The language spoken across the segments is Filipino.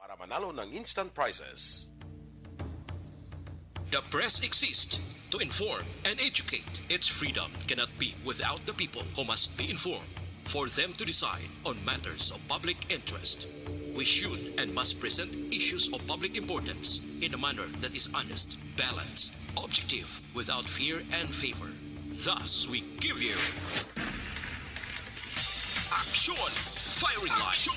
para manalo ng instant prizes. The press exists to inform and educate. Its freedom cannot be without the people who must be informed for them to decide on matters of public interest. We should and must present issues of public importance in a manner that is honest, balanced, objective, without fear and favor. Thus, we give you Action Firing Line.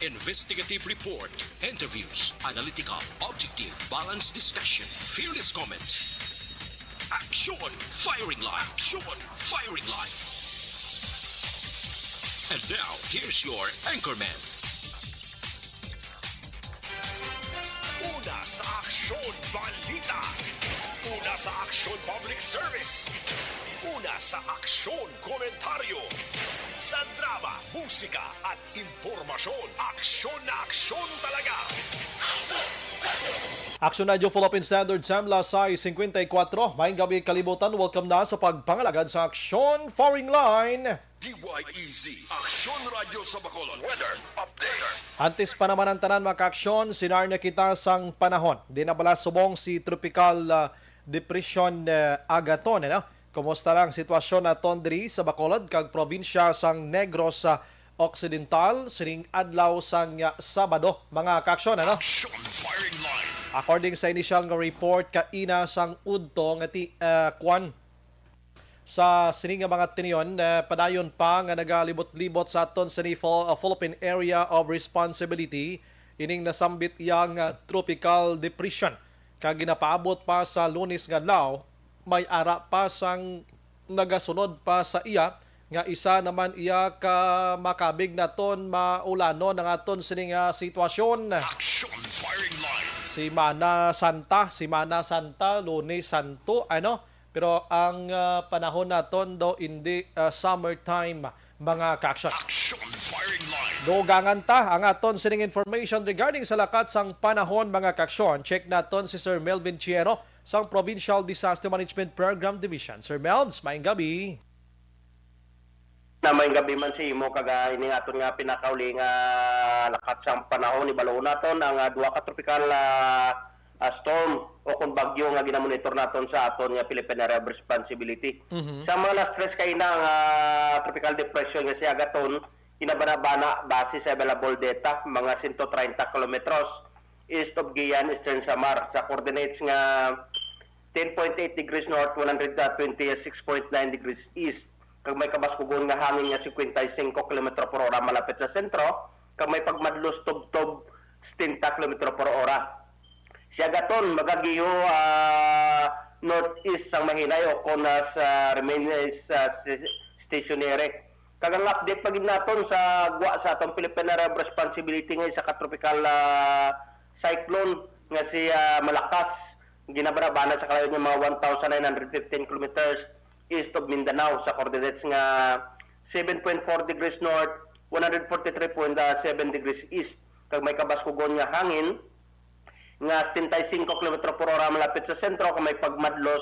Investigative report, interviews, analytical, objective, balanced discussion, fearless comments. Action Firing Line. And now, here's your anchorman. Una sa Aksyon Balita. Una sa Aksyon Public Service. Una sa Aksyon Komentaryo. Sa drama, musika at impormasyon. Aksyon na aksyon talaga. Action Radio Philippine Standard Sam Lasay 54. Maayong gabi kalibutan. Welcome na sa pagpangalagad sa Action Firing Line. DYEZ, Aksyon Radio sa Bacolod. Weather Update. Antes pa naman ang tanan mga ka-aksyon, sinarna kita sang panahon. Di na bala subong si Tropical Depression Agaton. Kumusta lang sitwasyon naton diri sa Bacolod kag probinsya sang Negros Occidental sining adlaw sang Sabado mga ka-aksyon. Action Firing Line. According sa initial nga report kaina sang udto nga kwan sa sining nga mga tiniyon, padayon pa nga nagalibot-libot sa aton sa Philippine Area of Responsibility ining nasambit yang tropical depression. Kag ginapaabot pa sa Lunes nga adlaw, may ara pa sang nagasunod pa sa iya nga isa naman iya ka makabig naton maulanon ng aton sining sitwasyon. Action Firing Line. Si Mana Santa, Lunes Santo, pero ang panahon naton do hindi summertime mga ka-aksyon. Action Firing Line. Dugangan ta ang aton sining information regarding sa lakat sang panahon mga ka-aksyon. Check naton si Sir Melvin Chiero sang Provincial Disaster Management Program Division. Sir Melvs, maayong gabi. May gabi man si imo kaga ini aton nga pinakauli nga lakat sang panahon ni balo naton ang duha ka tropical storm o kung bagyo nga ginamonitor naton sa aton nga Philippine Area of Responsibility. Sa mga na-stress kay na nga tropical depression nga si Agaton, inabanabana base sa available data mga 130 kilometros east of Guian, Eastern Samar sa coordinates nga 10.8 degrees north, 126.9 degrees east. Kag may kabaskugon nga hangin nga 55 km per hora malapit sa sentro, kag may pagmadlos tub-tub 70 km per hora. Si Agaton magagiyo northeast sang mahinay o kung sa remain stationary. Kag ang update pagid naton sa gwa sa atong Philippine Area of Responsibility nga isa ka tropical cyclone nga si Malakas ginabarabana sa kalayo nga mga 1,915 kilometers east of Mindanao sa coordinates nga 7.4 degrees north, 143.7 degrees east. Kag may kabaskugon nga hangin nga 75 km per hora malapit sa sentro, kag may pagmadlos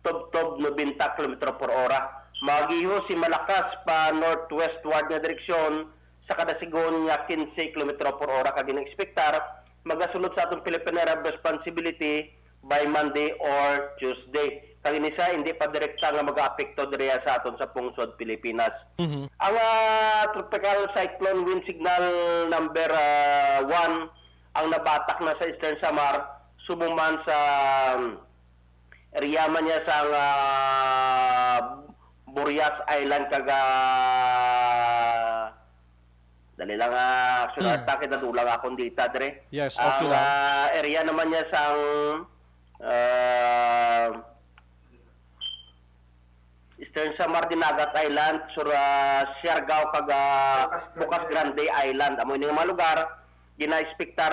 tub-tub 90 km per hora. Magiho si Malakas pa northwestward nga direksyon sa kada sigon nga 15 km per hora kag ina-expectar magasulod sa atong Philippine Area of Responsibility by Monday or Tuesday. Kag inisa hindi pa direkta nga mag-aapekto diri sa aton sa pungsod Pilipinas. Ang tropical cyclone wind signal number 1 ang nabatak na sa Eastern Samar sumuman sa area man niya sa Burias Island kaga dali lang sunod ta kita dulang akong dita dire. Yes, okay ang lang. area naman niya sa Eastern Samar Dinagat Island sur Siargao kaga Bukas Grande Island amo ini nga mga lugar gina-expectar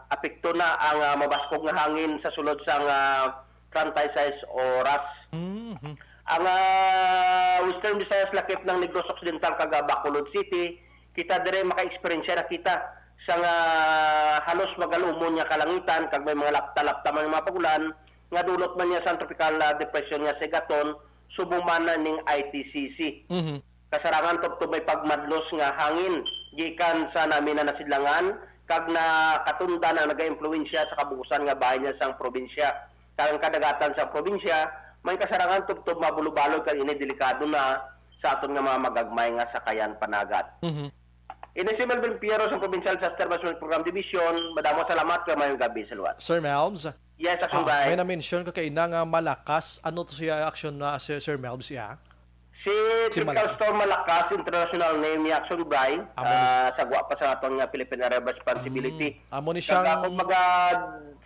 apekto na ang mabaskog nga hangin sa sulod sang 36 oras. Ang Western Visayas lakip ng Negros Occidental kaga Bacolod City, kita dire maka-experience na kita sa halos magalumon nga kalangitan kag may mga lapta-lapta man mga pagulan nga dulot man niya sa tropical depression nga Segaton subong man ning ITCC. kasarangan tubtob may pagmadlos nga hangin gikan sa namin na nasidlangan kag na katunda na naga-impluwensya sa kabuusan nga bahay niya sang probinsya. Kag ang kadagatan sa probinsya may kasarangan tubtob mabulubalo kag ini delikado na sa aton nga mga magagmay nga sakayan panagat. Ini si Melvin Piero sa Provincial Disaster Management Program Division. Madamo salamat kay mayong gabi sa luwas. Sir Melbs, Yes, Action Bray. may na-mention ka kay nga malakas. Ano to siya action na Sir Melbs ya? Si Tropical Storm Malakas, international name ni Action Bray, sagwa pa sa aton nga Philippine Area of Responsibility. Amo ni Kag siyang ako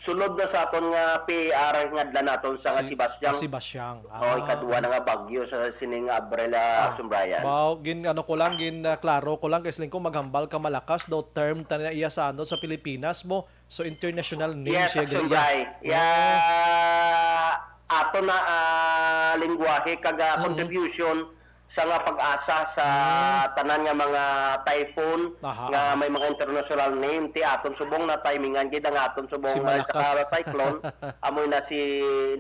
sulod na sa aton nga PAR nga dala naton sa nga Sebastian. Sebastian. Ikaduwa na nga bagyo sa sining Abrela, Action Brian. Wow, klaro ko lang kasi ko maghambal ka malakas daw term ta na iya sa ano sa Pilipinas mo. So international name Yes, siya Action ganiya. Bray. Ato na lingwahe kag contribution sa nga pag-asa sa tanan nga mga typhoon nga may mga international name ti aton subong na timingan gid ang aton subong Si Malakas. sa cyclone amoy na si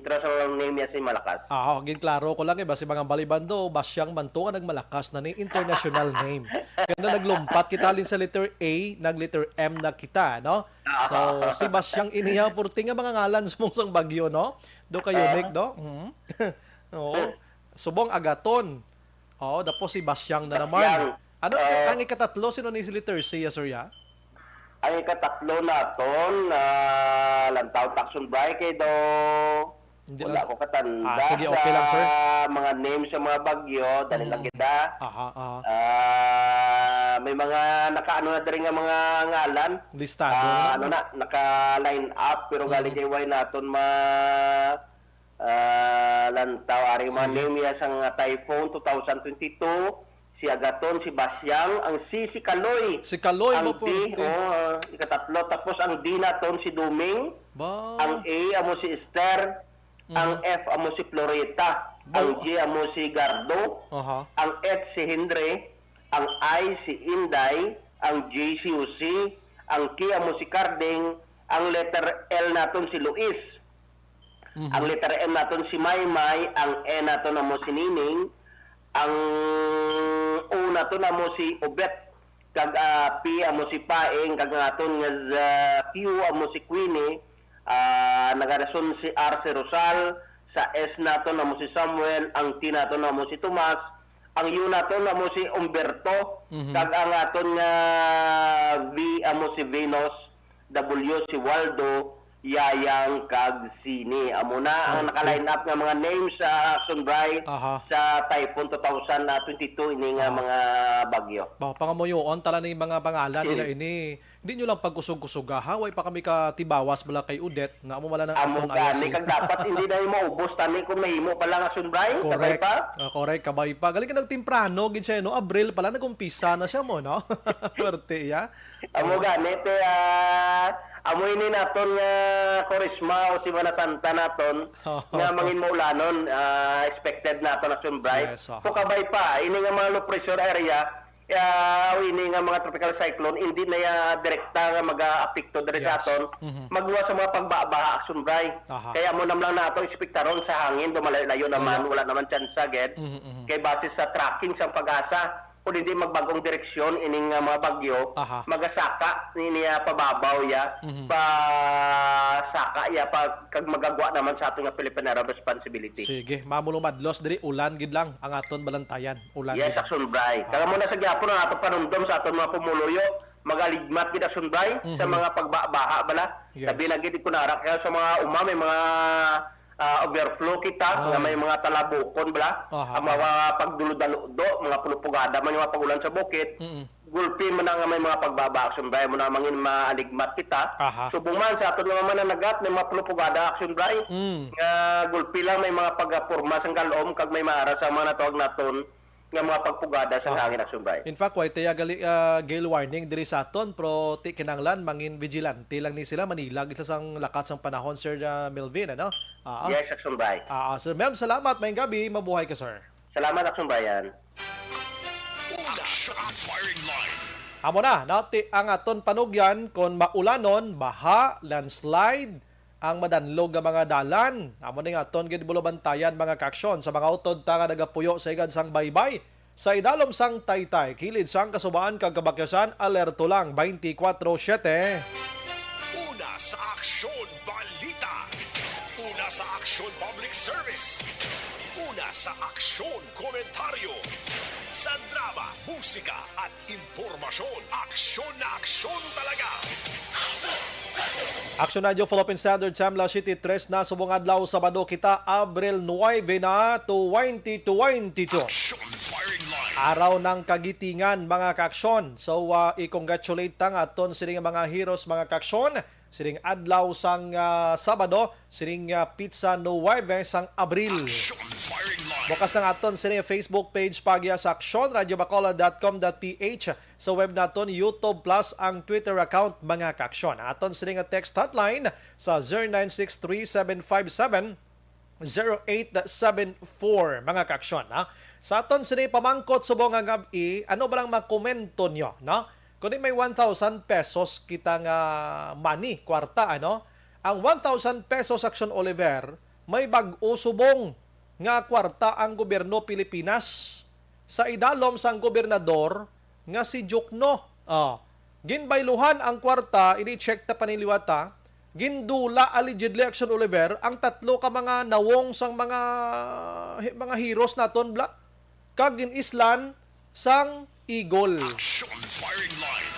international name niya si Malakas. Gin klaro ko lang basi mga balibando basyang banto nga nagmalakas na ni international name. Kaya na naglumpat kita lin sa letter A, nag letter M na kita, no? So si Basyang iniya purti nga mga ngalan sumong sang bagyo, no? Do kayo unique, no? Oo. Subong Agaton. Oo, dapo si Basyang na naman. Ano ang ikatatlo sino ni si letter C, sir ya? Ang ikatatlo naton lantaw Action Bray kay do Hindi wala lang- ko katanda. sige, okay lang, sir. Mga names sa mga bagyo, dali lang kita. May mga nakaano na diri nga mga ngalan. Listado. Naka-line up pero galing kay way naton lantaw ari mga name niya sa nga typhoon 2022, si Agaton, si Basyang, ang si Kaloy. Si Kaloy Ang mo po. D, ikatatlo. Tapos ang D naton si Duming. Ba. Ang A amo si Esther. Ang F amo si Floreta. Ang G amo si Gardo. Ang H si Henry. Ang I si Inday. Ang J si Usi. Ang K amo si Carding. Ang letter L naton si Luis. Ang letter M naton si Maymay. Ang E naton amo si Nining. Ang O naton amo si Obet. Kag P amo si Paeng. Kag naton nga Q amo si Queenie. Nagarason si R si Rosal. Sa S naton amo si Samuel. Ang T naton amo si Tomas. Ang U naton amo si Umberto. Kag ang aton nga V amo si Venus. W si Waldo. Yayang kag Sini. Amo na ang naka-line up nga mga names sa Action Bray sa Typhoon 2022 ini nga mga bagyo. Pangamoyoon tala ni mga pangalan nila ini. Hindi nyo lang pagkusog-kusog way pa kami katibawas bala kay Udet na amo wala nang Amo gani kag dapat hindi na maubos tani kung mahimo pa lang Action Bray. Correct. Pa? Correct, kabay pa. Galing ka nagtimprano, gid siya, no? Abril pala, nag-umpisa na siya mo, no? Pwerte, ya? Amo gani, amo ini naton nga Korisma o si Manatanta naton nga mangin maulanon, expected naton Action Bray. Yes, So kabay pa, ini nga mga low pressure area, ini nga mga tropical cyclone, hindi na ya direkta nga mag-apekto diri sa aton. Magluwa sa mga pagbabaha Action Bray. Kaya mo nam lang nato ekspektaron sa hangin, dumalayo naman, wala naman chance agad. Kay base sa tracking sa pag-asa, kung hindi magbagong direksyon ining mga bagyo, magasaka niya pababaw ya, saka ya kag magagwa naman sa ating Philippine Area of Responsibility. Sige, mamulong madlos diri ulan gid lang ang aton balantayan. Ulan. Yes, Action Bray. Kaya mo na sa gyapon ang ato panumdom sa aton mga pumuluyo, magaligmat gid Action Bray sa mga pagbabaha bala. Sabi na gid ko na kaya sa mga may mga overflow kita nga may mga talabukon bala ang mga pagdulod-do mga pulupugada man yung mga pagulan sa bukid gulpi man nga may mga pagbaba Action Bray mo na mangin maaligmat kita subong man sa aton mga mananagat may mga pulupugada Action Bray nga gulpi lang may mga pagporma sang kalom kag may maara sa mga natawag naton nga mga pagpugada sa hangin Action Bray. In fact, way tiya gale warning diri sa aton pero ti kinanglan mangin vigilante lang ni sila manilag isa sang lakas sang panahon Sir Melvin, ano? Yes, Action Bray. Sir Ma'am, salamat mayong gabi, mabuhay ka sir. Salamat Action Bryan. Action firing line. Amo na, nati ang aton panugyan kon maulanon, baha, landslide, ang madanlog nga mga dalan. Amo ning aton gid bulo bantayan mga kaaksyon sa mga utod ta nga nagapuyo sa igad sang baybay sa idalom sang Taytay, kilid sang kasubaan kag kabakyasan, alerto lang 24/7. Una sa aksyon balita. Una sa aksyon public service. Una sa aksyon komentaryo. Sa drama, musika at impormasyon. Aksyon na aksyon talaga. Action Radio Philippine Standard Time, La City 3 na subong adlaw Sabado kita, Abril 9 na 2022. Aksyon firing line. Araw ng kagitingan mga kaaksyon. So i-congratulate tang aton sining mga heroes mga kaaksyon. Sining adlaw sang Sabado, sining pizza 9 sang Abril. Aksyon firing line. Bukas ng aton sining Facebook page pagya sa Aksyon, radiobacolod.com.ph, sa web naton, YouTube Plus ang Twitter account mga kaaksyon. Aton sining text hotline sa 0963-757-0874 mga kaaksyon. Sa aton sining pamangkot subong nga gabi, ano ba lang makomento nyo, no? Kung may 1,000 pesos kita nga money, kwarta, ano? Ang 1,000 pesos Action Oliver, may bag-o subong nga kwarta ang gobyerno Pilipinas sa idalom sang gobernador nga si Jokno. Ginbayluhan ang kwarta, ini-check ta paniliwata, gindula allegedly Action Oliver ang tatlo ka mga nawong sang mga heroes naton bla kag ginislan sang Eagle. Aksyon firing line.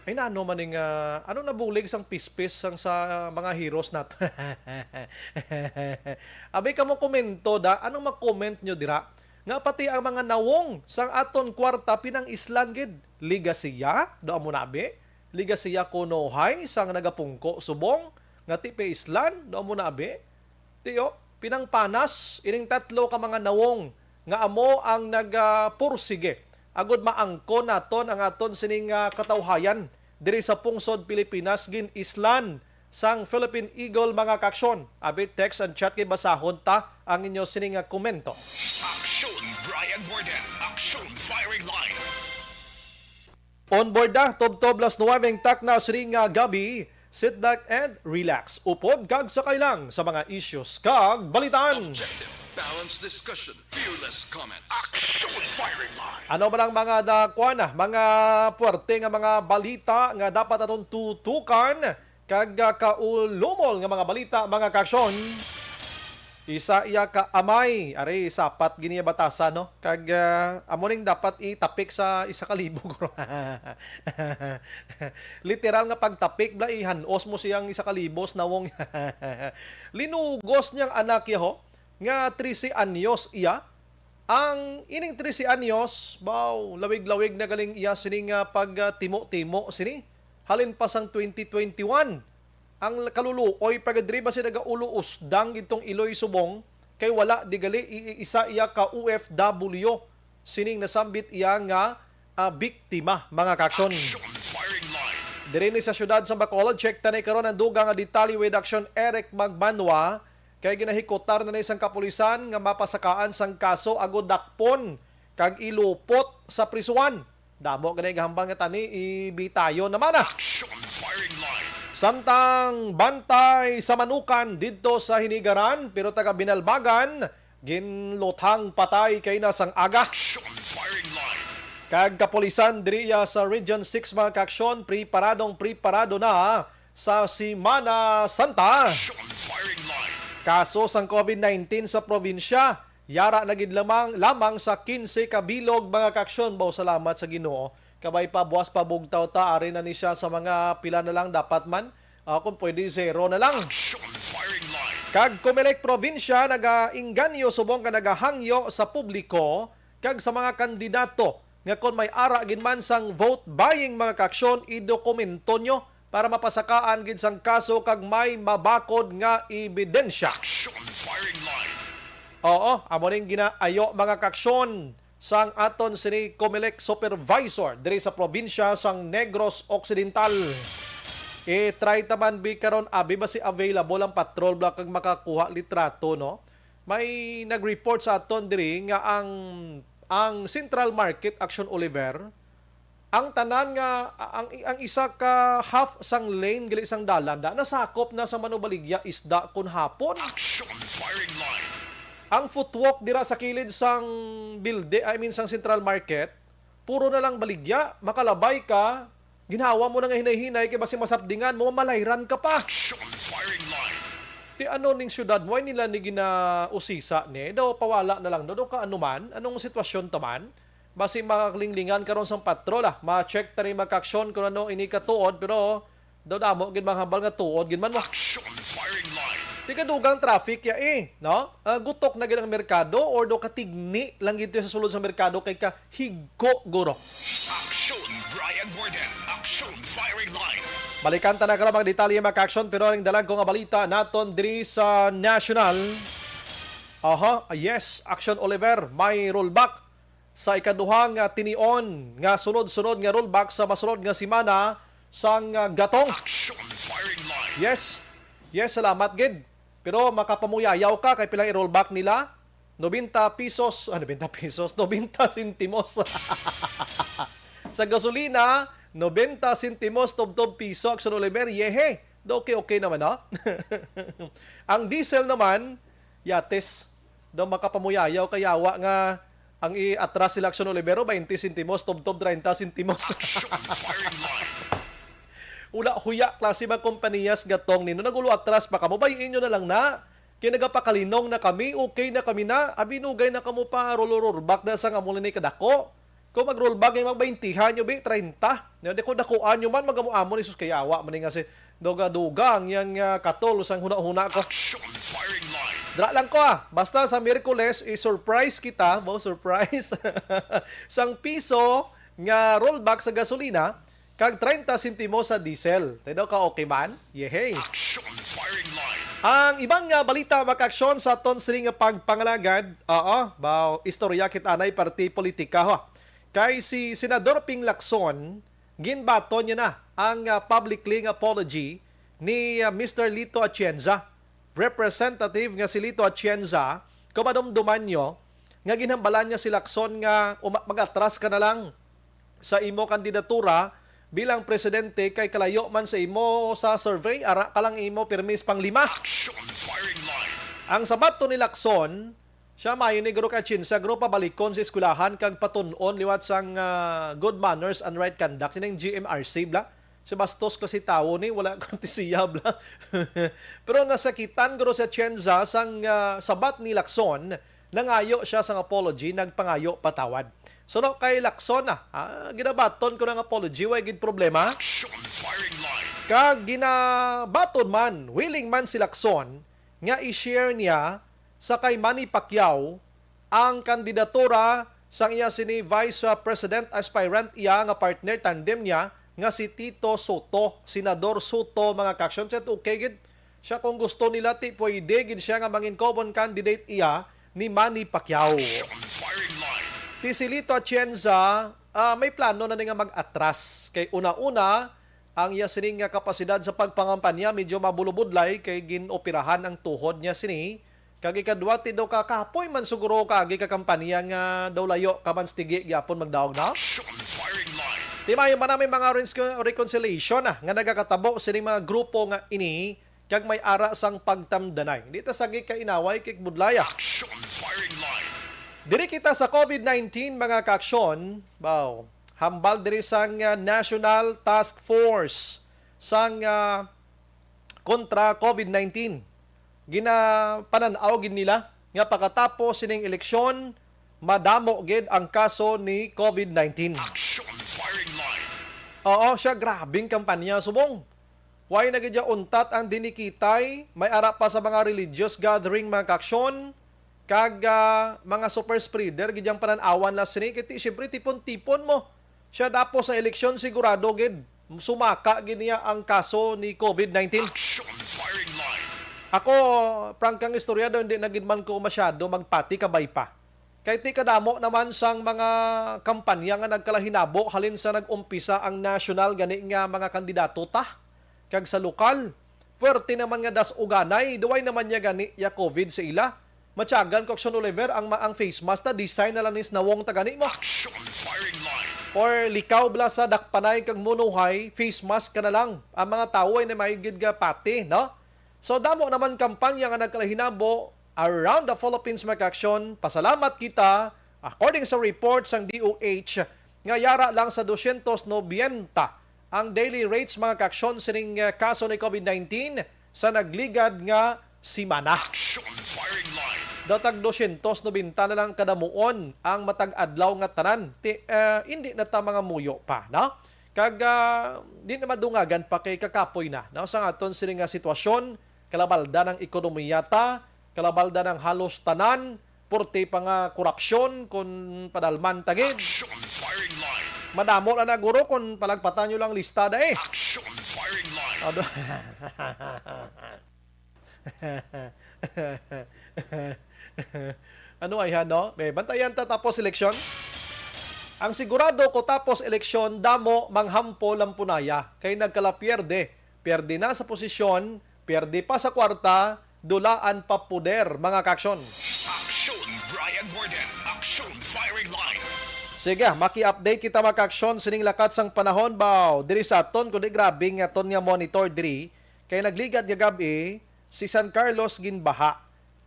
Ay na ano maning ano nabulig sang pispis sang sa mga heroes nato. Abay ka mo komento da, anong mag-comment nyo dira? Nga pati ang mga nawong sang aton kwarta pinang islan gid. Ligasiya, do mo nabi. Ligasiya kunohay sang nagapungko subong nga tipe islan, do mo nabi. Tiyo, pinang panas ining tatlo ka mga nawong nga amo ang nagapursige. Agud maangko naton ang aton sining katawhayan diri sa pungsod Pilipinas gin islan sang Philippine Eagle mga kaaksyon. Abi text and chat kay basahon ta ang inyo sining komento. Aksyon Brian Borden. Aksyon firing line. On board na, Tob-Tob las 9 tak na sining gabi. Sit back and relax. Upod kag sakay lang sa mga issues kag balitan. Objective, balanced discussion, fearless comments. Aksyon firing line. Ano ba ang mga dakwana, mga puwerte nga mga balita nga dapat aton tutukan kag kaulumol nga mga balita mga kaaksyon. Isa iya ka amay, are sapat gini batasan no. Kag amo ning dapat itapik sa 1,000 guro. Literal nga pagtapik bla ihanos mo siyang 1,000 nawong. Linugos niyang anak yaho nga 13 anyos iya. Ang ining 13 anyos, baw, lawig-lawig na galing iya sining pag-timo-timo sini. Halin pa sang 2021. Ang kaluluoy pagadriba si nagaulo usdang itong Iloy Subong kay wala di gali isa iya ka OFW sining nasambit iya nga biktima mga kaaksyon. Aksyon firing line. Diri ni sa syudad sa Bacolod, check tanay karon ang dugang nga detalye with action Eric Magbanwa kay ginahikotar na isang kapulisan nga mapasakaan sang kaso agud dakpon kag ilupot sa prisuan. Damo ganay gahambal nga tani ibitayo naman na. Aksyon firing line. Samtang bantay sa manukan didto sa Hinigaran pero taga Binalbagan ginluthang patay kay nasang aga. Aksyon firing line. Kag kapulisan diriya sa Region 6 mga kaaksyon preparado na sa Simana Santa. Aksyon firing line. Kaso sang COVID-19 sa probinsya, yara na gid lamang sa 15 kabilog mga kaaksyon. Baw salamat sa Ginoo. Kabay pa buwas pa bugtaw ta ari na ni siya sa mga pila na lang dapat man. Kung pwede 0 na lang. Aksyon firing line. Kag Comelec probinsya nagainganyo subong ka nagahangyo sa publiko kag sa mga kandidato nga kung may ara gid man sang vote buying mga kaaksyon idokumento nyo para mapasakaan gid sang kaso kag may mabakod nga ebidensya. Aksyon firing line. Oo, amo ning ginaayo mga kaaksyon sang aton sini Comelec supervisor diri sa probinsya sang Negros Occidental. Try taman bi karon abi ba si available ang patrol block kag makakuha litrato no? May nag-report sa aton diri nga ang Central Market Action Oliver ang tanan nga ang isa ka half sang lane gali sang dalan da nasakop na sa Manubaligya isda kun hapon. Aksyon firing line. Ang footwalk dira sa kilid sang sang Central Market, puro na lang baligya, makalabay ka, ginawa mo na nga hinay-hinay kay basi masapdingan mo, malayran ka pa. Action firing line. Ti ano ning syudad mo, ay nila ni ginausisa ni, daw pawala na lang, daw ka anuman, anong sitwasyon taman, basi makaklinglingan karon sang patrola, ma-check tani magka-aksyon kung ano ini katuod, pero daw damo gid hambal nga tuod gid man mo. Action firing line. Di ka dugang traffic ya no? Gutok na gid ang merkado or do katigni lang gid sa sulod sa merkado kay ka higko guro. Action Brian Borden. Action firing line. Balikan ta na ka mga detalye maka-action pero ring dalag ko nga balita naton diri sa National. Yes, Action Oliver may rollback sa ikaduhang tinion nga sunod-sunod nga rollback sa masunod nga semana sang gatong. Action firing line. Yes, salamat gid. Pero makapamuyayaw ka kay pilang i-rollback nila 90 pesos, 90 sentimos. Sa gasolina, 90 sentimos tubtob piso Action Oliver. Yehe. Okay naman, no? Ang diesel naman, yates. Do makapamuyayaw kayawa nga ang i-atras sila Action Olivero 20 sentimos tubtob 30 sentimos. Action firing line. Ula huya klase mga kompaniyas gatong nino nagulo atras pa kamo bayin nyo na lang na kinagapakalinong na kami okay na kami na abinugay na kamo pa rollback na sa ngamuli ni kadako kung mag-rollback ay mag-20 nyo be 30 di ko dakuan nyo man magamuamon ni sus kayawa man nga si duga-dugang yang katol sang huna-huna ko. Action firing line. Dra lang ko basta sa Miyerkules i-surprise kita surprise sang piso nga rollback sa gasolina kag 30 sentimos sa diesel. Tayo ka okay man? Yehey. Action firing line. Ang ibang nga balita maka-aksyon sa ton sini nga pagpangalagad. Istorya kit anay parti politika ho. Kay si Senador Ping Lacson ginbato niya na ang publicly apology ni Mr. Lito Atienza. Representative nga si Lito Atienza, kumadumduman nyo nga ginhambalan niya si Lacson nga mag-atras ka na lang sa imo kandidatura bilang presidente kay kalayo man sa imo sa survey ara ka lang imo permis pang 5. Action firing line. Ang sabato ni Lacson siya mayo ni Guru Atienza gro pabalikon sa eskwelahan kag patun-on liwat sang good manners and right conduct ning GMRC bla si bastos kasi tawo ni wala kortesiya bla. Pero nasakitan gro sa Atienza sang sabat ni Lacson nangayo siya sang apology nagpangayo patawad. So no, kay Lacson ginabaton ko ng apology, way gid problema. Action firing line. Kag ginabaton man, willing man si Lacson nga i-share niya sa kay Manny Pacquiao ang kandidatura sang iya sini Vice President aspirant iya nga partner tandem niya nga si Tito Soto, Senador Soto mga kaksyon. Siya okay gid. Siya kung gusto nila pwede gid siya nga mangin common candidate iya ni Manny Pacquiao. Action firing line. Ti si Lito Atienza, may plano na nga mag-atras. Kay una-una, ang iya sining nga kapasidad sa pagpangampanya medyo mabulubudlay kay ginoperahan ang tuhod niya sini. Kag ikadwa ti daw kakapoy man siguro kagi ka kampanya nga daw layo ka man stigi gyapon magdaog na. Action firing line. Ti mayo man may mga reconciliation nga nagakatabo sining mga grupo nga ini kag may ara sang pagtamdanay. Dito sagi ka inaway kay budlaya. Action firing line. Diri kita sa COVID-19 mga kaaksyon, hambal diri sang National Task Force sang kontra COVID-19. Ginapananaw gid nila nga pagkatapos sining eleksyon, madamo gid ang kaso ni COVID-19. Action firing line. Siya grabing kampanya subong. Why na gid untat ang dinikitay, may ara pa sa mga religious gathering mga kaaksyon. Kag mga super spreader gidyang pananawan na sini kiti syempre tipon-tipon mo siya dapo sa eleksyon sigurado gid sumaka gid niya ang kaso ni COVID-19. Action firing line. Ako prangkang istorya daw hindi na gid man ko masyado magpati kabay pa kay ti kadamo naman sang mga kampanya nga nagkalahinabo halin sa nagumpisa ang national gani nga mga kandidato ta kag sa lokal puwerte naman nga das uganay duway naman niya gani ya COVID sa ila. Matyagan ko Action Oliver ang face mask na design na lang is nawong tagani mo. Action firing line. Or likaw bla sa dakpanay kag munuhay, face mask ka na lang. Ang mga tao ay na maigid nga pati, no? So damo naman kampanya nga nagkalahinabo around the Philippines mga kaaksyon. Pasalamat kita, according sa reports ng DOH, nga yara lang sa 290 ang daily rates mga kaaksyon sining kaso ni COVID-19 sa nagligad nga simana. Action firing line. Datag 290 na lang kadamuon ang matag-adlaw nga tanan. Hindi na ta mga muyo pa, no? Kag di na madungagan pa kay kakapoy na. No? Sa aton sining nga sitwasyon, kalabalda ng ekonomiya ta, kalabalda ng halos tanan, porte pa nga korupsyon kung padalman tagid. Action firing line. Madamo na guro kung palagpatan nyo lang listada eh. Action firing line. Ano ay no? May bantayan ta tapos eleksyon. Ang sigurado ko tapos eleksyon, damo manghampo lampunaya. Kay nagkalapierde. Pierde na sa posisyon, pierde pa sa kwarta, dulaan pa puder, mga kaaksyon. Action Brian Borden. Action firing line. Sige, maki-update kita mga kaaksyon sining lakat sang panahon baw. Diri sa aton kundi grabing aton nga monitor diri kay nagligad nga gabi si San Carlos ginbaha.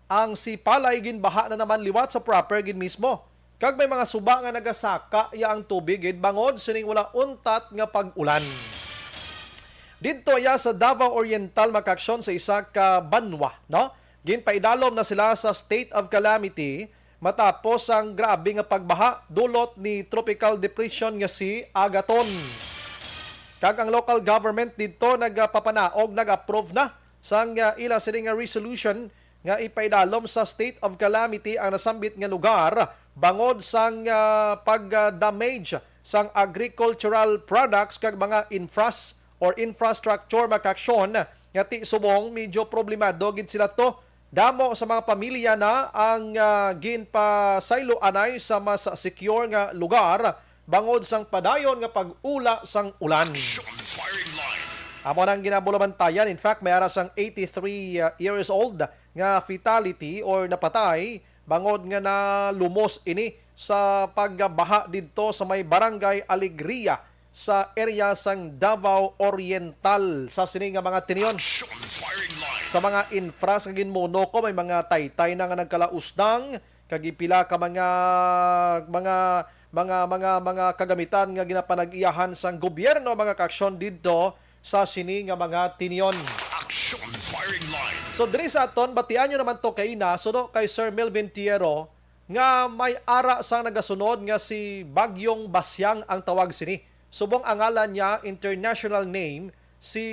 Ang si Palay ginbaha na naman liwat sa proper gin mismo. Kag may mga suba nga nagasaka ya ang tubig gid bangod sining wala untat nga pag-ulan. Didto ya sa Davao Oriental mga kaaksyon sa isa ka banwa, no? Ginpaidalom na sila sa state of calamity matapos ang grabe nga pagbaha dulot ni tropical depression nga si Agaton. Kag ang local government dito nagpapanaog, nag-approve na sang ila sining nga resolution nga ipaidalom sa state of calamity ang nasambit nga lugar bangod sang pag-damage sang agricultural products kag mga infrastructure makaaksyon nga ti subong medyo problemado gid sila to. Damo sa mga pamilya na ang ginpasaylo anay sa mas secure nga lugar bangod sang padayon nga pag-ula sang ulan. Action firing line. Amo nang ginabulabantayan. In fact, may ara sang 83 years old nga fatality or napatay bangod nga na lumos ini sa pagbaha didto sa may barangay Alegria sa area sang Davao Oriental sa sining nga mga tinion. Action firing line. Sa mga infras nga ginmono ko may mga taytay na nga nagkalausdang kagipila ka mga kagamitan nga ginapanag-iyahan sang gobyerno mga kaaksyon didto sa sini nga mga tinion. Action firing line. So diri sa aton batian nyo naman to kay suno kay Sir Melvin Tiero nga may ara sang nagasunod nga si Bagyong Basyang ang tawag sini. Subong ang ngalan niya, international name, si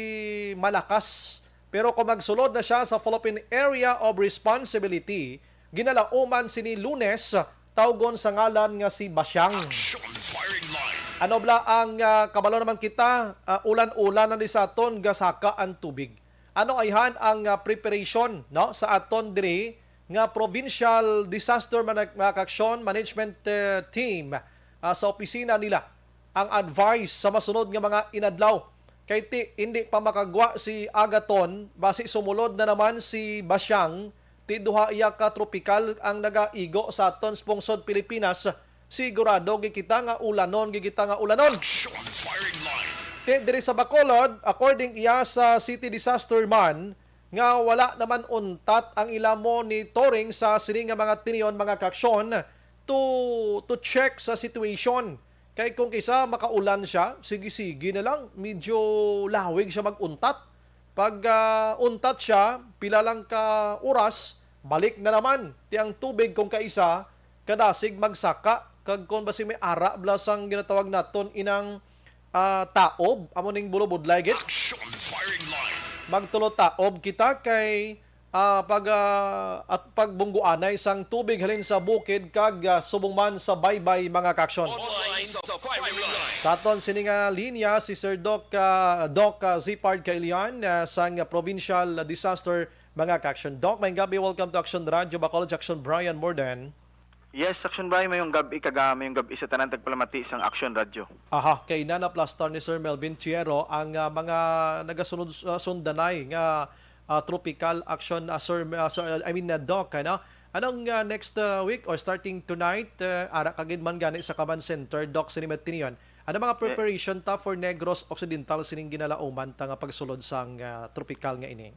Malakas. Pero kung magsulod na siya sa Philippine Area of Responsibility, ginalauman sini Lunes, tawgon sa ngalan nga si Basyang. Action firing line. Ano bla ang kabalo naman kita, ulan-ulan na di sa aton, gasaka ang tubig. Ano ayhan ang preparation no sa aton diri nga Provincial Disaster Action Management Team sa opisina nila ang advice sa masunod nga mga inadlaw. Kay hindi pa makagwa si Agaton, basi sumulod na naman si Basyang, ti duha iya ka tropical ang nagaigo sa aton sponsod Pilipinas. Sigurado gikita nga ulanon, Action firing line. Diri sa Bacolod, according iya sa City Disaster Man, nga wala naman untat ang ila monitoring sa sining nga mga tinion mga kaaksyon to check sa situation. Kay kung kaysa makaulan siya, sige-sige na lang, medyo lawig siya mag-untat. Pag untat siya, pila lang ka oras, balik na naman. Tiyang tubig kung kaisa, kadasig magsaka. Kag kung basi may ara, blasang ginatawag naton inang taob, amo ning bulubudlay git. Action firing line. Magtulo taob kita kay pagbungguanay sang tubig halin sa bukid kag subong man sa baybay mga kaaksyon. Online sa firing line. Sa aton sininga linya si Sir Doc Zipard Kailian sang Provincial Disaster mga kaaksyon. Doc, may gabi, welcome to Action Radio Bacolod, Action Brian Morden. Yes, Action Brian, mayong gabi sa tanan tagpalamati sang Action Radio. Aha, kay Nana Plastar ni Sir Melvin Tiero ang mga nagasunod sundanay nga tropical action Doc, ano? Anong next week or starting tonight ara kagid man gani sa Kaban Center Doc Sinimet Tinion. Ano mga preparation ta for Negros Occidental sining ginalauman ta nga pagsulod sang tropical nga ini?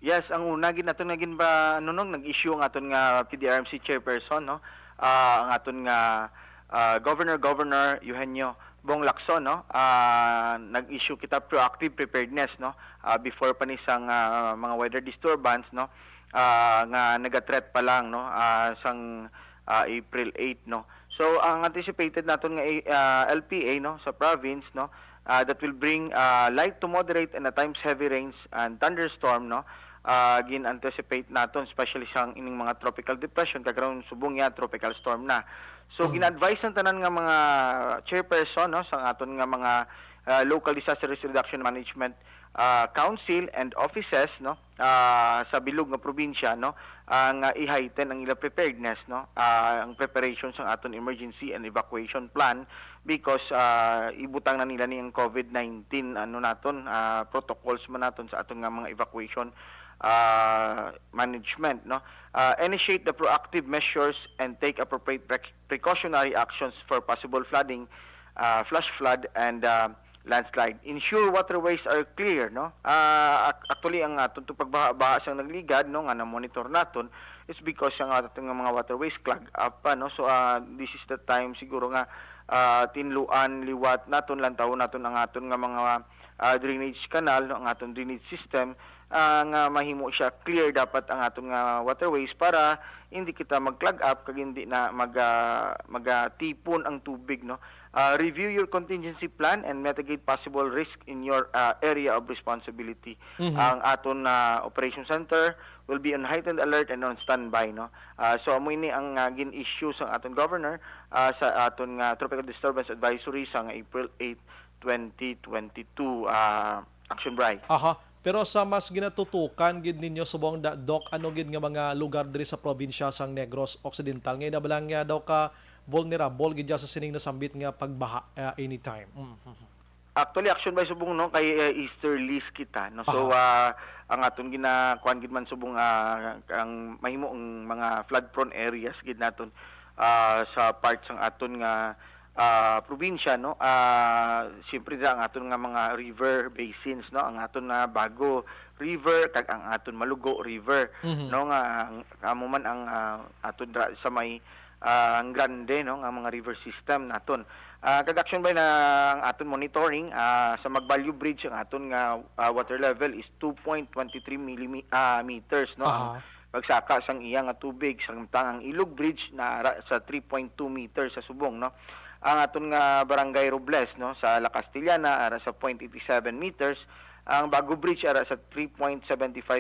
Yes, ang una gid naton nga gin ba ano nung nag-issue ang aton nga PDRMC chairperson no. Ang aton nga Governor Eugenio Bong Lacson no. Nag-issue kita proactive preparedness no before pa ni sang mga weather disturbance no. Nga naga-threat pa lang no sang April 8 no. So ang anticipated naton nga LPA no sa province no that will bring light to moderate and at times heavy rains and thunderstorm no. Gin-anticipate naton especially sa ining mga tropical depression kagron subong ya tropical storm na. So gin-advise ng tanan nga mga chairperson no sa aton nga mga local disaster risk reduction management council and offices no sa bilog nga probinsya no ang i-heighten ang ila preparedness no ang preparation sa aton emergency and evacuation plan because ibutang na nila ni ang COVID-19 ano naton protocols man naton sa aton nga mga evacuation management no initiate the proactive measures and take appropriate precautionary actions for possible flooding flash flood and landslide. Ensure waterways are clear no actually ang aton pagbaha sang nagligad no nga na monitor naton is because ang aton nga mga waterways clog up pa no so this is the time siguro nga tinluan liwat naton lantaw naton ang aton nga mga drainage canal no ang aton drainage system nga mahimo siya clear dapat ang aton nga waterways para hindi kita mag-clog up kag hindi na magatipon ang tubig no. Review your contingency plan and mitigate possible risk in your area of responsibility. Ang aton operation center will be on heightened alert and on standby no. So amo ini ang gin-issue sa aton governor sa aton tropical disturbance advisory sa April 8, 2022 action Bray. Aha. Pero sa mas ginatutukan gid ninyo subong Doc, ano gid nga mga lugar diri sa probinsya sang Negros Occidental ngay nabalang nga daw ka vulnerable gid sa sining nasambit nga pagbaha anytime. Actually action by subong no kay easterlies kita no. So ang aton ginakuan gid man subong ang mahimo ang mga flood prone areas gid naton sa parts ng aton nga probinsya no siyempre ang aton nga mga river basins no ang aton na Bago River kag ang aton Malugo River no nga amo man ang aton sa may ang grande no nga mga river system naton kag action by na ang aton monitoring sa Magbalyo Bridge ang aton nga water level is 2.23 meters no ang pagsaka sang iya nga tubig samtang ang Ilog Bridge na sa 3.2 meters sa subong no. Ang aton nga Barangay Robles no sa La Castellana ara sa 0.87 meters, ang Bago Bridge ara sa 3.75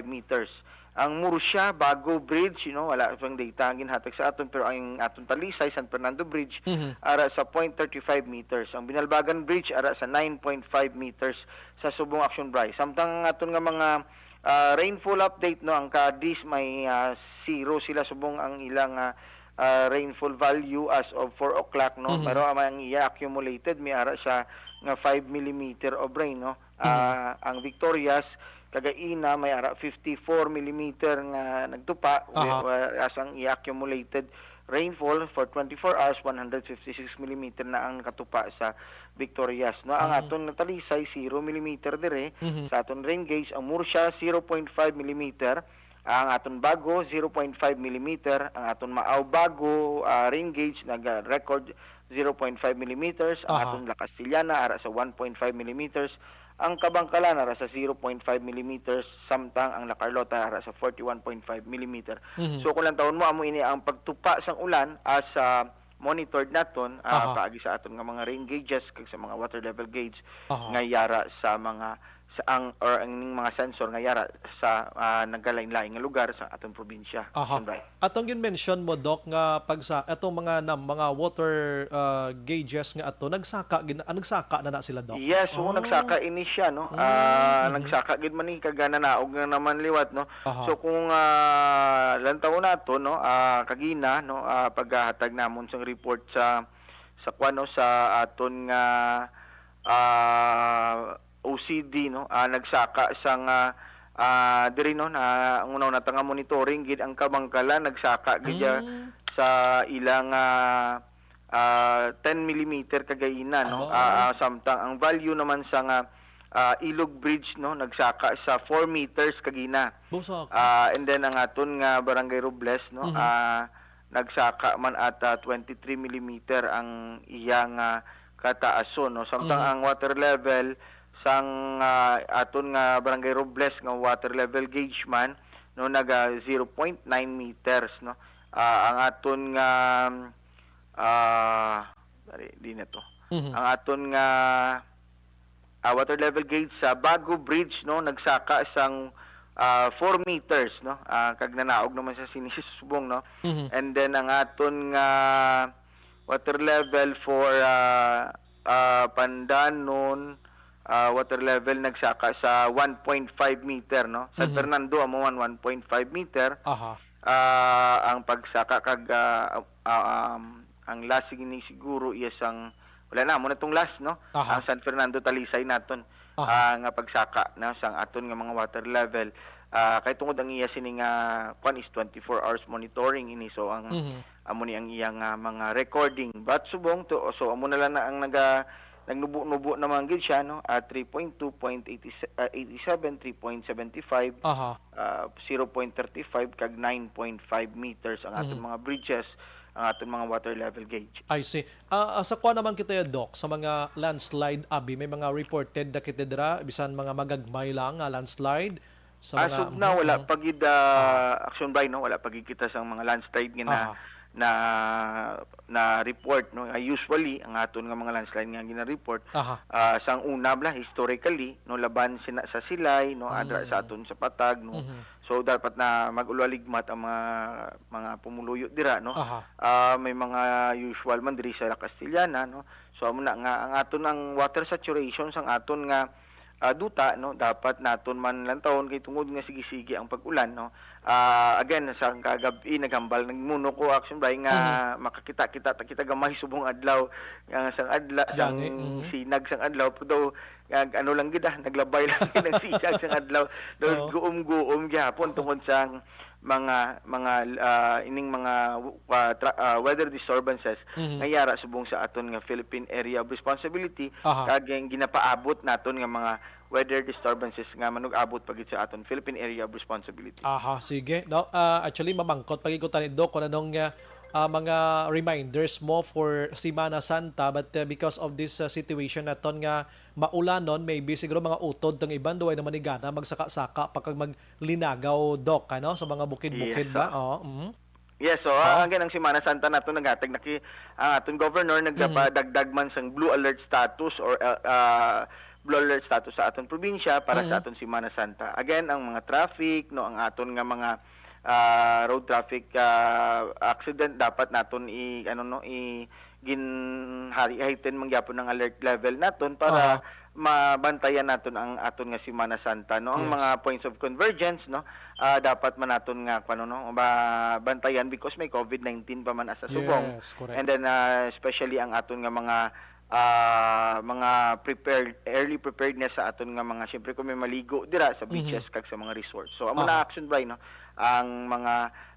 meters. Ang Murcia Bago Bridge wala pang data ginhatag sa aton pero ang aton Talisay San Fernando Bridge ara sa 0.35 meters. Ang Binalbagan Bridge ara sa 9.5 meters sa subong action Bray. Samtang aton nga mga rainfall update no ang Cadiz may 0 sila subong ang ilang rainfall value as of 4 o'clock no pero ang iya accumulated may ara siya nga 5 millimeter of rain no. Ang Victorias Cagaina may ara 54 millimeter nga nagtupa as ang iya accumulated rainfall for 24 hours 156 millimeter na ang katupa sa Victorias no. Ang aton Talisay 0 millimeter dire sa aton rain gauge. Ang Murcia 0.5 millimeter. Ang aton Bago 0.5 mm, ang aton Maaw Bago rain gauge nag-record 0.5 mm, ang aton La Castellana ara sa 1.5 mm, ang Kabangkalan ara sa 0.5 mm, samtang ang La Carlota ara sa 41.5 mm. So kung lang taon mo amo ini ang pagtupa sang ulan as monitored naton paagi sa aton nga mga rain gauges kag sa mga water level gauge nga yara sa mga ang mga sensor nga yara sa nagkalain-lain nga lugar sa atong probinsya. Atong gin-mention mo Doc nga pag sa atong mga water gauges nga ato nagsaka na sila Doc. Yes, nagsaka ini siya no. Nagsaka gid man ni kagana naog nga naman liwat no. So kung lantaw nato no kagina no paghatag namon sang report sa kuano sa aton nga OCD no nagsaka sang diri no na ang unaw natanga monitoring gid ang Kabangkalan nagsaka gid sa ilang 10 mm kagayina no samtang ang value naman sa Ilog Bridge no nagsaka sa 4 meters kagina. Busa. And then ang aton nga Barangay Robles no nagsaka man at 23 millimeter ang iyang kataason no samtang ang water level sang aton nga Barangay Robles nga water level gauge man no naga 0.9 meters no. Ang aton nga di na to. Ang aton nga water level gauge sa Bago Bridge no nagsaka sang 4 meters no. Kag nanaog naman sa sinisubong no. And then ang aton nga water level for Pandanon water level nagsaka sa 1.5 meter no. Sa Fernando amo 1.5 meter. Aha. Ang pagsaka kag ang last gini siguro yes ang wala na mo na tong last no. Aha. Ang San Fernando Talisay naton nga pagsaka na sang aton nga mga water level kay tungod ang iya sini nga kwan is 24 hours monitoring ini so ang amo ni ang iyang mga recording but subong to so amo na lang na ang nagnubo-nubo naman gid siya no 3.2, 0.87, 3.75, 0.35 kag 9.5 meters ang aton mga bridges, ang aton mga water level gauge. I see. Sa kuha naman kita Doc, sa mga landslide abi may mga reported na kita dira bisan mga magagmay lang landslide sa mga As of now wala pagid action by no wala pagid kita sa mga landslide nga na report no. Usually ang aton nga mga landslide nga gina-report sang una bla historically no laban sa Silay no adra sa aton sa Patag no. So dapat na mag-ulaligmat ang mga pumuluyo dira no. May mga usual man diri sa La Castellana no. So amo na nga ang aton ang water saturation sang aton nga duta no dapat naton man lang taon kay tungod nga sige-sige ang pag-ulan no. Again sa kagabi naghambal nagmuno ko action by nga makakita kita gamay subong adlaw sang adlaw sang sinag sang adlaw pero ano lang gid naglabay lang ng sinag sang adlaw guom gyapon tungod sang mga ining mga weather disturbances nga yara subong sa aton nga Philippine Area of Responsibility kag ginapaabot naton nga mga weather disturbances nga manug-abot pagit sa aton Philippine Area of Responsibility. Sige. No, actually mamangkot pagikutan ni Doc kung anong mga reminders mo for Semana Santa but because of this situation naton nga maulanon maybe siguro mga utod tong iban duway naman igana magsaka-saka pagkag maglinagaw Doc ano sa mga bukid-bukid ba? Yes, so hanggang ang Semana Santa nato nagatag ang aton governor nagpadagdag man sang blue alert status or blue alert status sa aton probinsya para sa aton Semana Santa. Again, ang mga traffic no ang aton nga mga road traffic accident dapat naton ginhari-hiten mangyapon ng alert level naton para mabantayan naton ang aton nga Semana Santa no. Ang mga points of convergence no dapat man naton nga bantayan because may COVID-19 pa man asa subong. And then especially ang aton nga mga early preparedness sa aton nga mga syempre kung may maligo dira sa beaches kag sa mga resorts. So amo na action by no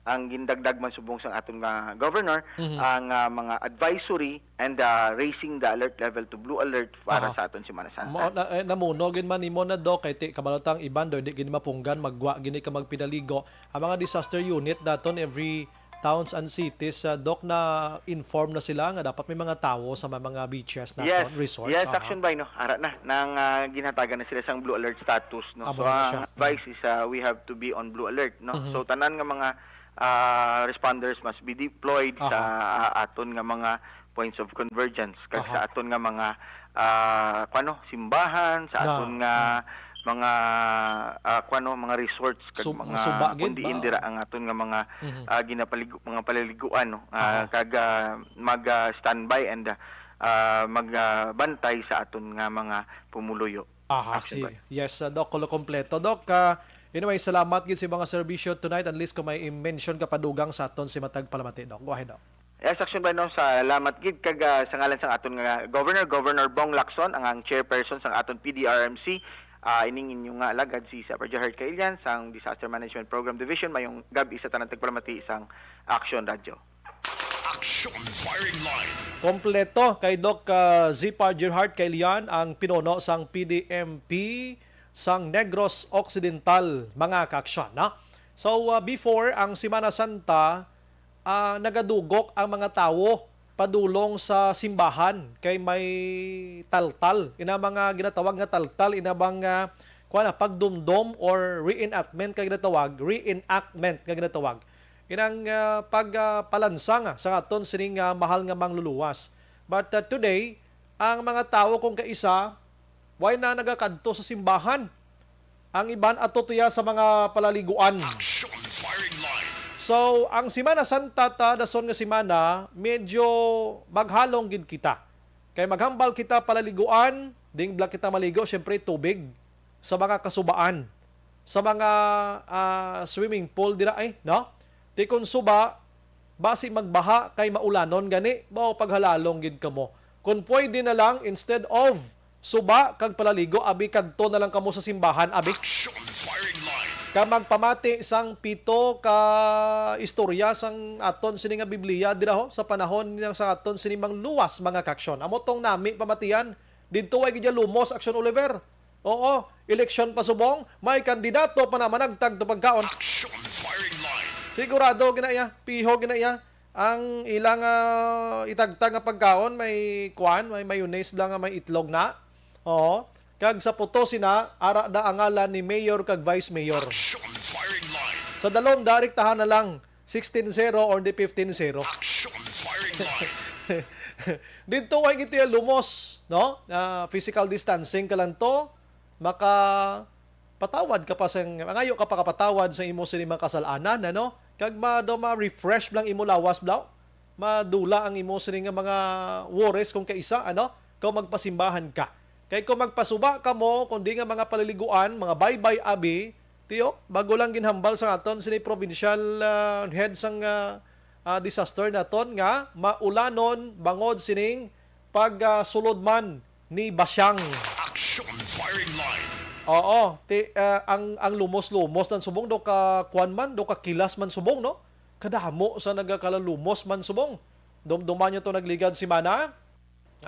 ang gindagdag man subong sang aton nga governor ang mga advisory and raising the alert level to blue alert para sa aton Semana Santa. Namuno gid man nimo na Doc kay kabalotang iban do di gini mapunggan magwa gini ka magpinaligo ang mga disaster unit daton every towns and cities, Doc, na inform na sila nga dapat may mga tao sa mga beaches na resorts. Yes, action by no. Ara na nang ginhatagan na sila sang blue alert status no. So ang advice is we have to be on blue alert no. So tanan nga mga responders must be deployed sa aton nga mga points of convergence kag sa aton nga mga simbahan sa aton nga mga mga resorts kag mga kundiin dira ang aton nga mga mga paliliguan no kag mag-standby and magbantay sa aton nga mga pumuluyo. Yes, Doc, kulo kompleto. Doc, anyway, salamat gid sa mga serbisyo tonight. At least kung may i-mention ka padugang sa aton si Matag Palamati, Doc. Go ahead, Doc. Yes, action ba no, salamat gid kag sa ngalan sang aton nga Governor Bong Lacson ang chairperson sang aton PDRMC. Ining inyong nga alagad si Sapper Jahard Kailian sang Disaster Management Program Division mayong gabi sa tanang Tagpalamati sang Action Radio. Action Firing Line. Kompleto kay Doc Zipar Gerhard kay Lian ang pinuno sang PDMP sang Negros Occidental mga kaaksyon. Na? So before ang Semana Santa, nagadugok ang mga tao padulong sa simbahan kay may taltal. Ina mga ginatawag nga taltal, ina bang pagdumdom or reenactment kay ginatawag, reenactment kay ginatawag. Inang pagpalansa nga sa aton sining mahal nga mangluluwas. But today, ang mga tao kung kaisa, why na nagakadto sa simbahan? Ang iban atutuya sa mga palaliguan. Action Firing Line. So, ang Semana Santa dason nga semana, medyo maghalong gid kita. Kay maghambal kita palaliguan, ding bla kita maligo, syempre tubig sa mga kasubaan, sa mga swimming pool dira no? Ti kung suba, basi magbaha kay maulanon gani, bao paghalalong gid kamo. Kung pwede na lang, instead of suba kag palaligo, abi kadto na lang kamo sa simbahan, abi. Action Firing Line. Ka magpamati sang pito ka istorya sang aton sini nga Biblia dira ho sa panahon ng sa aton sini mangluwas mga kaksyon. Amo tong nami pamatian didto ay gidya lumos Action Oliver. Oo, eleksyon pasubong, may kandidato pa na managtag to pagkaon. Action Firing Line. Sigurado ginaya, piho ginaya ang ilang itagtag nga pagkaon, may kuan, may mayonnaise lang nga may itlog na. Oo. Kag sa puto sina ara da ang ngalan ni mayor kag vice mayor. Action Firing Line. Sa dalom direktahan na lang 16-0 or di 15-0. Action Firing Line. Dito ay gito yung lumos, no? Physical distancing ka lang to, maka patawad ka pa sang ngayo ka pa kapatawad sa imo sa mga kasalanan, ano? Kag ma-refresh lang imo lawas blaw. Madula ang imo sa mga worries kung kaisa, ano? Kung magpasimbahan ka. Kay kung magpasuba ka mo, kundi nga mga paliliguan, mga bye-bye abi, tiyo, bago lang ginhambal sa aton sini provincial head sang disaster naton nga maulanon bangod sining pagsulod man ni Basyang. Action Firing Line. Oo, ang lumos-lumos nan subong do ka kuan man, do ka kilas man subong, no? Kadamo sa nagakalalumos man subong. Dumduman nyo to nagligad si Mana.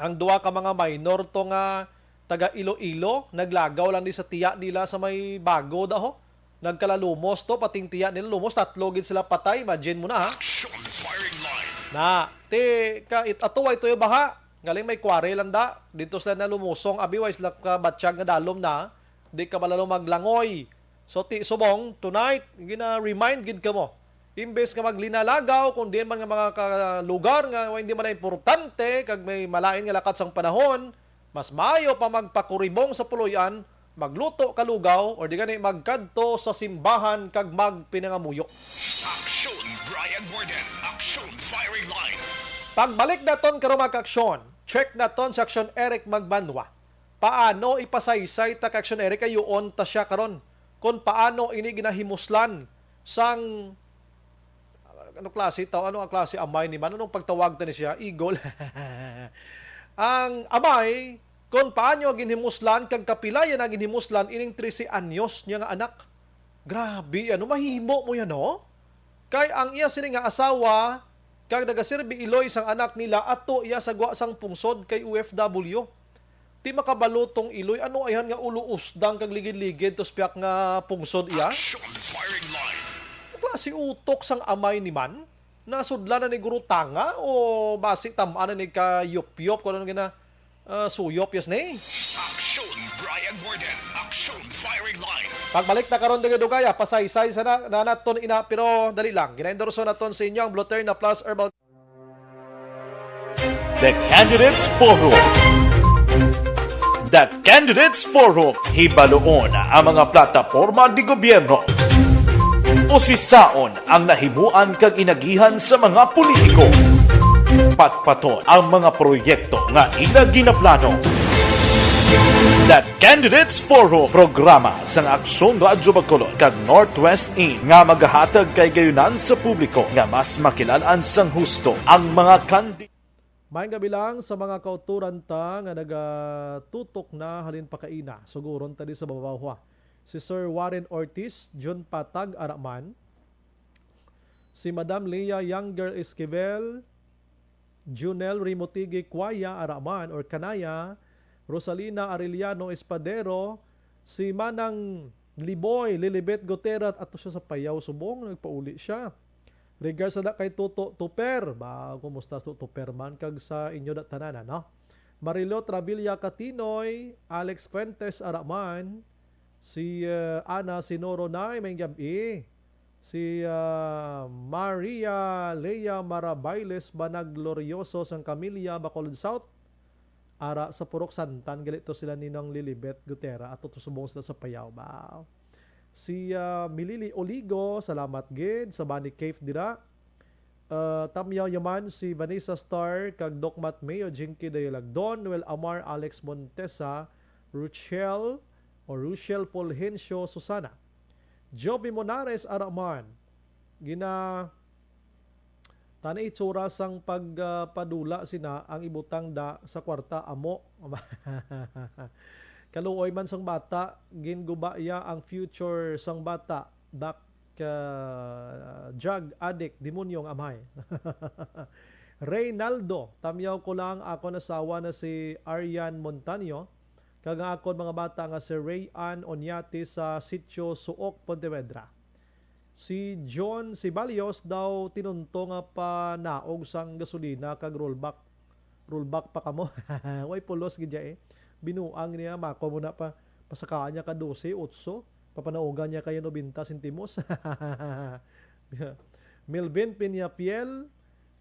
Ang duwa ka mga minor to nga taga Iloilo, naglagaw lang di sa tiya nila sa may bago daho. Nagkalalumos to, pating tiya nila lumos, tatlo gid sila patay, imagine mo na ha. Action Firing Line. Na, atuway to yung baha. Galing may kware lang da. Dito sila na lumusong. Abiway sila ka batsyag nga dalom na. Di ka malalo maglangoy. So, subong, tonight, gina-remind gid ka mo. Imbes ka maglinalagaw, kung di man nga mga lugar nga hindi man na importante, kag may malain nga lakat sang panahon, mas mayo pa magpakuribong sa puluyan, magluto kalugaw, or di gani magkadto sa simbahan kag magpinangamuyo. Action Brian Borden. Action Firing Line. Pagbalik naton karon mga kaaksyon, check naton sa Action Eric Magbanwa. Paano ipasaysay ta kay Action Eric ayon ta siya karon? Kung paano ini ginahimuslan sang ano ang klase amay ni man anong pagtawag ta ni siya Eagle. Ang amay kung paano ginhimuslan kag kapilayan na ginhimuslan ining 13 anyos niya nga anak. Grabe, mahimo mo yan, no? Kay ang iya sini nga asawa kag nagasirbi iloy sang anak nila ato iya sa gwa sang pungsod kay UFW. Ti makabalutong iloy ano ayan nga ulo usdang kag ligid-ligid tos piak nga pungsod iya. Action Firing Line. Klase utok sang amay ni man nasudlan na ni guru tanga o basi tamaan na ni kayop-yop kung ano gina suyop yes ni. Action Brian Borden. Action Firing Line. Pagbalik na karon dugay-dugaya pasaysay sa naton ina pero dali lang gina-endorso naton sa inyo ang Bluterna Plus Herbal. The Candidates Forum. The Candidates Forum. Hibaloon ang mga plataporma di gobyerno. Usisaon ang nahimuan kag inagihan sa mga politiko. Patpaton ang mga proyekto nga ila ginaplano. The Candidates Forum, programa sa Aksyon Radyo Bacolod kag Northwest In nga magahatag kay gayunan sa publiko nga mas makilalan sang husto ang mga kandidato. Maayong gabi lang sa mga kauturan ta nga nagatutok na halin pakaina. Suguron ta di sa babawha. Si Sir Warren Ortiz, John Patag Araman, si Madam Leah Younger Esquivel, Junel Rimotigi Cuaya Araman or Kanaya, Rosalina Arellano Espadero, si Manang Liboy, Lilibet Gutera, at ato siya sa Payaw Subong, nagpauli siya. Regards na kay Tuto Tuper, ba, kumusta Tuto Tuper man, kag sa inyo na tanan, no? Marilo Travilla Catinoy, Alex Fuentes Araman, si Ana Sinoro Nay, may gabi, si Maria Leia Marabailes Banag Glorioso sang Camilla Bacolod South, ara sa Purok Santan, galito sila ninang Lilibet Gutera at tutusubong sila sa Payaw ba. Si Milili Oligo, salamat gid sa Bani Cave dira. Tamyaw yaman si Vanessa Star kag Dokmat Mayo Jinky Dayalagdon, Noel Amar Alex Montesa, Ruchel Fulgencio Susana. Joby Monares Araman, gina tanay itsura sang pagpadula sina ang ibutang da sa kwarta amo. Kaluoy man sang bata, gingubaya ang future sang bata, back drug addict, demonyong amay. Reynaldo, tamyaw ko lang ako nasawa na si Arian Montaño, kag akon mga bata nga si Rayan Onyati sa Sitio Suok, Pontevedra. Si John Sibalios daw tinunto nga pa naog sang gasolina kag rollback pa kamo. Way pulos gidya binuang niya mako muna pa pasakaan niya ka 12 8 papanaugan niya kayo 90 sentimos. Melvin Piñapiel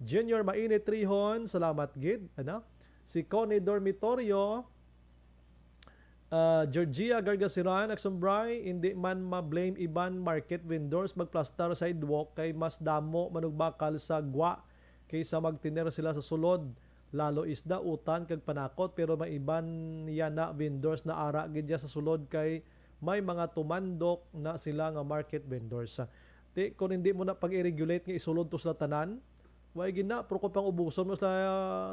Junior Mainit Trihon, salamat gid, ano? Si Connie Dormitorio, Georgia Gargasiran Aksumbray, hindi man ma-blame iban market vendors magplastar sidewalk kay mas damo manugbakal sa gwa kaysa magtiner sila sa sulod. Lalo isda, utan, kag panakot, pero may iban yana vendors na ara gidya sa sulod kay may mga tumandok na sila nga market vendors. Kung hindi mo na pag-i-regulate nga isulod to sa tanan, way gina, pero kung pang ubuson mo sa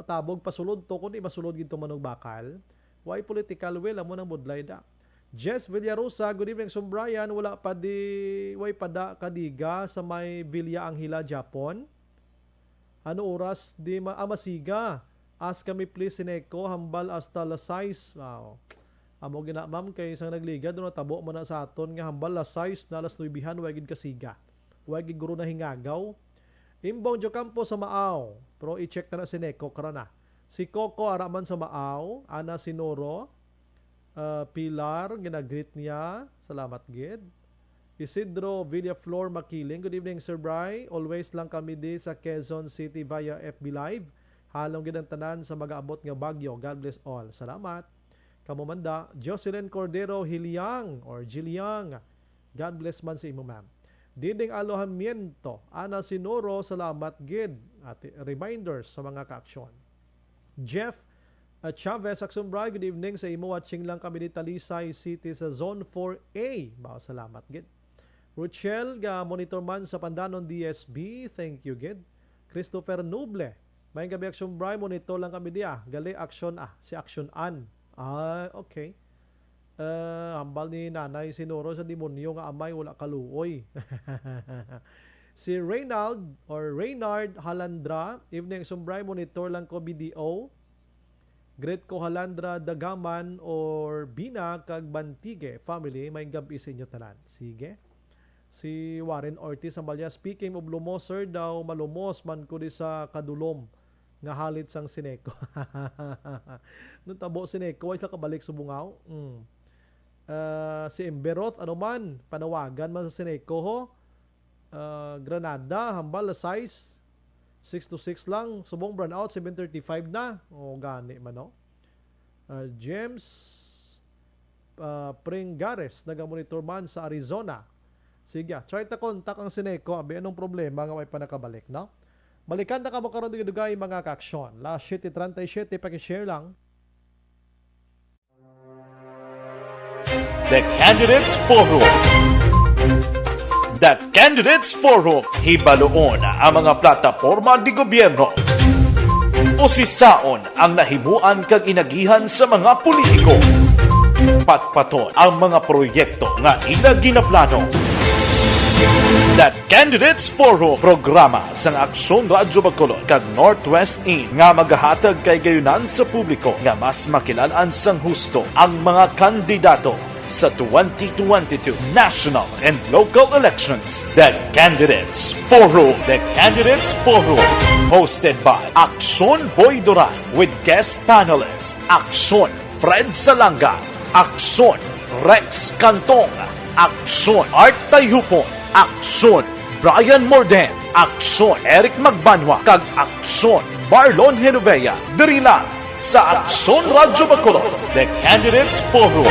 tabog pasulod to, kung di masulod ginto manugbakal, way political will, amo nang budlay da. Jess Villarosa, good evening Sumbrayan, wala pa di, way pada kadiga sa may Villa Anghila, Japon. Ano oras di masiga? Ask kami please Sineko, hambal hasta las 6. Wow. Amo gina ma'am kay isang nagliga doon tabo mo na sa aton nga hambal las 6 na las 9 way gid kasiga. Way gid guro na hingagaw. Imbong jo kampo sa Maaw. Pero i-check na Sineko karana. Si Coco araman sa Maaw, Ana Sinoro, Pilar ginagreet niya. Salamat gid. Isidro Villaflor Makiling, good evening Sir Bry. Always lang kami di sa Quezon City via FB Live. Halong gid ang tanan sa mag-aabot nga bagyo. God bless all. Salamat. Kamumanda, Jocelyn Cordero Hiliang or Giliang. God bless man sa imo ma'am. Diding Alohamiento, Ana Sinoro, salamat gid. At reminders sa mga ka-aksyon. Jeff Chavez Aksumbray, good evening sa imo. Watching lang kami ni Talisay City sa Zone 4A. Bao salamat gid. Ruchel ga monitor man sa Pandanon DSB. Thank you gid. Christopher Noble, may gabi Aksumbray, monitor lang kami diya. Gali action si Action An. Okay. Hambal ni Nanay Sinoro sa demonyo nga amay wala kaluoy. Si Reynard Halandra, evening Sumbray, monitor lang ko BDO. Great ko Halandra Dagaman or Bina kag Bantige family, may gabi sa inyo tanan. Sige. Si Warren Ortiz Ambalya, speaking of lumos, sir, daw malumos man ko di sa kadulom nga halit sang Sineko. Nung tabo Sineko, ay sa kabalik subungaw. Si Emberoth, ano man, panawagan man sa Sineko ho. Granada, hambal, size 6-6 lang. Subong burnout, 735 na. O gani man, no? James Pringares, nagamonitor man sa Arizona. Sige, try ta contact ang Sineko. Abi, anong problema nga may panakabalik, no? Balikan na ka mo karon dugay mga ka-aksyon. Last 7:37, paki-share lang. The Candidates Forum. The Candidates Forum, hibaloon ang mga plataporma di gobyerno. Usisaon ang nahimuan kag inagihan sa mga politiko. Patpaton ang mga proyekto nga ila ginaplano. That Candidates Forum programa sang Aksyon Radyo Bacolod kag Northwest In nga magahatag kay gayunan sa publiko nga mas makilalaan sang husto ang mga kandidato sa 2022 national and local elections. The Candidates Forum. The Candidates Forum. Hosted by Aksyon Boy Duran with guest panelists Aksyon Fred Salanga, Aksyon Rex Cantong, Aksyon Art Tayhupon, Aksyon Brian Morden, Aksyon Eric Magbanwa, kag Aksyon Marlon Genovea. Diri lang sa Aksyon Radyo Bacolod. The Candidates Forum.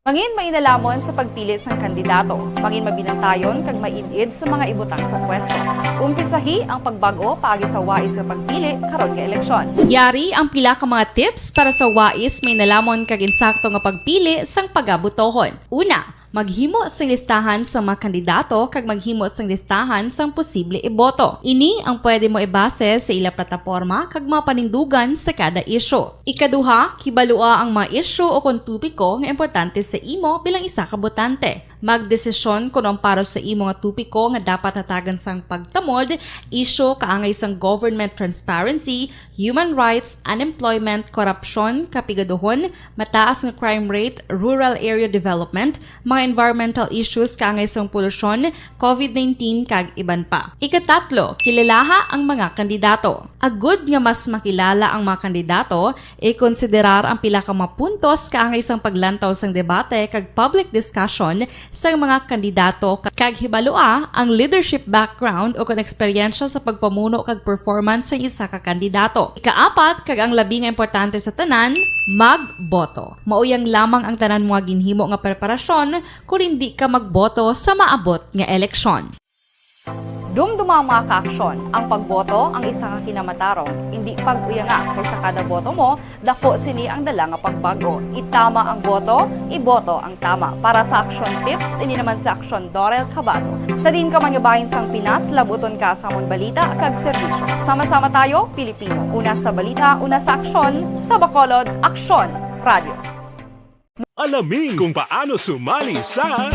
Mangin mainalamon sa pagpili ng kandidato, mangin mabinantayon kag mainid sa mga ibutang sa pwesto. Umpisahi ang pagbago paagi sa wais sa pagpili karon nga eleksyon. Yari ang pila ka mga tips para sa wais may nalamon kag insakto nga pagpili sang pagabutohon. Una, maghimo sang listahan sa mga kandidato kag maghimo sang listahan sang posible iboto. Ini ang pwede mo ibase sa ila plataporma kag mga panindugan sa kada isyu. Ikaduha, kibalua ang mga isyu o kung tupiko nga importante sa imo bilang isa ka botante. Magdesisyon kung ang para sa imo nga tupiko nga dapat hatagan sang pagtamod, isyu kaangay sang government transparency, human rights, unemployment, korupsyon, kapigaduhon, mataas nga crime rate, rural area development, mga environmental issues kaangay sang polusyon, COVID-19 kag iban pa. Ikatatlo, kilalaha ang mga kandidato. Agud nga mas makilala ang mga kandidato, i-konsiderar ang pila ka mga puntos kaangay sang paglantaw sang debate kag public discussion sa mga kandidato kag hibalua ang leadership background o kung eksperyensya sa pagpamuno kag performance sa isa ka kandidato. Ikaapat kag ang labi nga importante sa tanan, magboto. Mauyang lamang ang tanan mga ginhimo nga preparasyon kung hindi ka magboto sa maabot nga eleksyon. Dumduma ang mga kaaksyon, ang pagboto ang isa ka kinamatarong, hindi pag-uyanga kaysa kada boto mo, dako sini ang dala nga pagbago. Itama ang boto, iboto ang tama. Para sa action tips, ini naman sa Aksyon Dorel Cabato. Sa din ka manyabahin sang Pinas, labuton ka sa amon balita kag serbisyo. Sama-sama tayo, Pilipino. Una sa balita, una sa aksyon, sa Bacolod, Aksyon Radio. Alamin kung paano sumali sa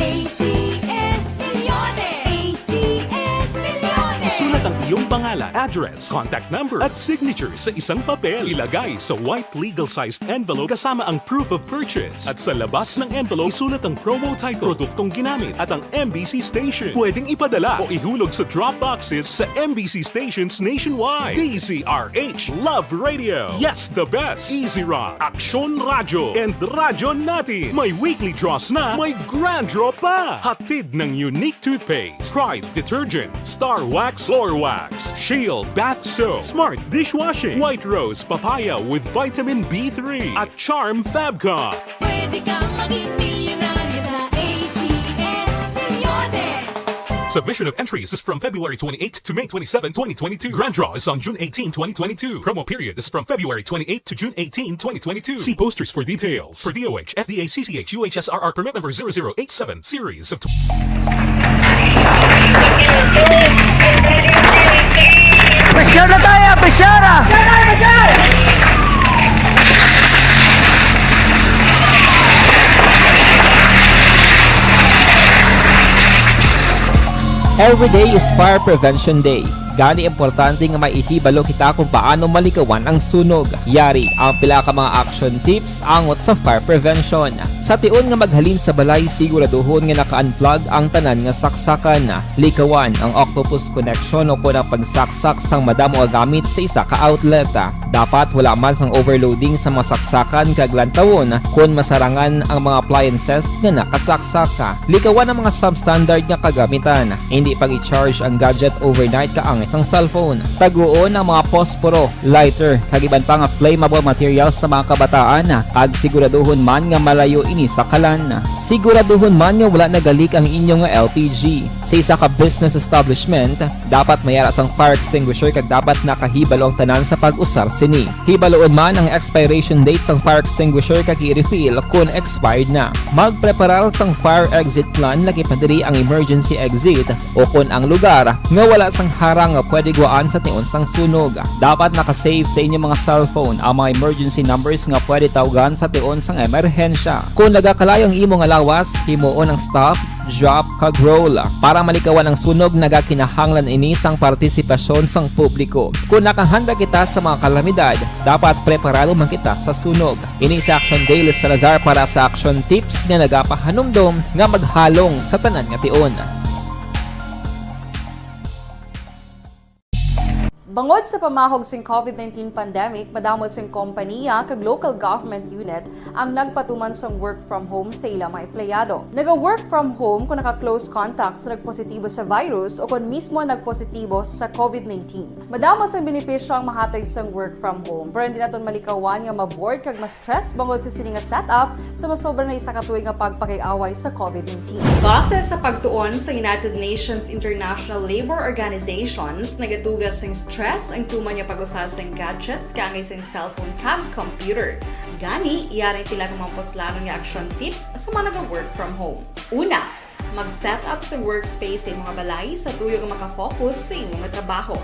isulat ang iyong pangalan, address, contact number at signature sa isang papel. Ilagay sa white legal-sized envelope kasama ang proof of purchase. At sa labas ng envelope, isulat ang promo title, produktong ginamit at ang MBC station. Pwedeng ipadala o ihulog sa drop boxes sa MBC stations nationwide. DZRH Love Radio. Yes, the best. Easy Rock, Aksyon Radyo, and Radyo Natin. May weekly draws na, may grand draw pa. Hatid ng unique toothpaste, Pride Detergent, Star Wax Floor Wax, Shield Bath Soap, Smart Dishwashing, White Rose Papaya with Vitamin B3, at Charm Fabcon. Pwede kang maging milyonaryo sa ACS Milyones. Submission of entries is from February 28 to May 27, 2022. Grand draw is on June 18, 2022. Promo period is from February 28 to June 18, 2022. See posters for details. For DOH, FDA, CCH, UHSRR permit number 0087, series of... Pressure na tayo! Pressure na! Every day is Fire Prevention Day. Gani importante nga maihibalo kita kung paano malikawan ang sunog. Yari ang pila ka mga action tips angot sa fire prevention. Sa tion nga maghalin sa balay, siguraduhon nga naka-unplug ang tanan nga saksakan. Likawan ang octopus connection o kung ang pagsaksak sang madamo nga gamit sa isa ka outlet. Dapat wala man sang overloading sa mga saksakan kag lantawon kung masarangan ang mga appliances nga nakasaksaka. Likawan ang mga substandard nga kagamitan. Hindi pag i-charge ang gadget overnight kaang isang cellphone. Taguon ang mga posporo, lighter, kag iban pa nga flammable materials sa mga kabataan. Ag siguraduhon man nga malayo ini sa kalan. Siguraduhon man nga wala nagalik ang inyong LPG. Sa isa ka business establishment, dapat mayara sang fire extinguisher kag dapat nakahibalo ang tanan sa pag-usar sini. Hibaloon man ang expiration date sang fire extinguisher kag i-refill kung expired na. Magpreparar sang fire exit plan lagi pa diri ang emergency exit o kung ang lugar nga wala sang harang nga pwede guaan sa tion sang sunog. Dapat nakasave sa inyong mga cellphone ang mga emergency numbers nga pwede tawagan sa tion sang emerhensya. Kung nagakalayong imong alawas, himuon ang staff drop kag roll. Para malikawan ang sunog, nagakinahanglan ini sang partisipasyon sang publiko. Kung nakahanda kita sa mga kalamidad, dapat preparado man kita sa sunog. Ini sa Action Day Salazar para sa Action Tips nga nagapahanumdom nga maghalong sa tanan nga tion. Bangod sa pamahog sing COVID-19 pandemic, madamo sing kompanya kag local government unit ang nagpatuman sang work from home sa ilang mga empleyado. Naga-work from home kung naka-close contact sa nagpositibo sa virus o kung mismo nagpositibo sa COVID-19. Madamo sang benepisyo ang mahatag sang work from home, pero hindi naton malikawan nga ma-bored kag ma-stress bangod sa sini nga setup sa masobra na isa ka tuig nga pagpakiaway sa COVID-19. Base sa pagtuon sa United Nations International Labour Organizations, nagatugas sing stress ang tuman niya pag-usar sa gadgets kangay sa cellphone kag computer. Gani, iyaring tila ng mga poslano nga action tips sa mga nag-work from home. Una, mag-set up sa workspace sa mga balay sa tuyo nga makafocus sa imong trabaho.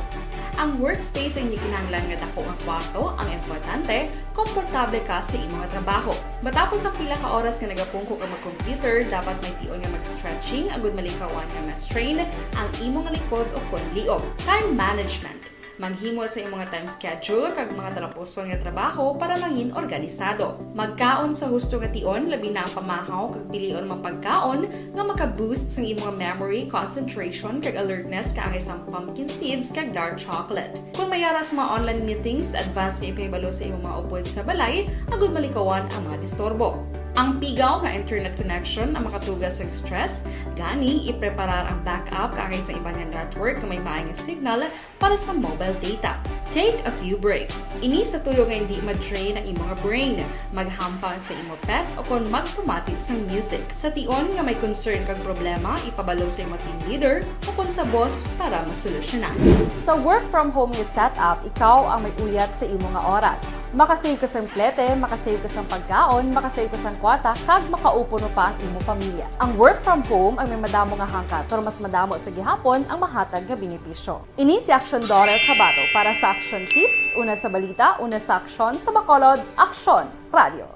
Ang workspace ay hindi kinahanglan nga dako ang kwarto, ang importante, komportable ka sa imong trabaho. Matapos ang pila ka oras nga nagapungko ka mag-computer, dapat may tion nga mag-stretching agud malikawan nga ma-strain ang imong likod o kon liog. Time management. Maghimo sa imong time schedule kag mga talapuson nga trabaho para maging organisado. Magkaon sa husto nga tion, labi na ang pamahaw kag pilion mapagkaon nga maka-boost sa imong memory, concentration kag alertness kaangay sang pumpkin seeds kag dark chocolate. Kung mayaras mga online meetings, advance nga ipahibalo sa imong mga upod sa balay, agud malikawan ang mga disturbo. Ang pigaw nga internet connection ang makatugas sa stress, gani ipreparar ang backup kaangay sa iba nga network nga may maayong signal para sa mobile data. Take a few breaks. Ini sa tuyo nga hindi ma-drain ang imong brain, maghampang sa imong pet o kon magpumatid sa music. Sa tion nga may concern kag problema, ipabalo sa imong team leader o kon sa boss para masolusyonan. Sa work from home nga setup, ikaw ang may uyat sa imong nga oras. Makasave ka sa plete, makasave ka sa pagkaon, makasave ka sa kwata, kag makaupo no pa ang imong pamilya. Ang work from home ay may madamo nga hangkat, pero mas madamo sa gihapon ang mahatag nga benepisyo. Ini si Action Daughter Cabato para sa Action Tips, una sa balita, una sa aksyon, sa Bacolod, Action Radio.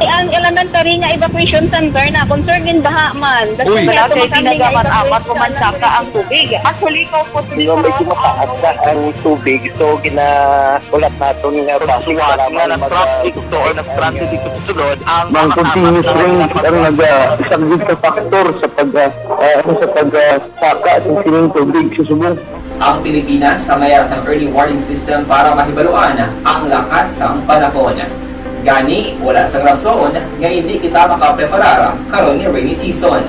Ang elementary nga evacuation center na concern din baha man. Uy, kasi pinagamat-amat kumansaka ang tubig. Actually, ko po Medyo mataas na ang tubig. So, ulat natin nga Pagsuwat nga ng traffic to or nag-traffic dito sa sulod, ang mga continuous rain ang isang good factor sa pagsaka ng sining tubig sa subong. Ang Pilipinas sa mayas ang early warning system para mahibaluan ang lakas sa panahon. Gani, wala sang rason nga hindi kita makapreparar karon ni rainy season.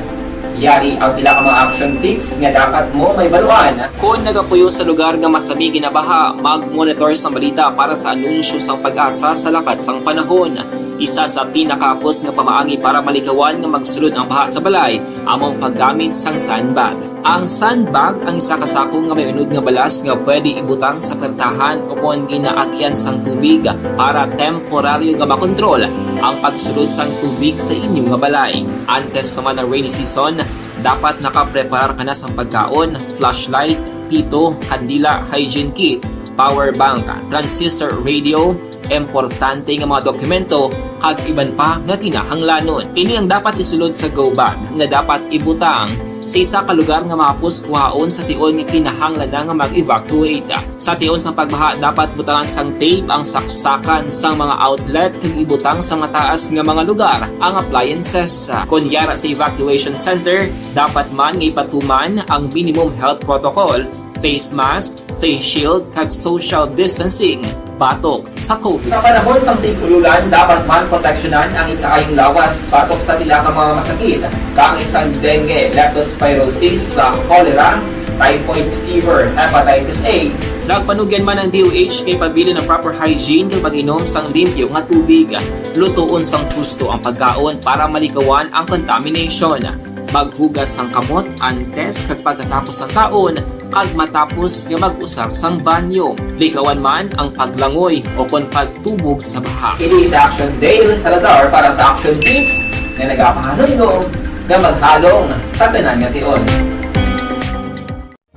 Yari ang pila ka mga action tips nga dapat mo may baluan. Kung nagapuyo sa lugar nga masabi ginabaha, mag-monitor sa balita para sa anunsyo sang pag-asa sa lakat sang panahon. Isa sa pinakapos nga pamaagi para malikawan nga magsulod ang baha sa balay, among paggamit sang sandbag. Ang sandbag ang isa ka sako nga may unod nga balas nga pwede ibutang sa pertahan o kung ginaagyan sang tubig para temporaryo nga makontrol ang pagsulod sang tubig sa inyong nga balay. Antes naman ng rainy season, dapat nakapreparar ka na sa pagkaon, flashlight, pito, kandila, hygiene kit, power bank, transistor radio, importante nga mga dokumento kag iban pa nga kinahanglanon. Ini ang dapat isulod sa go bag nga dapat ibutang sa isa ka lugar nga mapos kuhaon sa tion nga kinahanglan nga mag-evacuate. Sa tion sa pagbaha dapat butangan sang tape ang saksakan sang mga outlet kag ibutang sa mataas nga mga lugar ang appliances. Kunyara sa evacuation center, dapat man nga ipatuman ang minimum health protocol, face mask, face shield kag social distancing. Batok sa COVID. Sa panahon sa tigululan, dapat man proteksyonan ang ikaayong lawas batok sa pila ka mga masakit, kang isang dengue, leptospirosis, cholera, typhoid fever, hepatitis A. Nagpanugyan man ang DOH kay pabili ng proper hygiene kay pag-inom sang limpyo nga tubig. Lutuon sang gusto ang pagkaon para malikawan ang contamination. Maghugas sang kamot antes kag pagkatapos ang kaon kag matapos nga mag-usar sang banyo. Likawan man ang paglangoy o kon pagtubog sa baha. Kini sa Action Day Salazar para sa Action Tips nga nagapahanundong nga maghalong sa tanan nga tion.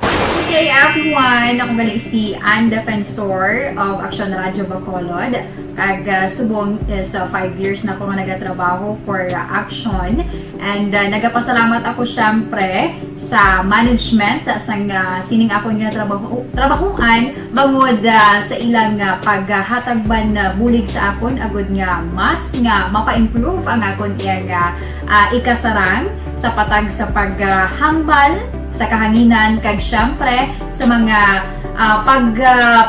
Good day everyone! everyone! Ako gali si Ann Defensor of Action Radio Bacolod. Kag subong sa 5 years na ako nga nagatrabaho for Action. And nagapasalamat ako syempre sa management sang sining ako nga trabahuan bangod sa ilang paghatagban bulig sa akon agud nga mas nga mapa-improve ang akon iyang ikasarang sa patag sa paghambal sa kahanginan kag syempre sa mga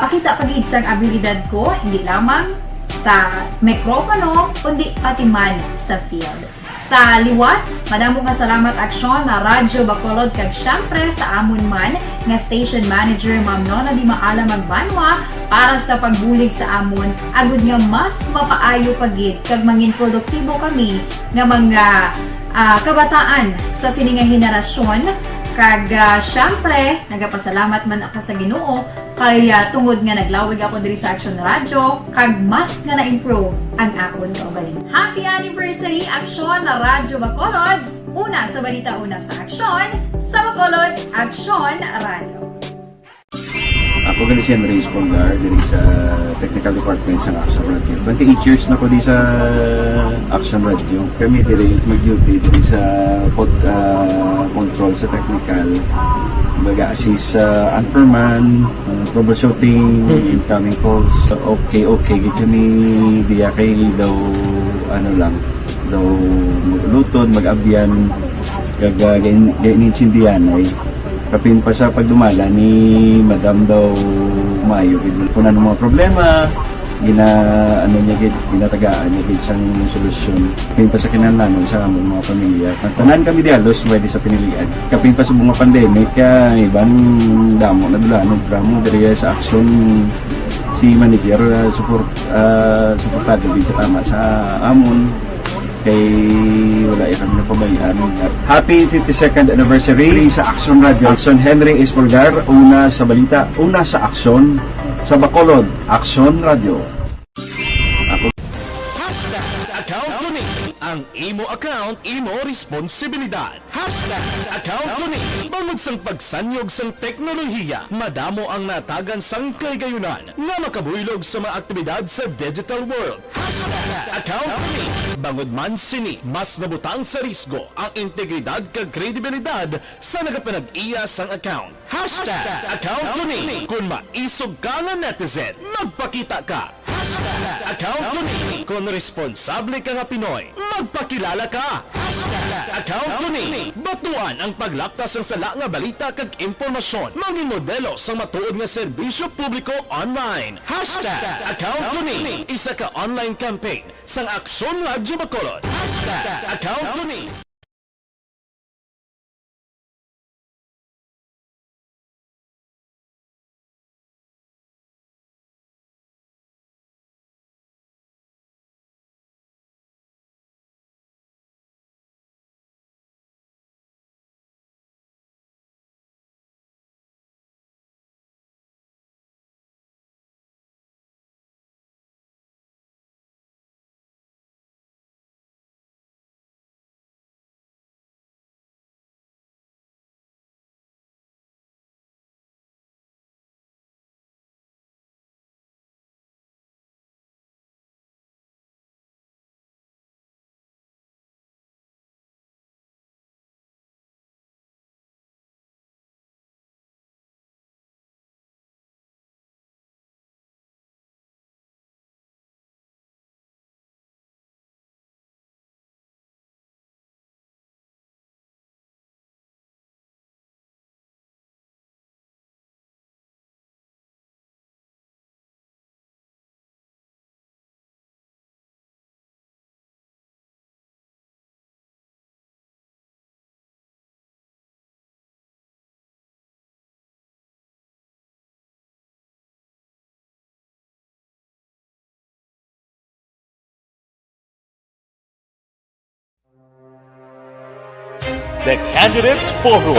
pakita pagid sang abilidad ko hindi lamang sa mikropono kundi pati man sa field. Sa liwat, madamo nga salamat Aksyon na Radyo Bacolod kag syempre sa amon man nga station manager Ma'am Nona Di Maala Magbanwa para sa pagbulig sa amon agud nga mas mapaayo pagid kag mangin produktibo kami nga mga kabataan sa sining nga henerasyon. Kag syempre, nagapasalamat man ako sa Ginoo kay tungod nga naglawig ako diri sa Action Radio kag mas nga na-improve ang akon kaugalingon. Happy anniversary Action na Radyo Bacolod! Una sa balita, una sa Action, sa Bacolod, Action Radio. Ako gali si Andres Polgar diri sa Technical Department sa Action Radio. 28 years na ko di sa Action Radio. Kami diri mag-duty diri sa control sa technical. Mag-assist sa anchorman, troubleshooting, incoming calls. Okay, gid kami diya kay daw daw maglutod, mag-abyan, ganinsindihan ay kapin pa sa pagdumala ni Madam daw Mayo kung ano mga problema ginatagaan niya gid sang solusyon kapin pa sa kinahanglan sa among mga pamilya tanan kami dialos pwede sa pinilian kapin pa sa mga pandemic ibang damo na dulanon programo diri sa Action si manager suportado gid tama sa amon kay wala kami napabayaan. Happy 52nd anniversary sa Action Radio. Action Henry Espolgar, una sa balita, una sa Action, sa Bacolod, Action Radio. Account ko ni ang imo account, imo responsibilidad. Account ko ni bangod sang pagsanyog sang teknolohiya, madamo ang natagan sang kaygayunan nga makabuylog sa mga aktibidad sa digital world. Account ko ni bangod man sini mas nabutang sa risgo ang integridad kag kredibilidad sa nagapanag-iya sang account. Account ko ni kung maisog ka nga netizen, magpakita ka. Account ko ni kung responsable ka nga Pinoy, magpakilala ka. Account ko ni batuan ang paglaptas ng sala nga balita kag impormasyon, mangin modelo sa matuod nga serbisyo publiko online. Account ko ni isa ka online campaign sang Aksyon Radio Bacolod. Account ko ni The Candidates Forum.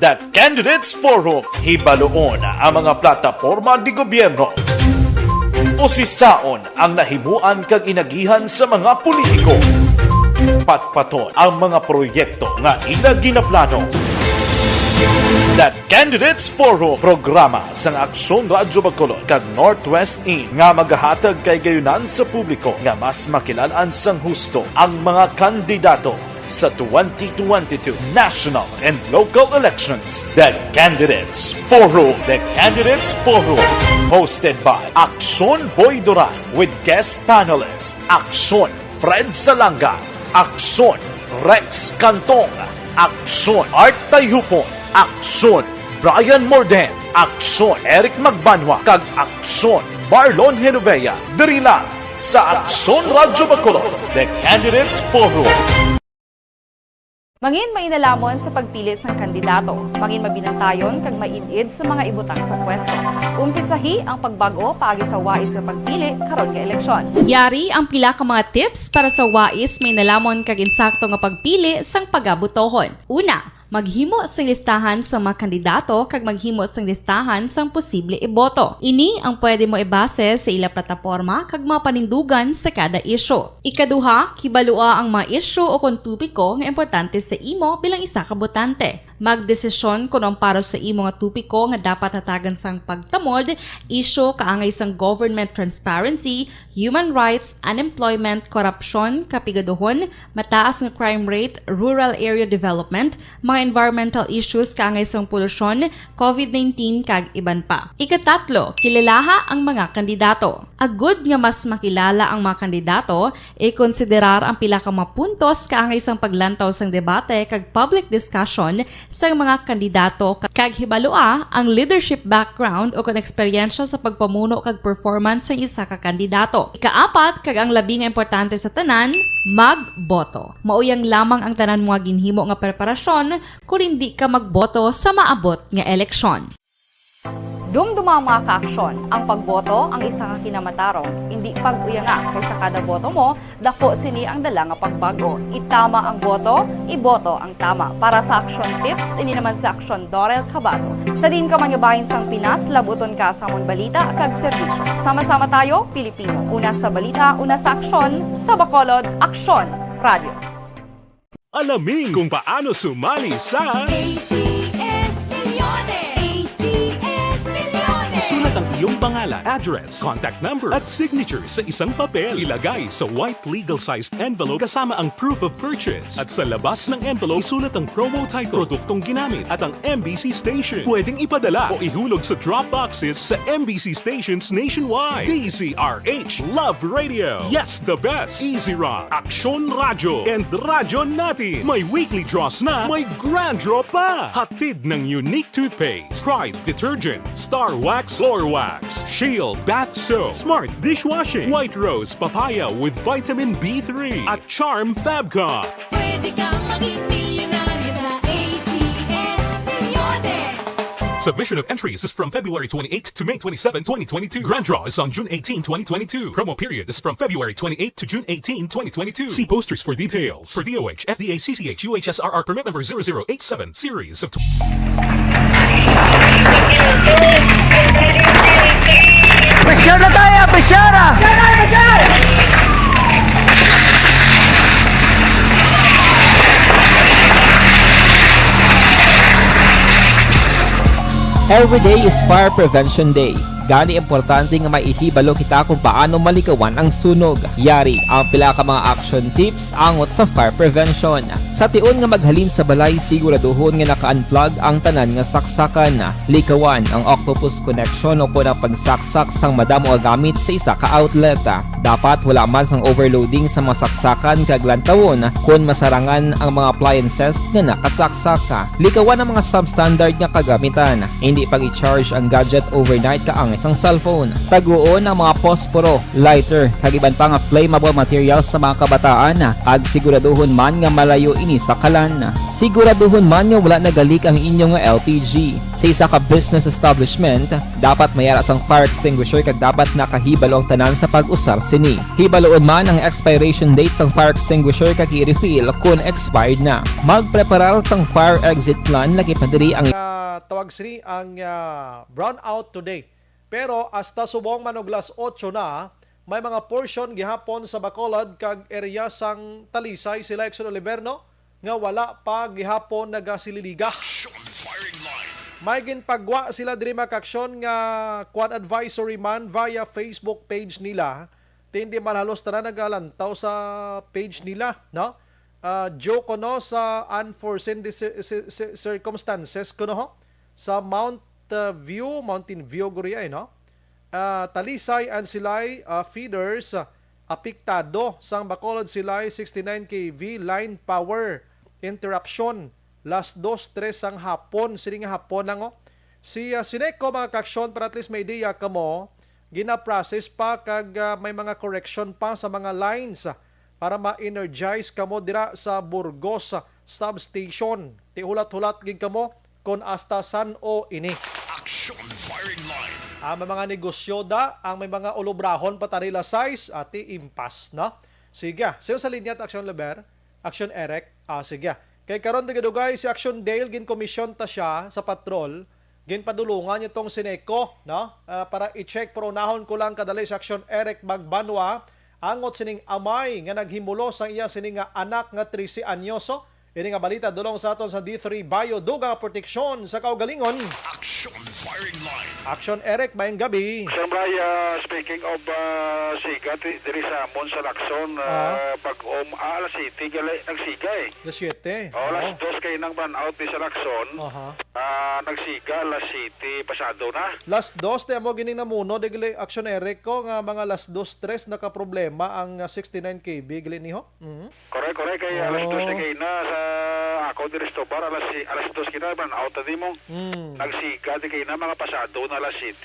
The Candidates Forum, hibaloon ang mga plataporma di gobyerno. Usisaon ang nahimuan kag inagihan sa mga politiko. Patpaton ang mga proyekto nga ila ginaplano. The Candidates Forum programa sang Aksyon Radyo Bacolod kag Northwest In nga magahatag kay gayunan sa publiko nga mas makilalan sang husto ang mga kandidato sa 2022 national and local elections. The Candidates Forum. The Candidates Forum. Hosted by Aksyon Boy Duran with guest panelists Aksyon Fred Salanga, Aksyon Rex Cantong, Aksyon Art Tayhupon, Aksyon Brian Morden, Aksyon Eric Magbanwa, kag Aksyon Marlon Genovea. Diri lang sa Aksyon Radyo Bacolod. The Candidates Forum. Mangin mainalamon sa pagpili sang kandidato, mangin mabinantayon kag maidid sa mga ibutang sa pwesto. Umpisahi ang pagbago paagi sa wais sa pagpili karon nga eleksyon. Yari ang pila ka mga tips para sa wais may nalamon kag insakto nga pagpili sang pagabutohon. Una, maghimo sang listahan sa mga kandidato kag maghimo sang listahan sang posible iboto. Ini ang pwede mo ibase sa ila plataporma kag mga panindugan sa kada isyu. Ikaduha, kibalua ang mga isyu o kontupiko nga importante sa imo bilang isa ka botante. Magdesisyon kung ang para sa imo nga tupiko nga dapat hatagan sang pagtamod, isyu kaangay sang government transparency, human rights, unemployment, korupsyon, kapigaduhon, mataas nga crime rate, rural area development, mga environmental issues kaangay sang polusyon, COVID-19 kag iban pa. Ikatatlo, kilalaha ang mga kandidato. Agud nga mas makilala ang mga kandidato, i-konsiderar ang pila ka mga puntos kaangay sang paglantaw sang debate kag public discussion sa mga kandidato kag hibalua ang leadership background o kung eksperyensya sa pagpamuno kag performance sa isa ka kandidato. Ikaapat kag ang labi nga importante sa tanan, magboto. Mauyang lamang ang tanan mga ginhimo nga preparasyon kung hindi ka magboto sa maabot nga eleksyon. Dumduma ang mga kaaksyon, ang pagboto ang isa ka kinamatarong, hindi pag-uyanga kaysa kada boto mo, dako sini ang dala nga pagbago. Itama ang boto, iboto ang tama. Para sa action tips, ini naman sa aksyon Dorel Cabato. Sa din ka manyabahin sang Pinas, labuton ka sa amon balita kag serbisyo. Sama-sama tayo, Pilipino. Una sa balita, una sa aksyon, sa Bacolod, Aksyon Radio. Alamin kung paano sumali sa isulat ang iyong pangalan, address, contact number at signature sa isang papel. Ilagay sa white legal-sized envelope kasama ang proof of purchase. At sa labas ng envelope, isulat ang promo title, produktong ginamit at ang MBC station. Pwedeng ipadala o ihulog sa drop boxes sa MBC stations nationwide. DZRH Love Radio. Yes, the best. Easy Rock, Aksyon Radyo, and Radyo Natin. May weekly draws na, may grand draw pa. Hatid ng unique toothpaste, Pride Detergent, Star Wax Floor Wax, Shield Bath Soap, Smart Dishwashing, White Rose Papaya with Vitamin B3 at Charm Fabcon. Pwede kang maging milyonaryo sa ACS-Milyones. Submission of entries is from February 28 to May 27, 2022. Grand draw is on June 18, 2022. Promo period is from February 28 to June 18, 2022. See posters for details. For DOH, FDA, CCH, UHSRR permit number 0087, series of... Pressure na tayo! Pressure na! Every day is Fire Prevention Day. Gani importante nga maihibalo kita kung paano malikawan ang sunog. Yari ang pila ka mga action tips angot sa fire prevention. Sa tion nga maghalin sa balay, siguraduhon nga naka-unplug ang tanan nga saksakan. Likawan ang octopus connection o kung ang pagsaksak sang madamo gamit sa isa ka outlet. Dapat wala man sang overloading sa mga saksakan kag lantawon kung masarangan ang mga appliances nga nakasaksaka. Likawan ang mga substandard nga kagamitan. Hindi pag i-charge ang gadget overnight kaang isang cellphone. Taguon ang mga posporo, lighter, kag iban pa nga flammable materials sa mga kabataan. Ag siguraduhon man nga malayo ini sa kalan. Siguraduhon man nga wala nagalik ang inyong LPG. Sa isa ka business establishment, dapat mayara sang fire extinguisher kag dapat nakahibalo ang tanan sa pag-usar sini. Hibaloon man ang expiration date sang fire extinguisher kag i-refill kung expired na. Magpreparar sang fire exit plan lagi pa diri ang tawag sini ang brownout today. Pero hasta subong manuglas 8 na, may mga portion gihapon sa Bacolod kag area sang Talisay sila Exxon Oliverno nga wala pa gihapon nagasililiga. Action Firing May ginpagwa sila diri makaksyon nga Kwan Advisory man via Facebook page nila. Hindi man halos na nagalantaw sa page nila, no? Joke ko no sa unforeseen circumstances ko no sa Mountain View guriya no. Talisay and Silay feeders apektado sang Bacolod Silay 69 kV line power interruption. Last 2-3 ang hapon, sining hapon lang Si Sineco mga kaksyon para at least may idea ka mo, gina-process pa kag may mga correction pa sa mga lines para ma-energize ka mo dira sa Burgos substation. Tihulat-hulat gid ka mo kung hasta san o ini. Action Firing Line. May mga negosyo da, ang may mga ulubrahon pa tanila size at impas, no? Sige, sayo sa linya Action Leber, Action Eric, sige. Kay karon tagadugay si Action Dale gin-commission ta siya sa patrol, ginpadulungan niya tong Sineco, no? Para i-check pero unahon ko lang kadali si Action Eric Magbanwa angot sining amay nga naghimulo sa iya sining nga anak nga 13 anyoso. Ini nga balita dulong sa aton sa D3 Bio Duga Proteksyon sa kaugalingon. Action Firing Line. Action Eric, mayang gabi. Siyempre, speaking of siga, diri sa Mon sa Lacson, pag alas 7, nagsiga eh. Alas 7? Alas 2 kayo nang burnout ni sa Lacson, nagsiga, alas 7, pasado na. Last 2, tayo mo gining namuno, degli Action Eric ko, nga mga last 2-3 nakaproblema ang 69 kb, gili niho? Correct, kaya alas 2 na kayo na sa ako di Restobar, alas 2 kita, burnout na di mo. Nagsiga, di kayo na mga pasado na alas 7.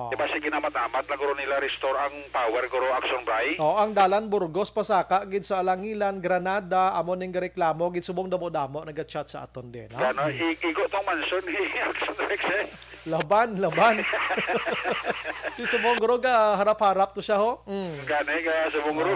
Diba sige na matamat na guro nila restore ang power guro Action Bray. Ang dalan Burgos pasaka gid sa Alangilan, Granada, amo ning reklamo gid subong damo-damo naga-chat sa aton din. Ano, igo tong mansion Action Rex eh. Laban. Di subong guro ga harap-harap to siya ho. Gani ka subong guro.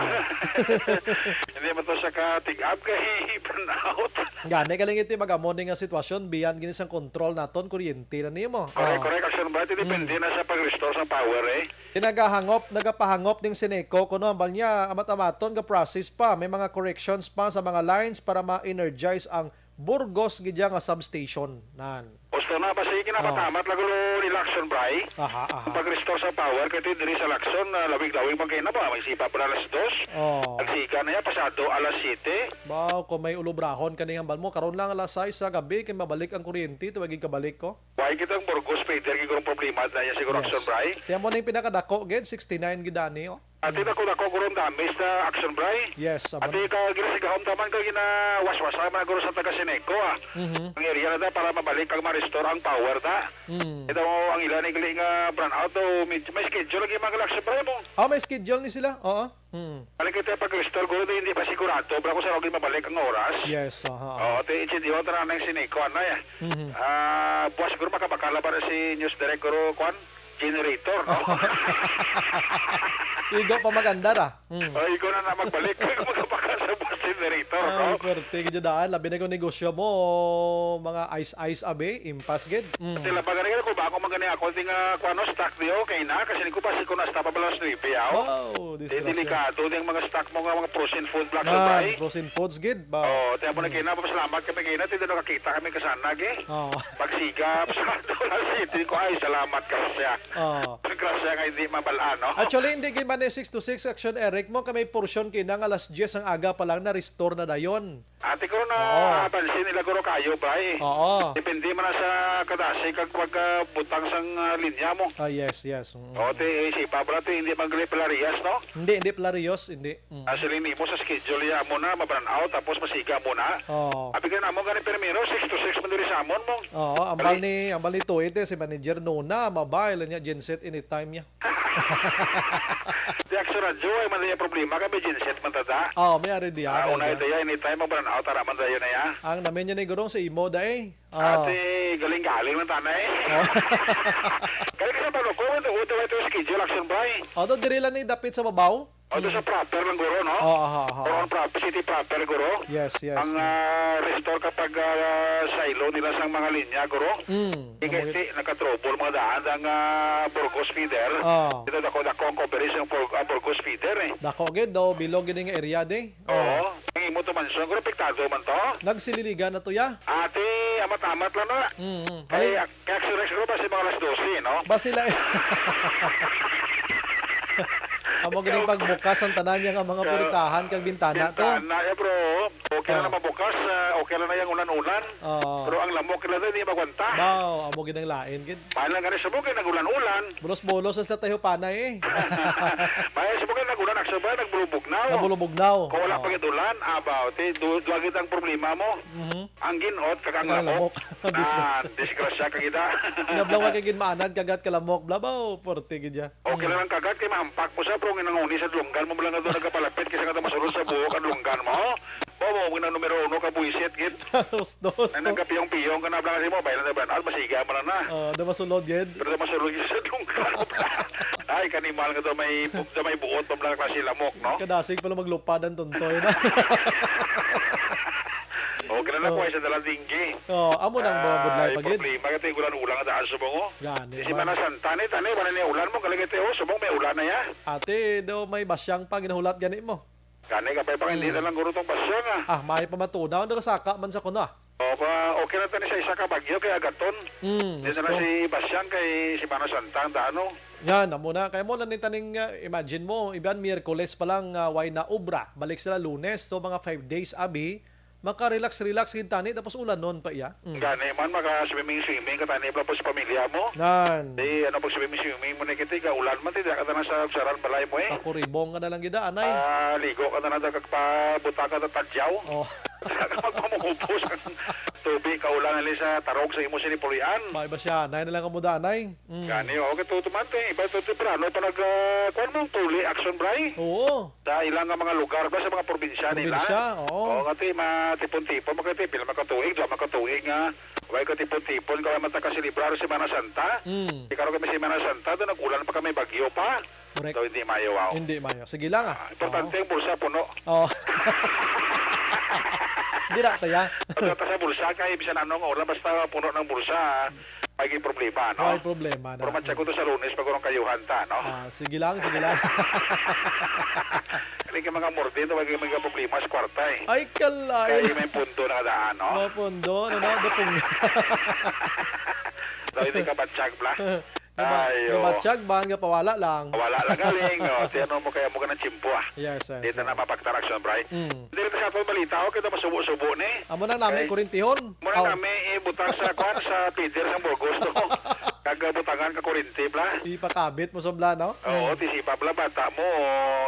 Hindi man to siya ka tig-up kay burnout. Gani ka lang iti magamon nga sitwasyon beyond gini sang control naton kuryente na nimo. Correct Action Bray, depende na sa pag-restore sa power eh. Nagapahangop ning Sineco kuno ambal niya amat-amaton ga process pa, may mga corrections pa sa mga lines para ma-energize ang Burgos gidya nga substation nan. Gusto na ba sige na matamat lagulo ni Lacson Bray? Pag-restore sa power kay diri sa Lacson lawig-lawig pa kay na ba may sipa para alas 2. Nagsika na ya pasado alas 7. Baw kung may ulubrahon kaning ambal mo karon lang alas 6 sa gabi kay mabalik ang kuryente tuwagi kabalik ko. Why kitang Burgos Peter gigong problema na ya siguro Lacson Bray. Tiyan mo ning pinakadako gid 69 gidani Ati na ko gurong damis na Action Bray. Yes. Ati ka ginasigahom taman ka gina-waswas man guro sa taga Sineco Ang area na para mabalik ang ma-restore ang power ta. Ito mo ang ilan igli nga burnout o may schedule lagi mga Action Bray mo. May schedule ni sila. Oo. Aling kita pag-restore guro hindi pa sigurado pero kung saan mabalik ang oras. Yes. Ati itindiho na ng Sineco na ya. Buwas guro makabakala para si News Direct guro kwan generator, no? Igo pa maganda ra. Igo na magbalik magpapaka sa bus generator, no? Pwerte gid daan labi na ko negosyo mo mga ice abe impas gid. Sila bagay ko ba ako magani ako ting kuano stock dio kay na kasi ko pa si ko na stop pa balas ni piao. Wow, delikado ding mga stock mo nga mga frozen food black supply. Frozen foods gid ba. Tiyan mo na kay na pasalamat kami kay na tindo nakakita kami kasanag eh. Pagsigap sa dolas city ko ay salamat ka siya. Grasya nga hindi mabalaan, no? Actually, hindi kayo man 6 to 6 Action Eric mo, kami portion kinang alas 10 ang aga pa lang na-restore na dayon. Ate ko na pansin nila guro kayo, bray. Depende man na sa kadasi kag butang sang linya mo. Yes. Te sipa bra te hindi maglepelarias, no? Hindi pelarios, hindi. Asili mo sa schedule ya mo na ma-burn out tapos masiga mo na. Abi ka na mo gani permiro 6 to 6 man diri sa amon mo. Ambal ni Tuite si manager Nona, mobile niya genset anytime niya. Di Action Radio ay man niya problema kami genset man tada. May ari diya. Una ito ya anytime mo burn out ara man dayon na ya. Ang namin niya ni gurong sa imo dai. Ate galing-galing man tanay. Kaya kasi ba ko ito ito schedule Action Bray. Do diri lang ni dapit sa babaw. Ito sa proper ng guro, no? Ang proper, city proper, guro. Yes. Ang restore kapag silo nila sa mga linya, guro. Kasi nakatrobol mga daan ang Burgos feeder. Ito dako ang coverage ng Burgos feeder, eh. Dako gid do bilog gid nga area de. Oo. Ang imo to mansion, guro, pektado man to. Nagsililigan na to ya. Ate, amat-amat lang na. Kaya action Rex ko ba si mga alas 12, no? Ba sila amo ganing pagbukas ang tanan niya nga mga piritahan kag bintana to. Bintana, bro. Okay na mabukas, okay na yung ulan-ulan. Pero ang lamok nila hindi magwanta. Bao, amo ginang lain gid. Mahal lang ganun sa bukid, nag-ulan-ulan. Bolos-bolos sa tayo panay Mahal sa bukid, nag-ulan, nagsabay, nagbulubugnaw. Nabulubugnaw. Kung wala pag ulan, duwagit ang problema mo. Ang ginot, kagang lamok. Disgrasya kagida. Pinablawa kay gid maanad kagat kalamok, blabaw, porte gid ya. Okay lang kagat kay mahampak mo sa prong inanguni sa lunggan mo lang na doon nagapalapit kasi nga masulod sa buhok ang lunggan mo. Bobo, na numero 1 ka buisit gid. Dos. Na nagkapiyong-piyong ka na blang mo, bayan na banal masiga man na. Da masulod gid. Pero da masulod gid sa lunggan. Ay kanimal nga do may buot pa blang klase lamok, no? Kadasig pala maglupad ang tontoy na. Okay na ko sa dalang dinggi. Amo nang mga budlay pagid. Problema ka tayo ulan ang daan subong mo. Gani. Si Mana Santani, tani, wala niya ulan mo, kalagay tayo, subong may ulan na ya. Ate, daw may basyang pa ginahulat gani mo. Gani ka pa hindi na lang guro tong basyang may pamatunaw, daw saka man sa kuno Okay na tani sa isa ka bagyo kay Agaton. Hindi na lang si basyang kay si Mana Santang daano. Yan, amo na. Kaya mo na taning imagine mo, iban Miyerkules pa lang way na obra. Balik sila Lunes, so mga 5 days abi. Maka-relax gid tani tapos ulan noon pa iya. Gani man maka-swimming ka tani pa sa pamilya mo. Nan. Di ano pag swimming mo ni kita ulan man ti ka na sa saran balay mo eh. Pakuribong ka na lang gid anay. Ligo ka na kag pabuta ka ta tadyaw. Magpamukupos ang tubig ka ulan ali sa tarog sa imo sinipulian. May ba siya? Nay na lang ang muda anay. Gani okay to tumante. Iba to prano pa nag kuan mong tuli action bray. Oo. Sa ilang nga mga lugar ba sa mga probinsya nila. Oo. Ngati tipon-tipon makatipil makatuig do makatuig nga way ko tipon-tipon ka mata ka celebrar si Mana Santa. Ikaw kami si Mana Santa do nagulan pa kami bagyo pa. Correct. So hindi mayo wow. Hindi mayo. Sige lang importante ang bulsa puno. Hindi na taya. Pagkata sa bulsa kay bisan anong oras basta puno ng bulsa may problema, no? May problema na. Pero matya ko to sa Lunes pag urong kayuhan ta, no? Sige lang. Kaya ka mga mordin, may mga problema sa kwarta eh. Ay, kalay. Kaya may punto na daan, no? May punto? Dapong. So, hindi ka batsyag bla? Nabatsyag ba? Nga pawala lang. Wala lang galing, no? Tiyano mo kaya mo ka ng chimpo, Yes. Dito na mapagtaraksyon, bray. Hindi rin sa atong balita, kita masubo-subo ni. Amo na namin kurintihon. Muna namin ibutang sa kwan sa Peter sa Burgos, no? Kagabutangan ka kurinti, bla? Ipakabit mo sa bla, no? Oo, tisipa bla, bata mo,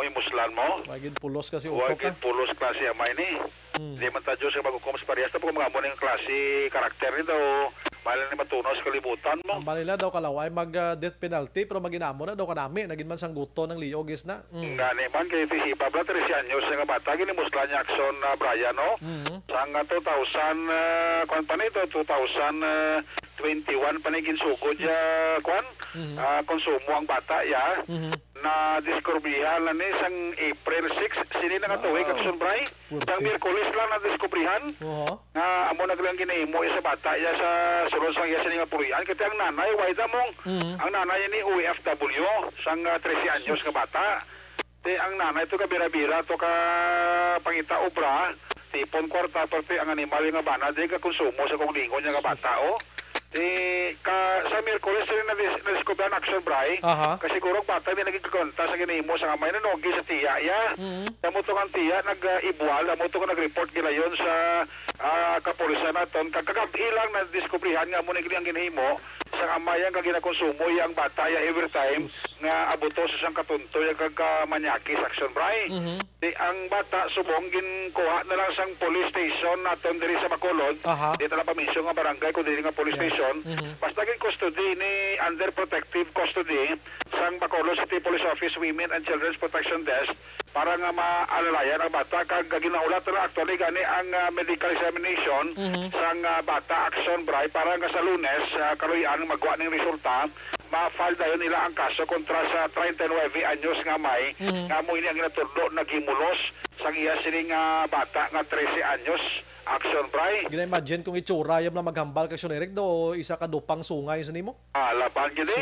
imuslan mo. Wagin pulos kasi utok ka. Wagin pulos klase amay ni. Hindi man ta Diyos yung magkukumas parehas na po mga mo ng klase karakter nito. Mahal ni matunaw sa kalibutan mo. Ang nila daw kalaway mag-death penalty pero maginamo na daw kanami. Naging man sang guto ng liogis na. Gani man kayo tisipa bla, 13 anyos nga bata. Ginimuslan niya Action Brian, no? Sang 2000, kwan pa nito, 2021 panigin sugod ya kwan konsumo ang bata ya na diskubrihan na ni sang April 6 sini na nga tuig Action Bray sang Miyerkules lang na diskubrihan nga amo naglang ginahimo sa bata ya sa sulod sang iya sini nga purian kiti ang nanay wayda mong ang nanay ni OFW sang 13 anyos nga bata ti ang nanay to ka bira-bira to ka pangita obra tipon kwarta pati ang animal nga bana di ka konsumo sa kung lingon nga bata sa Miyerkules rin na-discover ang Action Bray kasi kurong bata din nagkikonta sa ginimo sa kamay na nogi sa tiya namutong ang tiya nag-ibual namutong nag-report gila yun sa kapulisan naton kagabi lang na-discoveryhan nga muna ang ginimo sa kamay ang kaginakonsumo yung bata every time nga abuto sa isang katunto yung kagamanyaki sa Action Bray ang bata subong ginkuha na lang sang police station naton diri sa Bacolod di tala pamisyo nga barangay kung diri nga police station basta gin custody ni under protective custody sang Bacolod City Police Office Women and Children's Protection Desk para nga maalalayan ang bata kag ginaulat na actually gani ang medical examination sang bata Action Bray para nga sa Lunes kaluyan magwa ning resulta ma-file dayon nila ang kaso kontra sa 39 anyos nga may nga mo ini ang ginatudlo nagimulos sang iya sining bata nga 13 anyos Action Bray. Gina-imagine kung itsura yung na maghambal kay Eric do isa ka dupang sungay sa nimo? Laban gini.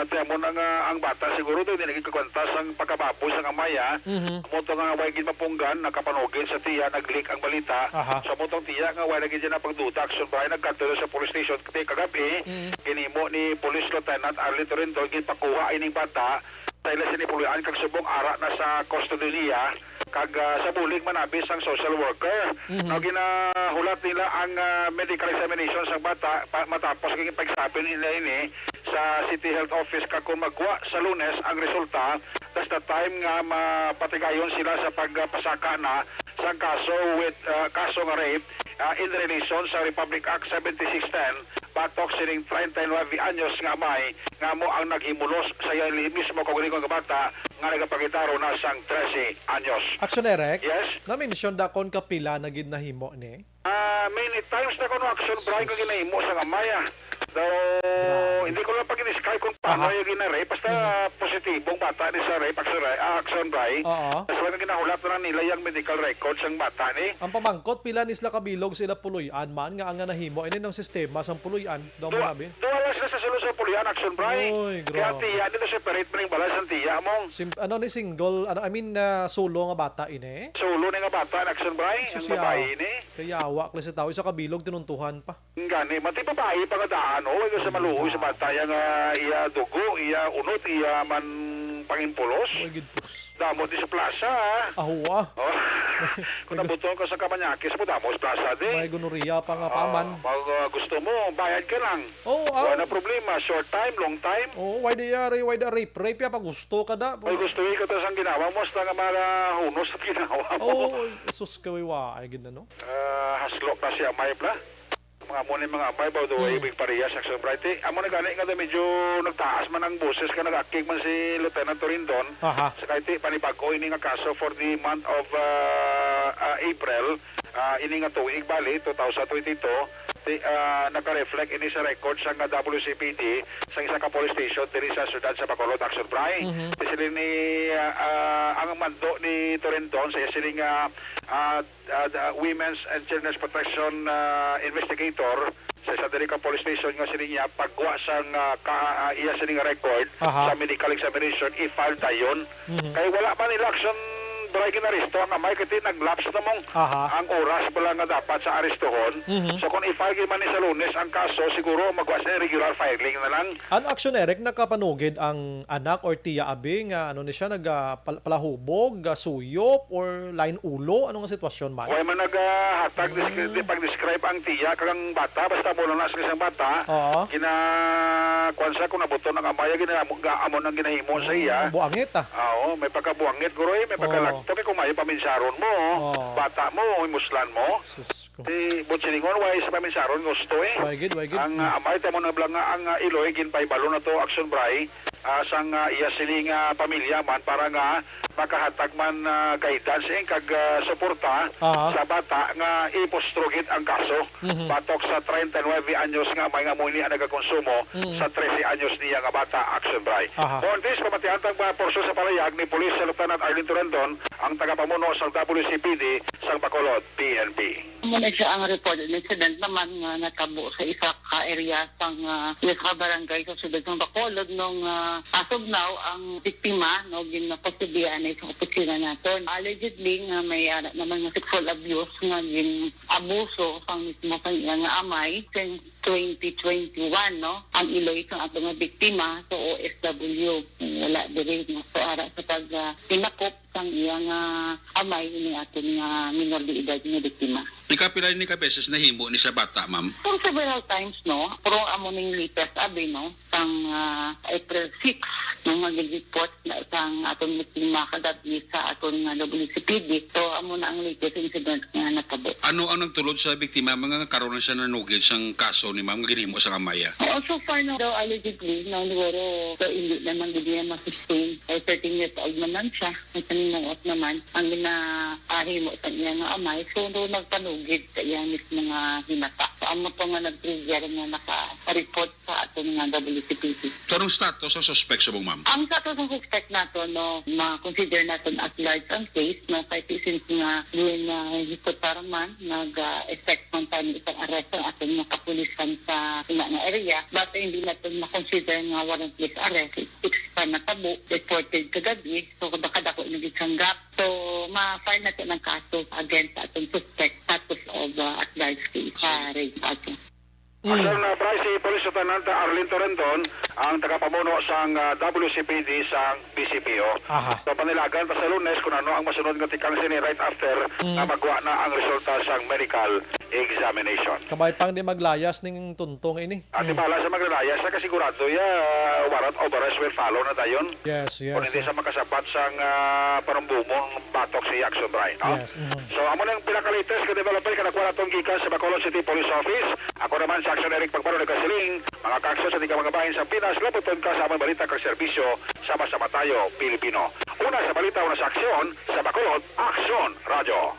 Tiyan mo na nga ang bata siguro doon naging kukwantas ang pagkababoy sa Amaya. Mutong nga way gid mapunggan nakapanugin sa tiya nag-leak ang balita. So mutong tiya nga way gid na pagduta action by nagkadto sa police station kagabi. Ginimo ni Police Lieutenant Arlie Torrento ginpakuha ining bata. Dahil sinipulian kag subong ara na sa custody niya kag sa bulig manabis ang social worker. No ginahulat nila ang medical examination sa bata matapos kay pagsapin nila ini sa City Health Office kag kung magwa sa Lunes ang resulta. That's the time nga mapatigayon sila sa pagpasaka na sa kaso with kaso nga rape in relation sa Republic Act 7610 batok sining 39 anyos nga may nga mo ang naghimulos sa iya mismo kung nga bata nga nagapagitaro na sang 13 anyos. Action Erek? Yes? Na-mention da kon kapila na gid nahimo ni? Many times na kono action Brian kung ginahimo sa Amaya. So, hindi ko lang pag-describe kung paano yung gina-rape. Basta positibong bata ni sa rape, action Brian. Tapos lang ginahulat na nila yung medical records ang bata ni. Ang pamangkot, pila ni sila kabilog sila puluyan man nga ang nahimo. Ini ng sistema sa puluyan. Daw mo nabi? Duwala sila sa solusyon pulian, action Brian. Kaya tiya, dito separate mo ng balas ang tiya mong. Ano ni single, sulo nga bata ini? Sulo nga bata, action Brian. Ang babae ini. Kaya awak lang sa tao, isa kabilog, tinuntuhan pa. Gani, mati babae pa kadaan, o, sa maluoy sa bata, yung iya dugo, iya unot, iya man pangimpulos. Damo di sa plaza, Ahuwa. Kung nabuton ka sa Kamanyakis mo, damo sa plaza di. May gonorrhea pa nga paman. Pag gusto mo, bayad ka lang. Wala na problema, short time, long time. Why the rape? Rape ya, pag gusto ka da. Pag gusto ka tas ang ginawa mo, basta nga mga hunos at ginawa mo. Sus kawiwa, ay gina no? Haslok na siya, may pla. Mga mo ni mga abay, by the way, big parehas, action brighty. Amo na gani nga medyo nagtaas man ang boses ka, nag-akig man si Lieutenant Torindon. Sa kahit panibago, ini nga kaso for the month of April, ini nga tuwing bali, 2022, naka-reflect ini sa record sa nga WCPD sa isa ka police station diri sa syudad sa Bacolod, action bright. Sila ni ang mando ni Torindon sa siling Women's and Children's Protection Investigator sa isa diri ka police station nga siling niya pagwa sang iya siling record sa medical examination i-file dayon. Kay wala pa nila action Bray ginaresto ang amay kasi nag-lapse namong ang oras pala nga dapat sa arestohon. So kung i-file man ni sa Lunes ang kaso, siguro magwa sa regular filing na lang. Ang action Eric, nakapanugid ang anak or tiya abi nga ano ni siya nagpalahubog, suyop or line ulo, anong sitwasyon man? Way man naghatag pag-describe ang tiya kang bata basta mo lang sa isang bata. Kwansa kung nabuton ang amaya ginamon ang ginahimo sa iya. Buangit may pagkabuangit guroy, may pagkalagto kay kumayo paminsaron mo, bata mo, muslan mo. Di butsiningon way sa paminsaron gusto Wagid. Ang amay tamo na blang ang Iloy ginpay balo na to action bray sang iya siling pamilya man para nga makahatag man guidance kag suporta sa bata nga ipostrogit ang kaso. Batok sa 39 anyos nga may nga muli ang nagakonsumo sa 13 anyos niya nga bata action bray. On this pamatiantang porso sa palayag ni Police Lieutenant Arlene Torrendon ang tagapamuno sa WCPD sa Bacolod, PNP. Muna siya ang report incident naman nga natabo sa isa ka area sang isa barangay sa sudad ng Bacolod nung as of now ang biktima no ginapasibihan ay sa opisina naton. Allegedly nga may naman nga sexual abuse nga gin abuso sang mismo kanya nga amay since 2021 no ang Iloy sa ato nga biktima so OFW wala diri nga so ara sa pag tinakop sang iyang amay ni aton nga minor de edad nga biktima. Ikapila ni ka beses nahimo ni sa bata, ma'am? So several times, no? Pero amo ning latest abi, no? Sang April 6, nung mag-report na isang atong biktima kagabi sa atong WCPD. So amo na ang latest incident nga natabo. Ano ang nagtulod sa biktima? Mga karon siya nanugid sang kaso ni ma'am, ginhimo sa amaya? So far, no, daw allegedly, no, siguro, so hindi naman hindi niya masustain. 13 years old naman siya. May panimuot naman ang ginahimo sa niya nga amay. So, no, nagtanong gid sa iyang mga himata. So amo to nga nag-trigger nga naka-report sa aton nga WCPT. So, anong status ang suspect sa ma'am? Ang status ng suspect nato no ma-consider naton as large ang case no kay since nga yun hikotarman nag-effect man tayo isang arrest ang aton mga kapulisan sa nga area but hindi naton ma-consider nga warrantless arrest. It's pa natabo reported kagabi so kadako naging gap. So ma-file natin ang kaso against atong suspect status of at large case rape ato. Action Bryce, Police Lieutenant Arlene Torrenton, ang tagapamuno sa WCPD sa BCPO. So panilagan pa sa Lunes kung ano ang masunod nga tikang sini right after na magwa na ang resulta sa medical examination. Kabay pang di maglayas ning tuntong ini. At bala sa maglalayas sa kasigurado warrant of arrest will follow na dayon. Yes. Kung hindi sa makasapat sa parumbumong batok si Action Brian. No? Yes. So amo nang pinaka-latest ka developer kanakuha natong gikan sa Bacolod City Police Office. Ako naman sa Action Eric Pagparo nagkasiling, mga kakso sa di ka mga bahin sa Pinas, laputon ka sa amang balita kag serbisyo, sama-sama tayo, Pilipino. Una sa balita, una sa aksyon, sa Bacolod, Action Radio.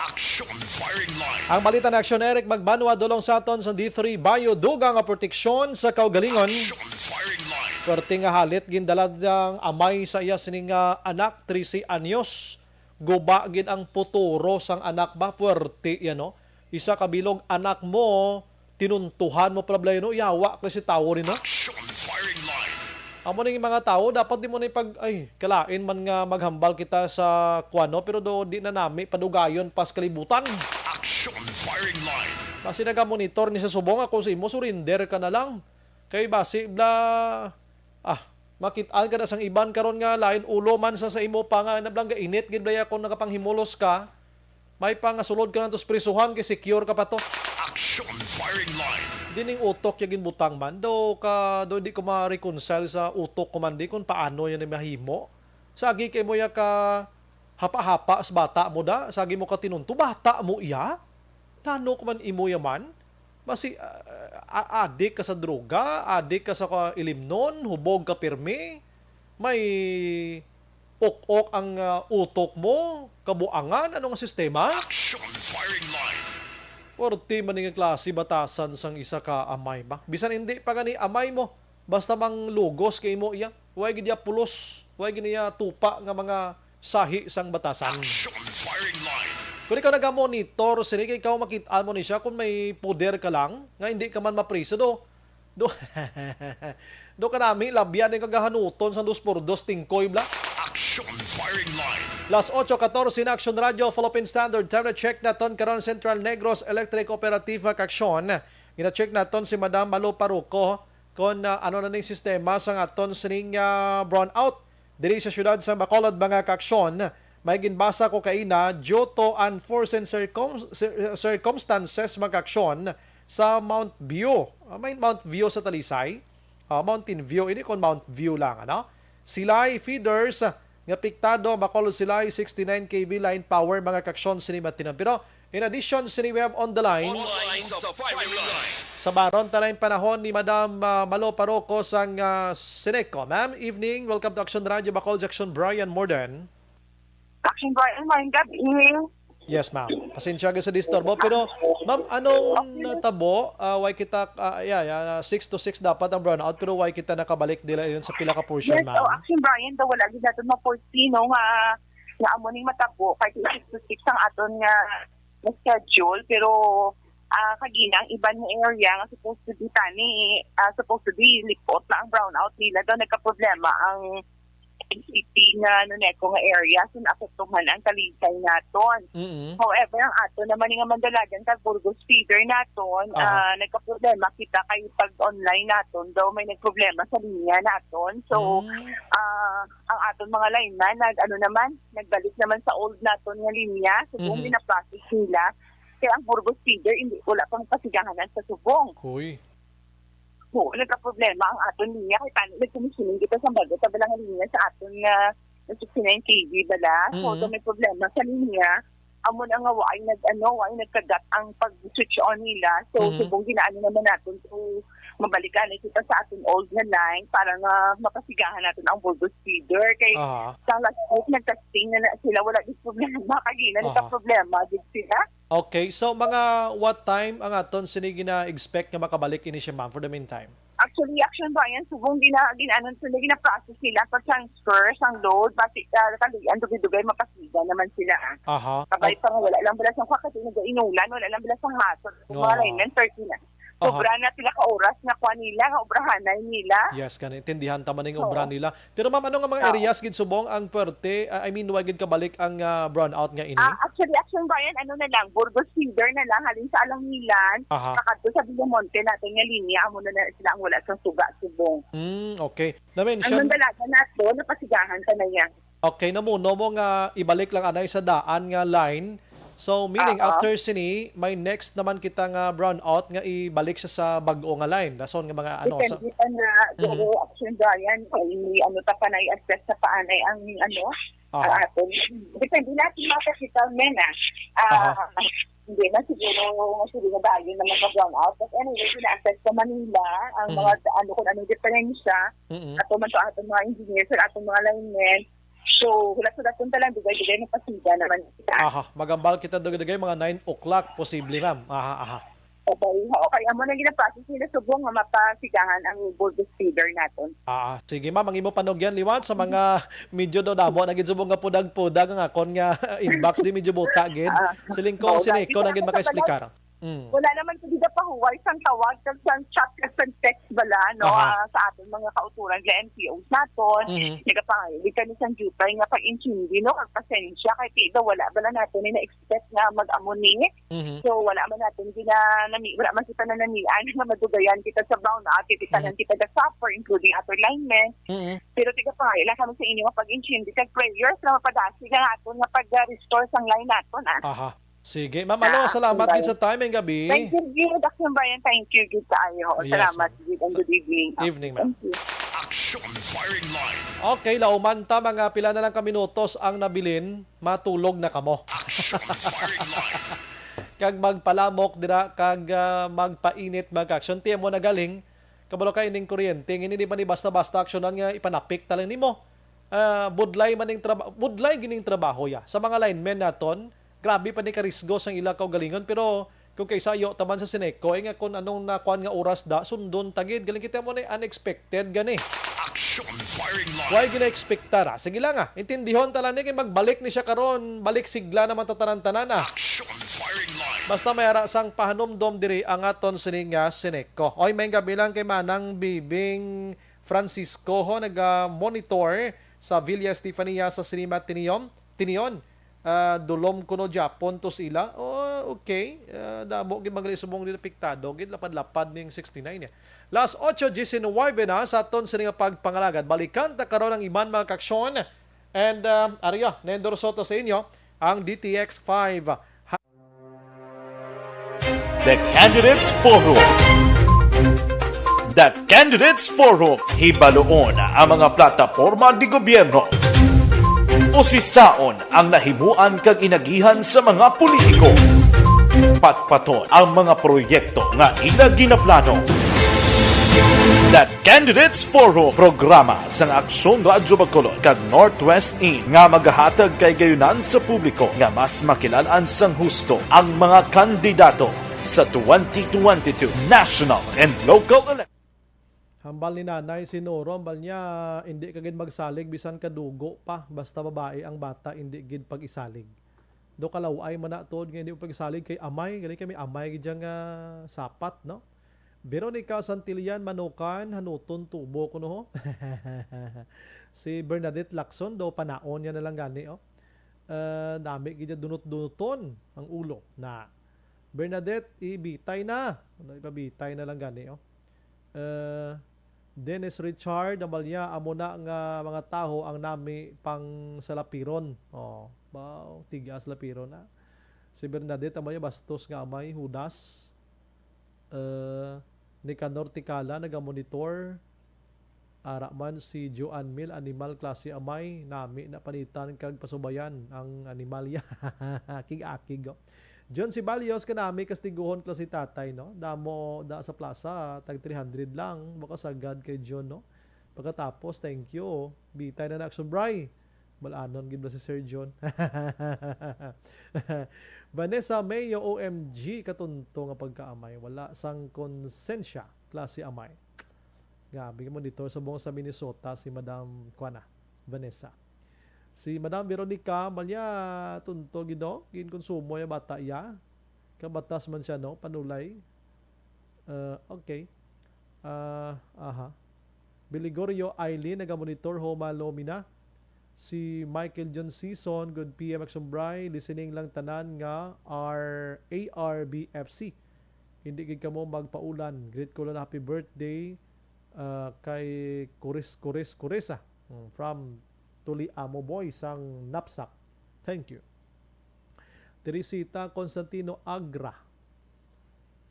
Action Firing Line. Ang balita na Action Eric magbanwa dulong sa aton sa D3 Bayo dugang nga proteksyon sa kaugalingon. Action Firing Line. Perti nga halit gindalad ang amay sa iya sining anak 13 anyos. Guba gid ang puturo sang anak ba puwerte yan no. Isa kabilog anak mo tinuntuhan mo problema no yawa kasi tawo rin no. Action Firing Line. Amo ning mga tao dapat di mo na kalain man nga maghambal kita sa kuano pero do di na nami padugayon pas kalibutan. Action Firing Line. Kasi naga-monitor ni sa subong ako sa imo surrender ka na lang. Kay basi bla makitaan ka na sang iban karon nga lain ulo man sa imo pa nga nablang ga init gid blaya kon nakapanghimulos ka. May pa nga sulod ka na to sa prisuhan kay secure ka pa to. Action Firing Line. Dining utok yagin butang man do di ko ma-reconcile sa utok ko man di kung paano yan mahimo. Sagi kay mo ya ka hapa-hapa sa bata mo da, sagi mo ka tinunto bata mo iya. Nano ko man imo yaman. Basi adik ka sa droga, adik ka sa ilimnon, hubog ka pirmi. May ok ang utok mo, kabuangan anong sistema? Action Firing Line. Porti man nga klase batasan sang isa ka amay ba? Bisan hindi pa gani amay mo, basta mang lugos kay mo iya. Way gid ya pulos, way gid niya tupa nga mga sahi sang batasan. Action Firing Line. Kung ikaw naga-monitor, sige ikaw makita mo ni siya kung may puder ka lang, nga hindi ka man mapriso do ka nami labyan ng kagahanuton sa 2x2 tingkoy bla. Action Firing Line. Las 8:14 na Action Radio Philippine Standard Time na check naton karon Central Negros Electric Cooperative Action. Gina-check naton si Madam Malo Paruco kung ano na ning sistema sang aton sining brownout diri sa syudad sa Bacolod mga kaaksyon. May ginbasa ko kaina due to unforeseen circumstances mga kaaksyon sa Mount View. May Mount View sa Talisay. Mountain View ini kon Mount View lang ano. Silay feeders nga piktado Bacolod Silay 69 kV line power mga kaksyon sini matinang. Pero in addition sini we have on the line Sa Firing Line. sa baron tanay panahon ni Madam Malo Paroco sang Sineco. Ma'am, evening. Welcome to Action Radio Bacolod Action Brian Morden. Action Brian, morning gabi. Yes, ma'am. Pasensya ka sa disturbo. Pero, ma'am, anong natabo? Why kita, 6 to 6 dapat ang brownout, pero why kita nakabalik nila yun sa pila ka portion, Yes, ma'am? Action Brian, daw wala gid natin ma-foresino nga amo ning matabo kay 6 to 6 ang aton nga schedule pero kagina ang iban nga area nga supposed to be lipot na ang brownout nila daw nagka-problema ang city nga nga area so naapektuhan ang Talisay naton. However, ang ato naman nga Mandalagan kag Burgos feeder naton nagka-problema kita kay pag online naton daw may nagproblema sa linya naton. So ang aton mga lineman nagbalik naman sa old naton nga linya so kung gina-process nila kaya ang Burgos feeder hindi wala pang pasigahanan sa subong. Hoy. So, nagka-problema ang aton linya. Kaya paano nagkumisilin kita sa bago sa balang linya sa aton nga 69 kV bala. So, may problema sa linya. Amo na nga waay nagkagat ang pag-switch on nila. So, subong ginaano naman natin to mabalikan kita sa aton old na line para nga mapasigahan natin ang Burgos feeder. Kay sa last week, nag-testing na sila. Wala din problema. Kagina, nagka-problema din sila. Okay, so mga what time ang aton sini gina-expect nga makabalik ini siya, ma'am, for the meantime? Actually, Action Bayan, subong gina-process nila pa-transfer sang load, basi kalian, dugay-dugay, mapasiga naman sila. Aha. Kabay pa nga, wala lang bala sang kakati, nag-inulan, wala lang bala sang hasot. Mga alignment, 30 na. Sobra na sila ka oras na kuha nila, nga obrahanay nila. Yes, intindihan tama ning obra nila. Pero ma'am, ano nga mga areas gid subong ang puwerte? I mean, wag gid kabalik ang brownout nga ini? Actually, Action Bayan, ano na lang, Burgos Feeder na lang, halin sa Alangilan, kakadto sa Villamonte natin nga linya, amo na sila ang wala sang suga subong. Okay. Na-mention. Ang dalaga nato, napasigahan ka na yan. Okay, namuno mo nga ibalik lang anay sa daan nga line. So, meaning, after sini, may next naman kita nga brownout nga ibalik siya sa bag-o nga line. Dason nga mga ano. Depende pa na, Action Bayan, ano ta pa na i-assess sa paanay ang aton. Depende natin makakita men hindi na siguro na bayo na mag-brownout. But anyway, ina-assess sa Manila ang mga kung anong diferensya ato man to atong mga engineers at atong mga linemen. So, hulat-hulat punta lang, dugay-dugay na pasida naman kita. Magambal kita dugay-dugay mga 9 o'clock, posible, ma'am. Okay, amo na gina-process nila subong nga mapasigahan ang Burgos Feeder naton. Sige, ma'am, ang imo panugyan liwat sa mga medyo daw damo na gid subong nga pudag-pudag nga kon nga inbox di medyo buta gid. Siling ko siniko na gid maka-explicar. Wala naman sa dida pa huway sang tawag kag sang chat kag sang text bala sa aton mga kauturan sa NPOs naton. Nagapangayli kani sang jutay nga pag-intindi kag pasensya kay tida wala bala naton na expect nga mag-amuni. So wala man natin wala man kita na nanian nga madugayan kita sa brownout, kita ga suffer including ato linemen. Pero tiga pangayli kami sa inyo nga pag-intindi kag prayers na mapadasi nga aton nga pag-restore sang line naton. Sige. Ma'am, salamat din sa time ng gabi. Thank you, Dr. Bayan. Thank you, good tayo. Salamat, and good evening. Evening, ma'am. Action Firing Line. Okay, lauman ta, mga pila na lang ka minutos ang nabilin, matulog na kamo. Action Firing Line. Kag magpalamok dira, kag magpainit, mag-action. Tiyan mo na galing, kabalo ka ining kuryente, hindi pa ni basta-basta aksyonan nga ipanapik talang nimo. Budlay gining trabaho ya. Sa mga linemen naton, grabe pa ni karisgo sang ila galingon, pero kung kay sayo taman sa Sineco nga kung anong nakuan nga oras da sundon tagid galing kita mo na unexpected gani. Action Firing Line. Why gina-expectara? Sige lang intindihon talan ni kay magbalik ni siya karon, balik sigla naman tatanan-tanan Action Firing Line. Basta may ara sang pahanumdom diri ang aton sini nga Sineco. Oy, may gabi lang kay Manang Bibing Francisco nag-monitor sa Villa Estefania sa Sinima Tinion. Dulom kuno Japon to sila. Okay. Damo gid maglisubong dito piktado gid lapad-lapad ning 69 ya. Last 8:19 na sa aton sa nga pagpangalagad. Balikan ta karon ang iban mga kaksyon. And Arya, Nendor Soto sa inyo ang DTX 5. The Candidates Forum. The Candidates Forum. Hibaloon ang mga plataporma di gobyerno. Usisaon ang nahimuan kag inagihan sa mga politiko. Patpaton ang mga proyekto nga ila ginaplano. The Candidates Forum programa sa Aksyon Radyo Bacolod kag Northwest In nga magahatag kay gayunan sa publiko nga mas makilalan sang husto ang mga kandidato sa 2022 national and local elections. Hambal ni nanay sinuro, hambal niya hindi kagid magsalig bisan kadugo pa, basta babae ang bata hindi gid pag-isalig. Do kalaway man na tod nga hindi pag-isalig kay amay, gali kami amay gid nga sapat, no? Veronica Santillan Manukan hanuton tubo kuno ho. Si Bernadette Lacson do panaon niya na lang gani dami gid dunot-dunoton ang ulo na. Bernadette ibitay na. Ipabitay na lang gani Dennis Richard nabalya amo na nga mga taho ang nami pang salapiron. Tigas lapiron na. Si Bernadette amoy bastos nga amay hudas. Nicanor Tikala nagamonitor. Araman si Joan Mil animal klase amay nami na panitan kag pasubayan ang animalya. Kig-akig. John Sibalios kanami kastiguhon klase tatay, no? Damo da sa plaza tag 300 lang baka sagad kay John, no? Pagkatapos thank you. Bitay na action bray. Malanon gid si Sir John. Vanessa Mayo, OMG, katunto nga pagkaamay. Wala sang konsensya, klase amay. Gabi mo dito sa buong sa Minnesota, si Madam Kwana, Vanessa. Si Madam Veronica, malya, tunto gido, ginkonsumo ya bata ya. Kabatas man siya, no? Panulay. Okay. Biligorio Eileen, nagamonitor, Homa Lomina. Si Michael John Season, good PM Aksumbray, listening lang tanan nga ARBFC. Hindi gid kamo magpaulan. Great ko lang happy birthday kay Kurisa from Tuli Amo Boy sang Napsak. Thank you. Teresita Constantino Agra.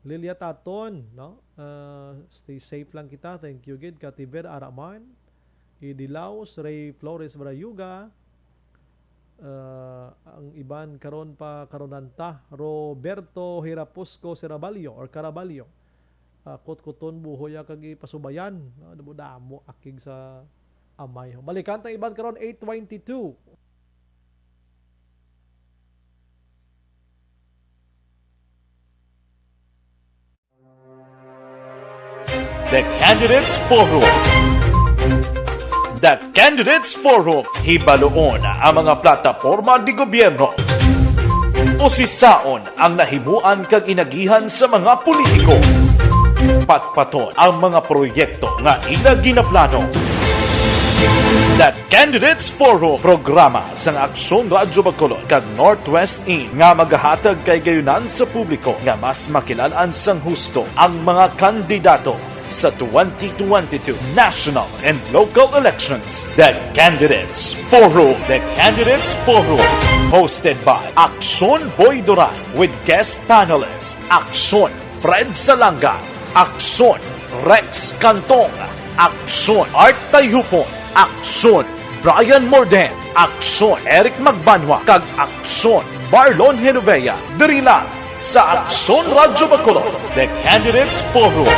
Lilia Taton, no? Stay safe lang kita. Thank you gid. Kativer Araman. Idilaos, Ray Flores Barayuga, ang iban karon pa karonanta, Roberto Hirapusco Caraballo or Caraballo. Kot-kuton buhoy kag ipasubayan, damo akig sa amay. Balikan tang iban karon 8:22. The Candidates Forum. The Candidates Forum, hibaloon ang mga plataporma di gobyerno. Usisaon ang nahimuan kag inagihan sa mga politiko. Patpaton ang mga proyekto nga ila ginaplano. The Candidates Forum, programa sang Aksyon Radyo Bacolod kag Northwest In nga magahatag kay gayunan sa publiko nga mas makilalaan sang husto ang mga kandidato sa 2022 national and local elections. The Candidates Forum. The Candidates Forum. Hosted by Aksyon Boy Duran with guest panelists Aksyon Fred Salanga, Aksyon Rex Cantong, Aksyon Art Tayhupon, Aksyon Brian Morden, Aksyon Eric Magbanwa, kag Aksyon Marlon Genovea. Diri lang sa Aksyon Radyo Bacolod. The Candidates Forum.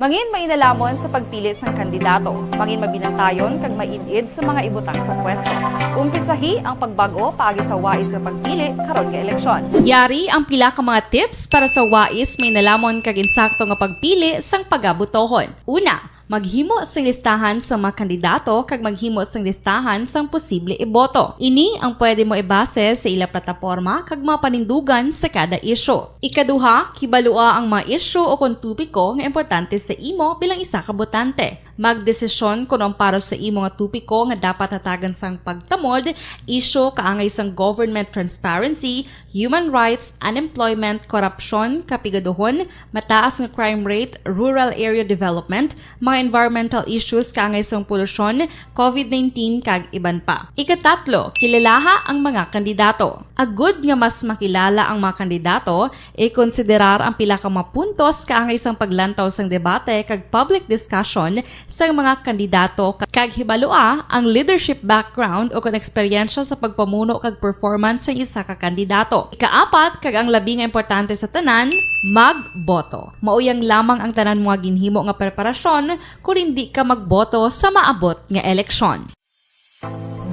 Mangin mainalamon sa pagpili ng kandidato, mangin mabinantayon kag mainid sa mga ibutang sa pwesto. Umpisahi ang pagbago paagi sa wais sa pagpili karon nga eleksyon. Yari ang pila ka mga tips para sa wais may nalamon kag insakto nga pagpili sang pagabutohon. Una, maghimo sang listahan sa mga kandidato kag maghimo sang listahan sang posible iboto. Ini ang pwede mo ibase sa ila plataporma kag mga panindugan sa kada isyu. Ikaduha, kibalua ang mga isyu o kung tupiko nga importante sa imo bilang isa ka botante. Magdesisyon kung ang para sa imo nga tupiko nga dapat hatagan sang pagtamod, isyu kaangay sang government transparency, human rights, unemployment, korupsyon, kapigaduhon, mataas nga crime rate, rural area development, mga environmental issues kaangay sang polusyon, COVID-19 kag iban pa. Ikatatlo, kilalaha ang mga kandidato. Agud nga mas makilala ang mga kandidato, i-konsiderar ang pila ka mga puntos kaangay sang paglantaw sang debate kag public discussion sa mga kandidato kag hibalua ang leadership background o kung eksperyensya sa pagpamuno kag performance sa isa ka kandidato. Ikaapat, kag ang labi nga importante sa tanan, magboto. Mauyang lamang ang tanan mga ginhimo nga preparasyon kung hindi ka magboto sa maabot nga eleksyon.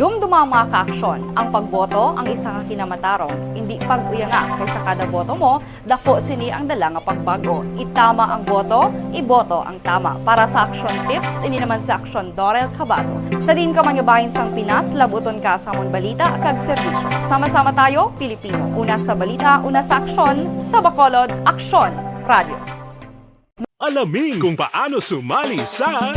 Dumduma ang mga kaaksyon, ang pagboto ang isa ka kinamatarong, hindi pag-uyanga kaysa kada boto mo, dako sini ang dala nga pagbago. Itama ang boto, iboto ang tama. Para sa action tips, ini naman sa Aksyon Dorel Cabato. Sa din ka manyabahin sang Pinas, labuton ka sa amon balita kag serbisyo. Sama-sama tayo, Pilipino. Una sa balita, una sa aksyon, sa Bacolod, Aksyon Radio. Alamin kung paano sumali sa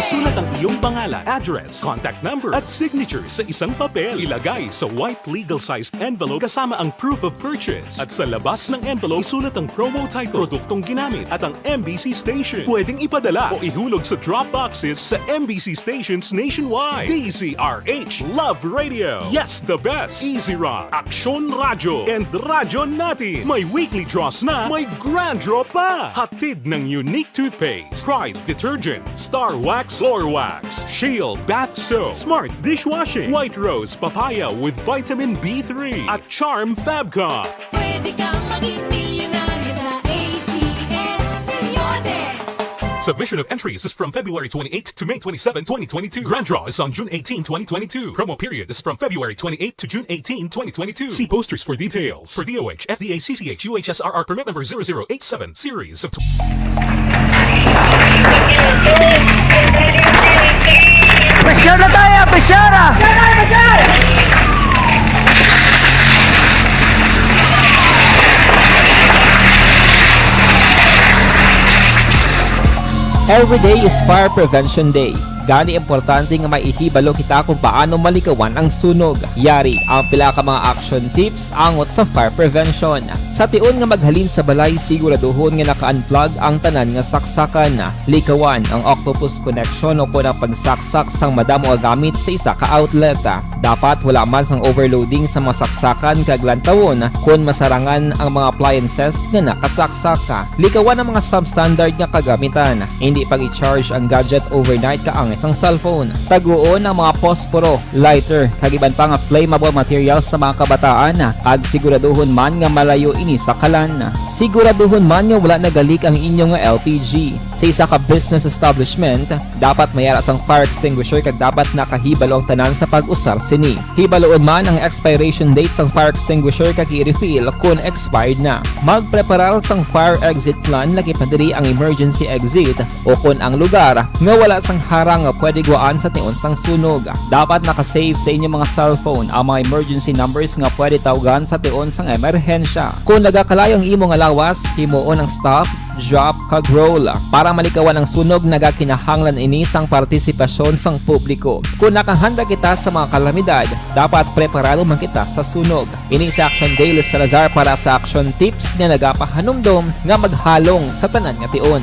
isulat ang iyong pangalan, address, contact number at signature sa isang papel. Ilagay sa white legal-sized envelope kasama ang proof of purchase. At sa labas ng envelope, isulat ang promo title, produktong ginamit at ang MBC station. Pwedeng ipadala o ihulog sa drop boxes sa MBC stations nationwide. DZRH Love Radio. Yes, the best. Easy Rock, Aksyon Radyo, and Radyo Natin. May weekly draws na, may grand draw pa. Hatid ng unique toothpaste, Pride Detergent, Star Wax Floor Wax, Shield Bath Soap, Smart Dishwashing, White Rose Papaya with Vitamin B3 at Charm Fabcon. Pwede kang maging milyonaryo sa ACS Milyones. Submission of entries is from February 28 to May 27, 2022. Grand draw is on June 18, 2022. Promo period is from February 28 to June 18, 2022. See posters for details. For DOH, FDA, CCH, UHSRR permit number 0087, series of... Pressure na tayo, pressure! Every day is Fire Prevention Day. Gani importante nga maihibalo kita kung paano malikawan ang sunog. Yari ang pila ka mga action tips angot sa fire prevention. Sa tion nga maghalin sa balay, siguraduhon nga naka-unplug ang tanan nga saksakan. Likawan ang octopus connection o kung ang pagsaksak sang madamo nga gamit sa isa ka outlet. Dapat wala man sang overloading sa mga saksakan kag lantawon kung masarangan ang mga appliances nga nakasaksaka. Likawan ang mga substandard nga kagamitan. Hindi pag i-charge ang gadget overnight kaang isang cellphone. Taguon ang mga posporo, lighter, kag iban pa nga flammable materials sa mga kabataan. Ag siguraduhon man nga malayo ini sa kalan. Siguraduhon man nga wala nagalik ang inyong nga LPG. Sa isa ka business establishment, dapat mayara sang fire extinguisher kag dapat nakahibalo ang tanan sa pag-usar sini. Hibaloon man ang expiration date sang fire extinguisher kag i-refill kung expired na. Magpreparar sang fire exit plan lagi pa diri ang emergency exit o kung ang lugar nga wala sang harang nga pwede guwaan sa tion sang sunog. Dapat nakasave sa inyong mga cellphone ang mga emergency numbers nga pwede tawagan sa tion sang emerhensya. Kung nagakalayo ang imong lawas, himuon ang stop, drop, kag roll. Para malikawan ang sunog, nagakinahanglan ini sang partisipasyon sang publiko. Kung nakahanda kita sa mga kalamidad, dapat preparado man kita sa sunog. Ini sa Action Daily Salazar para sa action tips nga nagapahanumdom nga maghalong sa tanan nga tion.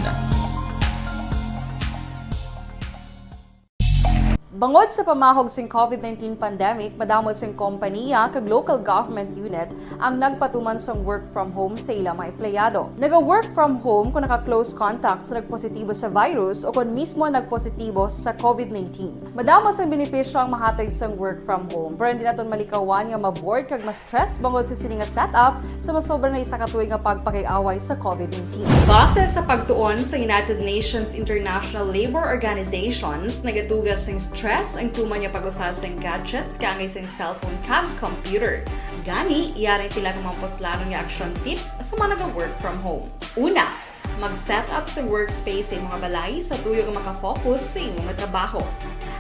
Bangod sa pamahog sing COVID-19 pandemic, madamo sing kompanya kag local government unit ang nagpatuman sang work from home sa ilang mga empleyado. Naga-work from home kung naka-close contact sa nagpositibo sa virus o kung mismo nagpositibo sa COVID-19. Madamo sang benepisyo ang mahatag sang work from home, pero hindi naton malikawan nga ma-bored kag ma-stress bangod sa sini nga setup sa masobra na isa ka tuig nga pagpakiaway sa COVID-19. Base sa pagtuon sa United Nations International Labor Organizations, nagatugas sing stress ang tuman niya pag-usar sa gadgets kaangay sa cellphone kag computer. Gani, iyari tila ng mga poslanong nga action tips sa mga nag-work from home. Una, mag-set up sa workspace sa imong balay sa tuyo nga makafocus sa imong trabaho.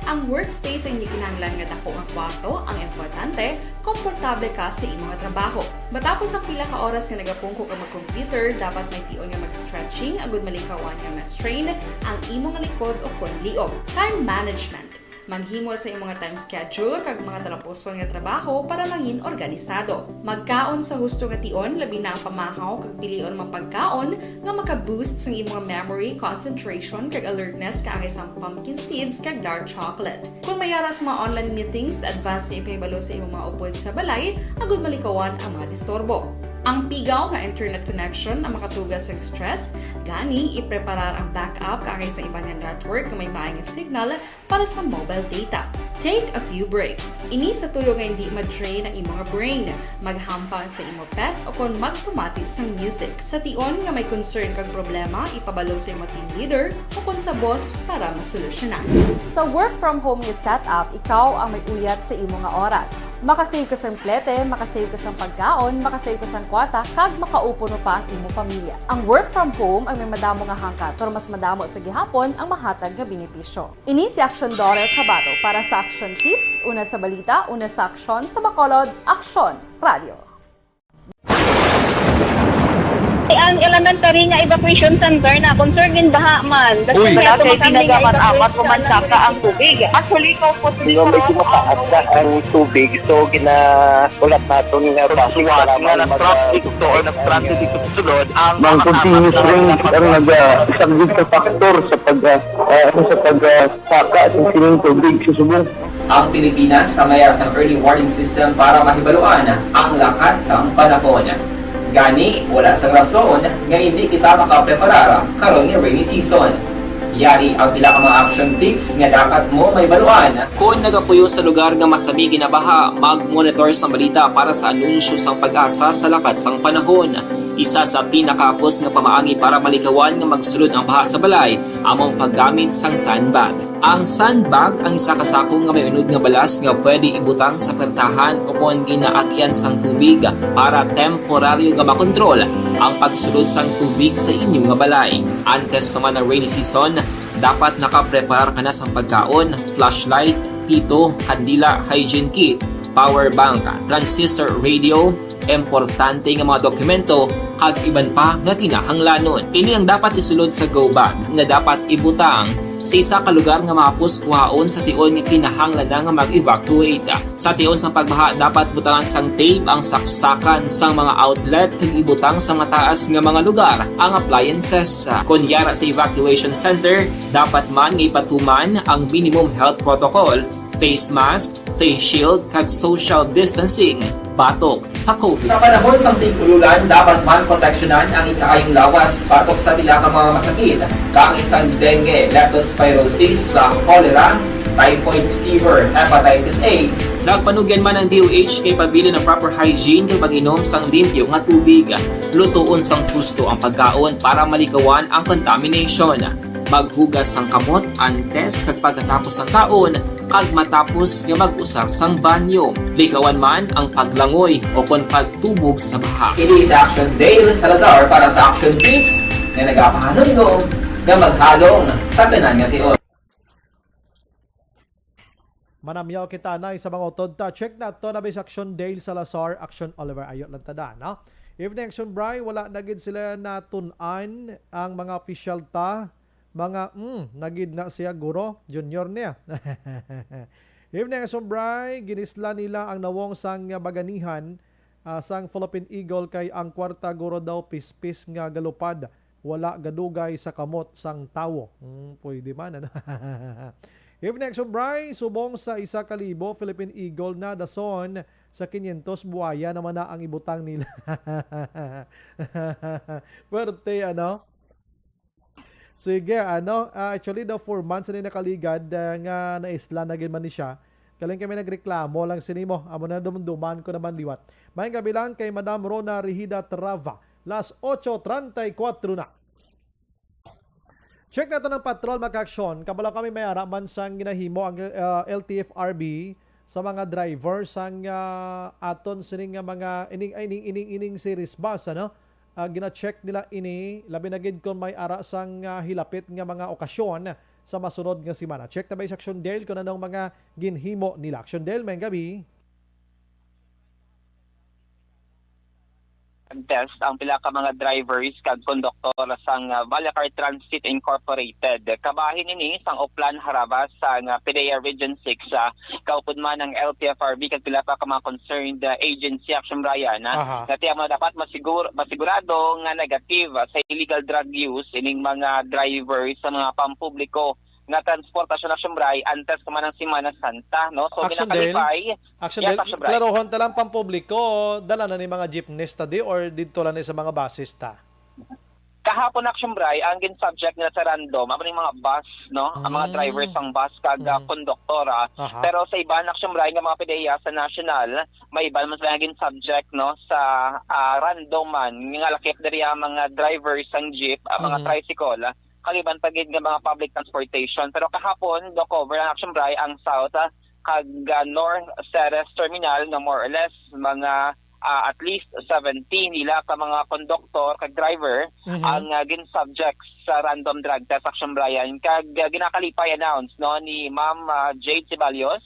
Ang workspace ay hindi kinahanglan nga dako nga kwarto, ang importante, komportable ka sa imong trabaho. Matapos ang pila ka oras nga nagapungko ka mag-computer, dapat may tion nga mag-stretching agud malikawan nga ma-strain ang imong likod o kon liog. Time management. Maghimo sa imong time schedule kag mga talapuson nga trabaho para maging organisado. Magkaon sa husto nga tion, labi na ang pamahaw kag pilion mga pagkaon nga maka-boost sa imong memory, concentration kag alertness kaangay sa pumpkin seeds kag dark chocolate. Kung mayara sa mga online meetings, advance na ipahibalo sa imong mga upod sa balay, agud malikawan ang mga disturbo. Ang pigaw nga internet connection ang makatugas sa stress, gani ipreparar ang backup kaangay sa ibang network nga may maayong signal para sa mobile data. Take a few breaks. Ini sa tuyo nga hindi ma-drain ang imong brain, maghampang sa imong pet o kung magpumati sa music. Sa tion nga may concern kag problema, ipabalo sa imong team leader o kung sa boss para masolusyonan. Sa work from home nga setup, ikaw ang may uyat sa imong nga oras. Makasave ka sa plete, makasave ka sa pagkaon, makasave ka sa kwarta, kag makaupo no pa ang imong pamilya. Ang work from home ay may madamo nga hangkat, pero mas madamo sa gihapon ang mahatag nga benepisyo. Ini si Action Dorel Cabato para sa Action Tips, una sa balita, una sa aksyon sa Bacolod, Aksyon Radio. Ang elementary nga evacuation center na concern din baha man. Uy, kaya pinagaman-amat kumansaka ang tubig. Actually, ikaw po Medyo mataas na ang tubig. So, ulat natin nga Pagsuwat nga ng traffic to or nag-traffic dito sa sulod ang mga continuous rain ang isang good factor sa pagsaka at sining tubig sa subong. Ang Pilipinas sa mayara sa early warning system para mahibaluan ang lakat sa panahon. Gani, wala sa rason nga hindi kita makapreparar karon ni rainy season. Yari ang pila ka mga action tips nga dapat mo may baluan. Kung nagapuyo sa lugar nga masabi ginabaha, mag-monitor sa balita para sa anunsyo sang pag-asa sa lakat sang panahon. Isa sa pinakapos nga pamaagi para malikawan nga magsulod ang baha sa balay among paggamit sang sandbag. Ang sandbag ang isa ka sako nga may unod nga balas nga pwede ibutang sa pertahan upon ginaagyan sang tubig para temporaryo nga makontrol ang pagsulod sang tubig sa inyong nga balay. Antes naman ng rainy season, dapat nakaprepare ka na sang pagkaon, flashlight, pito, kandila, hygiene kit, power bank, transistor radio, importante nga mga dokumento kag iban pa nga kinahanglanon. Ini ang dapat isulod sa go bag nga dapat ibutang sa isa ka lugar nga mapos kuhaon sa tion nga kinahanglan nga mag-evacuate. Sa tion sa pagbaha dapat butangan sang tape ang saksakan sang mga outlet kag ibutang sa mataas nga mga lugar ang appliances. Kunyara sa evacuation center, dapat man nga ipatuman ang minimum health protocol, face mask, face shield kag social distancing. Batok sa COVID. Sa panahon sa tig-ululan, dapat man proteksyonan ang ikaayong lawas batok sa bilang mga masakit, kang isang dengue, leptospirosis, cholera, typhoid fever, hepatitis A. Nagpanugyan man ang DOH kay pabili ng proper hygiene kay pag-inom sang limpyo nga tubig. Lutuon sang gusto ang pagkaon para malikawan ang contamination. Maghugas sang kamot antes kag pagkatapos ang kaon kag matapos nga mag-usar sang banyo. Likawan man ang paglangoy o kon pagtubog sa baha. Kini sa Action Dale Salazar para sa Action Tips na nagapahanundong nga maghalong sa tanan nga tion. Manamyaw kita na sa mga utod ta. Check na to na bis Action Dale Salazar, Action Oliver Ayot lang tada, no? Evening Action Bri, wala nagid sila natun-an ang mga official ta. Mga, nagid na siya guro, junior niya. Evening Action Bri, ginisla nila ang nawong sang baganihan sang Philippine Eagle kay ang kwarta guro daw pispis nga galupad. Wala gadugay sa kamot sang tawo. Pwede man, ano? Evening Action Bri, subong sa 1,000 Philippine Eagle na dason sa 500 buhaya naman na ang ibutang nila. Pwerte, ano? Sige, actually daw 4 months na nakaligad nga naisla na man ni siya. Kaling kami nagreklamo lang sinimo. Amo na dumduman ko naman liwat. May gabi lang kay Madam Rona Rihida Trava. Las 8:34 na. Check na to ng patrol mag-aksyon. Kabala kami may araman sang ginahimo ang LTFRB sa mga driver sang aton sining nga mga ining series bus, ano? Gina-check nila ini, labi na gid kon may ara sang hilapit nga mga okasyon sa masunod nga semana. Check na ba sa Action Dale kung anong mga ginhimo nila. Action Dale, may gabi. Test ang pila ka mga drivers kag konduktor sang Valacar Transit Incorporated. Kabahin ini sang Oplan Harabas sang PDEA Region 6 kaupod man ng LTFRB kag pila pa ka mga concerned agency Action Brian kati mo dapat masigurado nga negative sa illegal drug use ining mga drivers sa mga pampubliko nga transportasyon Action Bray antes man ng Semana Santa, no? So ginakalipay. Action Dale, klarohon talang pampubliko, dala na ni mga jeepneys tadi or dito lang sa mga buses ta? Kahapon Action Bray, ang gin-subject nila sa random, ang mga bus, no? Ang mga drivers ng bus kag konduktora. Pero sa iba Action Bray nga mga PDEA sa national, may iba mas laging subject, no? Sa random man, nga lakip diri ang mga drivers ng jeep, ang mga tricycle, kaliban pagid nga mga public transportation. Pero kahapon, do cover ang Action Bray ang south kag North Ceres Terminal na more or less mga at least 17 nila ka mga conductor kag driver ang gin subjects sa random drug test Action Brian kag ginakalipay announce no ni Ma'am Jade Ceballos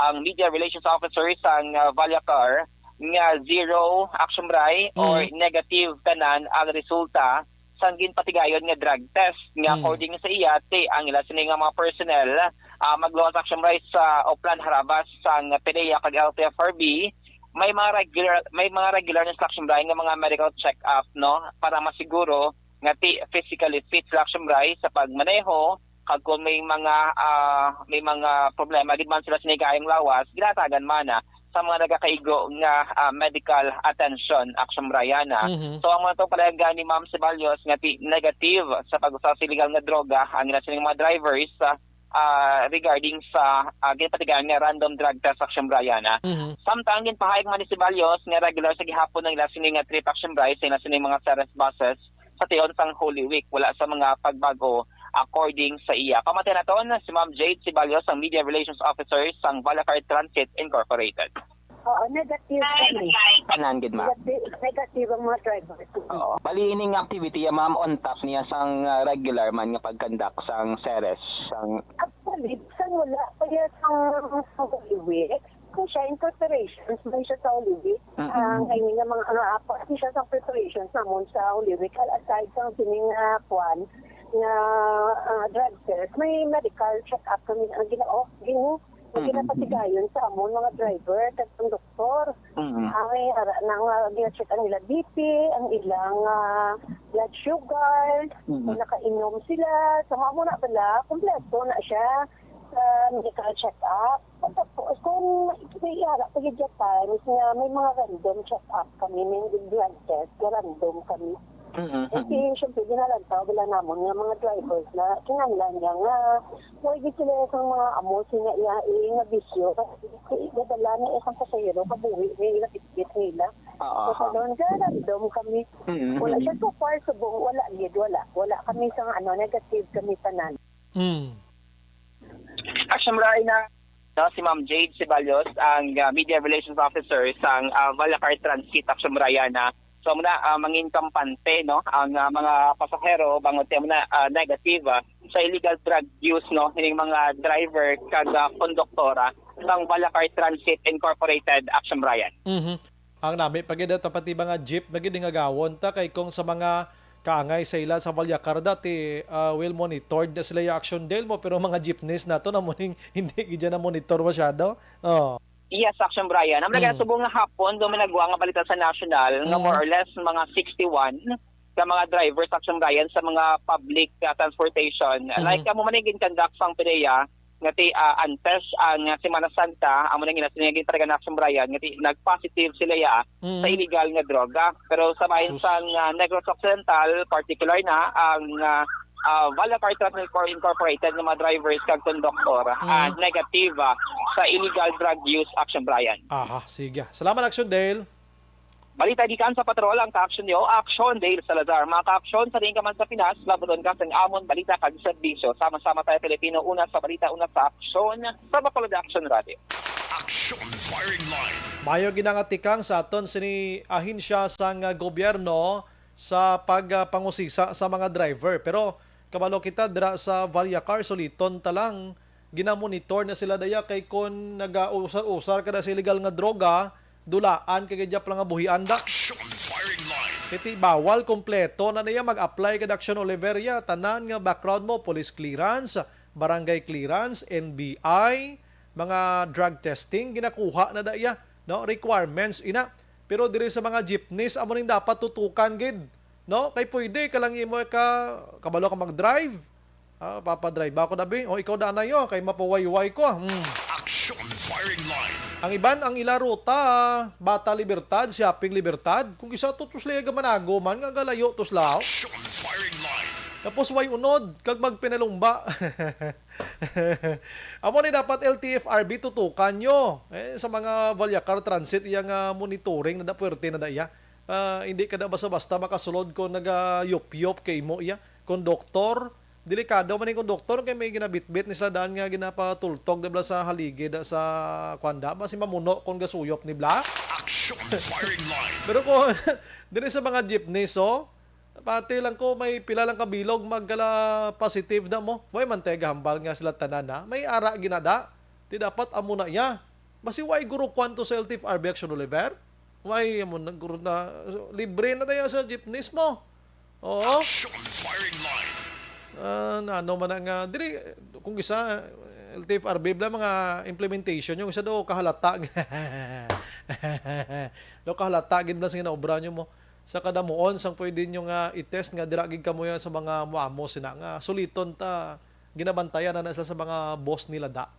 ang media relations officer sang Valacar nga zero Action Bray or negative tanan ang resulta sang ginpatigayon nga drug test nga according sa iyate ang ila sini nga mga personnel magluwas Action Bray sa Oplan Harabas sang PDEA kag LTFRB may mga regular na Action Bray nga mga medical check-up no para masiguro nga physically fit sa Action Bray sa pagmaneho kag kung may mga problema gid man sila sinigayong lawas ginatagan mana sa mga nagakaigo nga medical attention Action Briana. So ang mga itong palayagan ni Ma'am Ceballos nga negative sa pag-usap sa illegal nga droga ang nila silang mga drivers regarding sa ginapatigan nga random drug test action Brian. Samtang din pahayag municipalyos nga regular sa gihapon ng ila sini nga trip action Brian sa sini mga Ceres buses sa tiyon sang Holy Week wala sa mga pagbago according sa iya. Pamatay na toon si Ma'am Jade Sibalyos, ang Media Relations Officer sang Valacar Transit Incorporated. Oo, negative kami. Kanan gid ma. Negative ang mga drivers. Oo. Bali ining activity ma'am on top niya sang regular man nga pagkandak sang Ceres sang Actually, sang wala pa yan sa Holy Week. Kung siya in preparations, may siya sa Holy Week. Ngayon nga mga apo, siya sa preparations namon sa Holy Week. Aside sa sining puan na drug test, may medical check-up kami ang ginapatigayon sa amon mga driver at doktor. Ay nang gina-check ang ilang BP, ang ilang blood sugar, kung nakainom sila. So muna pala, kompleto na siya sa medical check-up. Tapos kung may iharap pag times na may mga random check-up kami, may blood test, random kami. Kasi siyempre dinalantaw wala namon nga mga drivers na kinanglan niya nga huwag sila sa mga amo sina nga bisyo kasi dadala na isang pasayero kabuhi nila itikit nila so doon random kami wala siya so far subong wala kami sa negative kami tanan. Action Brian na si Ma'am Jade Sibalyos, ang Media Relations Officer sang Valacar Transit Action Brian na so muna mangin kampante no ang mga pasahero bangon tiyan na negative sa illegal drug use no hining mga driver kag konduktora ng Valacar Transit Incorporated Action Brian. Ang nami pagida pati mga jeep nagid nga gawon ta kay kung sa mga kaangay sa ila sa Valacar dati will monitored na sila yung action deal mo pero mga jeepneys nato na muning hindi gid na monitor masyado. Yes, Action Brian. Ang subong nga hapon, doon nagwa nga balita sa national, nga more or less mga 61 ka mga drivers, Action Brian, sa mga public transportation. Like, mo manigin conduct sang PDEA, nga ti Antes, ang Semana Santa, amo nang ginasinigin talaga na Action Brian, nga ti nag-positive sila ya sa illegal nga droga. Pero sa bayan sa Negros Occidental, particular na, ang Valacar Transit Incorporated ng mga drivers kag konduktor negative sa illegal drug use Action Brian. Sige. Salamat Action Dale. Balita di kan sa patrol ang ka-action niyo, Action Dale Salazar. Mga ka-action sa rin ka man sa Pinas, labudon ka sa amon balita kag serbisyo. Sama-sama tayo Pilipino, una sa balita, una sa aksyon sa Bacolod Action Radio. Action Firing Line. Mayo ginangatikang sa aton sini ahinsya sang gobyerno sa pagpangusisa sa mga driver. Pero kabalo kita dira sa Valacar soliton talang ginamonitor na sila daya kay kon nagausar-usar kada sa illegal nga droga dulaan kay gadya lang nga buhian da. Kiti bawal kompleto na niya mag-apply kada Action Oliveria tanan nga background mo police clearance, barangay clearance, NBI, mga drug testing ginakuha na daya no requirements ina. Pero diri sa mga jeepneys amo ning dapat tutukan gid. No, kay pwede ka lang imo kabalo ka mag-drive. Papadrive ako dabi. O ikaw da na yo kay mapawayway ko. Action Firing Line. Ang iban ang ila ruta, Bata Libertad, Shopping Libertad. Kung isa to tusli ga manago man nga galayo tuslaw. Action Firing Line. Tapos way unod kag magpinalumba. Amo ni dapat LTFRB tutukan nyo. Sa mga Valacar Transit iyang monitoring na da puwerte na da iya. Hindi ka na basta-basta makasulod ko naga-yup-yup kay mo iya. Konduktor, delikado man yung konduktor kay may ginabitbit ni sila daan nga ginapatultog dibla sa haligi da sa kwanda. Basi mamuno kung gasuyop ni Bla. Action Firing Line. Pero kung din sa mga jeepneys, pati lang ko may pila lang kabilog magkala positive na mo. Way mantega hambal nga sila tanan na. May ara ginada. Ti dapat amo na iya. Basi way guru kwanto sa LTFRB Action Oliver. May mo naguro na libre na dayo sa jeepneys mo. Oo. Action Firing Line. Ano man nga diri kung isa LTFRB bla mga implementation yung isa do kahalata. Do kahalata gid bla sa ginaobra nyo mo sa kada muon sang pwede nyo nga i-test nga dira gid kamo sa mga muamo sina nga suliton ta ginabantayan na sila sa mga boss nila da.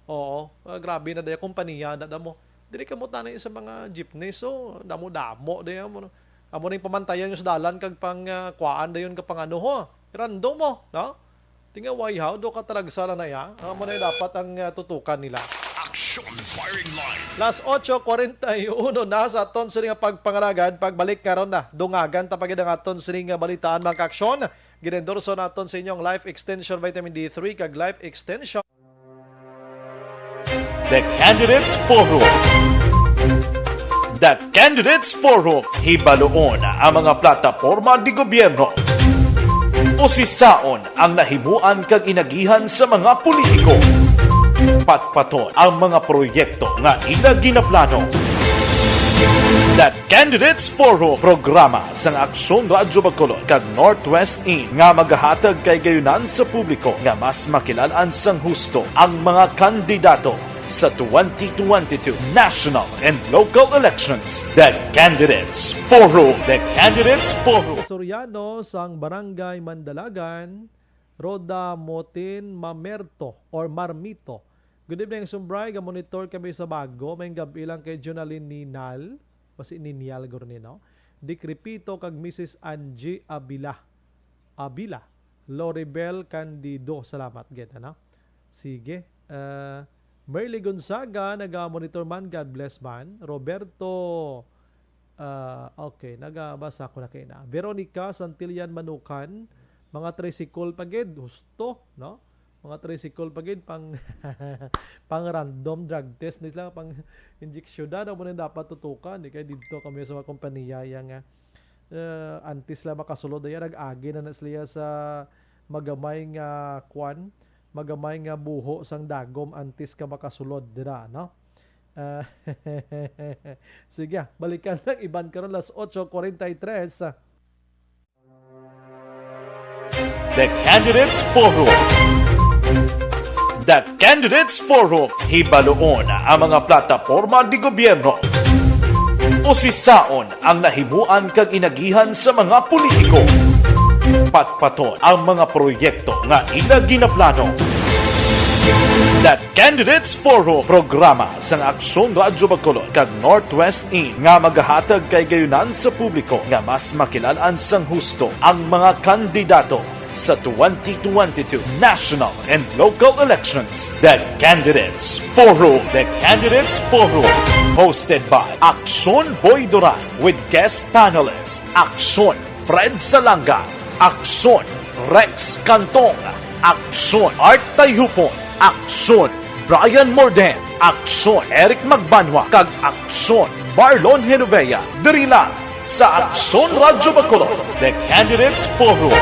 Oo, grabe na dayo kompanya da mo. Dili ka mo tanay sa mga jeepney so damo-damo dayo mo. Amo ning pamantayan yung sa dalan kag pang kuan dayon ka pang ano ho. Random mo, no? Tinga wayhaw, do ka talagsala na ya. Amo na dapat ang tutukan nila. Action Firing Line. Las 8:41 na sa aton sining pagpangalagad, pagbalik karon na dungagan tapagid ang aton sining balitaan mga kaaksyon. Ginendorso naton sa inyong Life Extension Vitamin D3 kag Life Extension The Candidates Forum. The Candidates Forum, hibaloon ang mga plataporma di gobyerno. Usisaon ang nahimuan kag inagihan sa mga politiko. Patpaton ang mga proyekto nga ila ginaplano. The Candidates Forum, programa sang Aksyon Radyo Bacolod kag Northwest In nga magahatag kay gayunan sa publiko nga mas makilalaan sang husto ang mga kandidato sa 2022 national and local elections. The Candidates Forum. The Candidates Forum. Soriano sang Barangay Mandalagan, Roda Motin Mamerto or Marmito. Good evening, Sumbray. Monitor kami sa bago. May gabi lang kay Jonaline Ninal. Pasi Ninial Gornino. Dikripito kag Mrs. Angie Abila. Loribel Candido. Salamat, get, ano? Sige. Merly Gonzaga, naga-monitor man. God bless man. Roberto, okay, nagabasa ko na kayo na. Veronica Santillan Manukan, mga tricycle pagid, gusto, no? Mga tricycle pagid, pang random drug test nila, pang injection na mo na dapat tutukan. Kaya dito kami sa mga kompanya yang antis la makasulod yan, nag-agi na sila sa magamay nga kwan, magamay nga buho sang dagom antis ka makasulod dira, no? Sige, balikan lang iban karon las 8:43. The Candidates Forum. The Candidates Forum, hibaloon ang mga plataporma di gobyerno. Usisaon ang nahimuan kag inagihan sa mga politiko. Patpaton ang mga proyekto nga ila ginaplano. The Candidates Forum, programa sang Aksyon Radyo Bacolod kag Northwest In nga magahatag kay gayunan sa publiko nga mas makilalaan sang husto ang mga kandidato sa 2022 national and local elections. The Candidates Forum. The Candidates Forum, hosted by Aksyon Boy Duran with guest panelist Aksyon Fred Salanga, Aksyon Rex Cantong, Aksyon Art Tayhupon, Aksyon Brian Morden, Aksyon Eric Magbanwa, kag Aksyon Marlon Genovea. Diri lang sa Aksyon Radyo Bacolod. The Candidates Forum.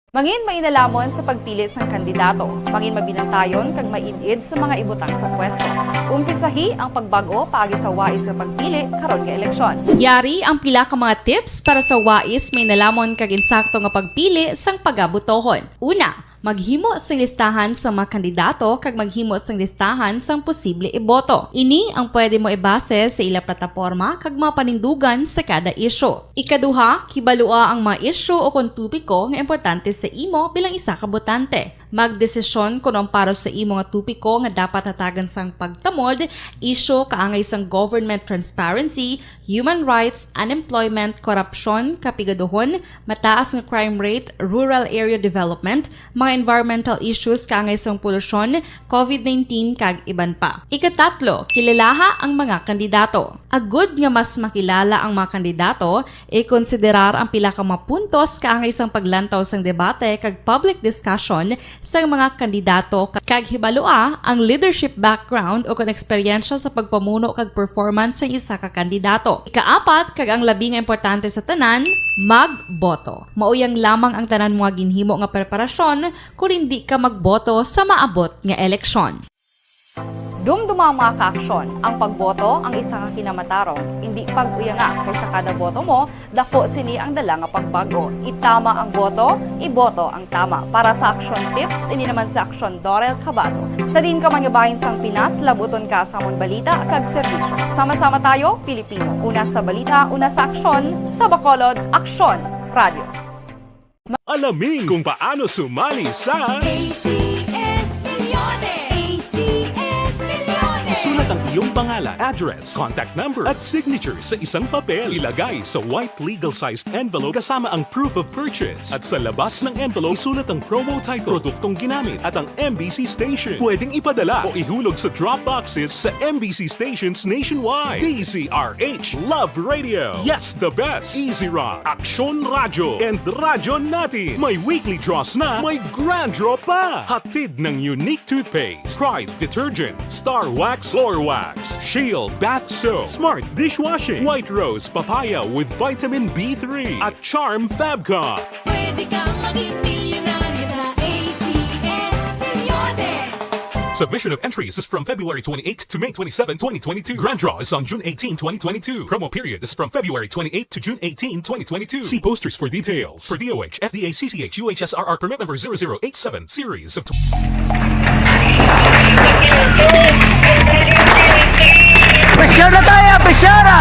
Mangin mainalamon sa pagpili sang kandidato, mangin mabinantayon kag mainid sa mga ibutang sa pwesto. Umpisahi ang pagbago paagi sa wais sa pagpili karon nga eleksyon. Yari ang pila ka mga tips para sa wais may nalamon kag insakto nga pagpili sang pagabutohon. Una, maghimo sang listahan sa mga kandidato kag maghimo sang listahan sang posible iboto. Ini ang pwede mo ibase sa ila plataporma kag mga panindugan sa kada isyu. Ikaduha, kibalua ang mga isyu o kung tupiko nga importante sa imo bilang isa ka botante. Magdesisyon kung ang para sa imo nga tupiko nga dapat hatagan sang pagtamod, isyu kaangay sang government transparency, human rights, unemployment, korupsyon, kapigaduhon, mataas nga crime rate, rural area development, mga environmental issues kaangay sang polusyon, COVID-19 kag iban pa. Ikatatlo, kilalaha ang mga kandidato. Agud nga mas makilala ang mga kandidato, i-konsiderar ang pila ka mga puntos kaangay sang paglantaw sang debate kag public discussion sa mga kandidato kag hibalua ang leadership background o kung eksperyensya sa pagpamuno kag performance sa isa ka kandidato. Ikaapat, kag ang labi nga importante sa tanan, magboto. Mauyang lamang ang tanan mga ginhimo nga preparasyon kung hindi ka magboto sa maabot nga eleksyon. Dumduma mga kaaksyon, ang pagboto ang isa nga kinamatarong, hindi pag-uyanga kaysa kada boto mo, dako sini ang dala nga pagbago. Itama ang boto, iboto ang tama. Para sa action tips, ini naman sa Aksyon Dorel Cabato. Sa din ka mangabahin sang Pinas, labuton ka sa amon balita kag serbisyo. Sama-sama tayo, Pilipino. Una sa balita, una sa aksyon, sa Bacolod, Aksyon Radio. Alamin kung paano sumali sa ACS Milyones! ACS Milyones! Isulat ang iyong pangalan, address, contact number, at signature sa isang papel. Ilagay sa white legal-sized envelope kasama ang proof of purchase. At sa labas ng envelope, isulat ang promo title, produktong ginamit, at ang MBC station. Pwedeng ipadala o ihulog sa drop boxes sa MBC stations nationwide. DZRH Love Radio. Yes, the best. Easy Rock, Aksyon Radio, and Radyo Natin. May weekly draws na, may grand draw pa. Hatid ng unique toothpaste, Pride Detergent, Star Wax Floor Wax, Shield Bath Soap, Smart Dishwashing, White Rose Papaya with Vitamin B3, at Charm Fabcon. Pwede kang maging milyonaryo sa ACS Milyones. Submission of entries is from February 28 to May 27, 2022. Grand draw is on June 18, 2022. Promo period is from February 28 to June 18, 2022. See posters for details. For DOH, FDA, CCH, UHSRR permit number 0087, series of... Pressure na tayo! Pressure na!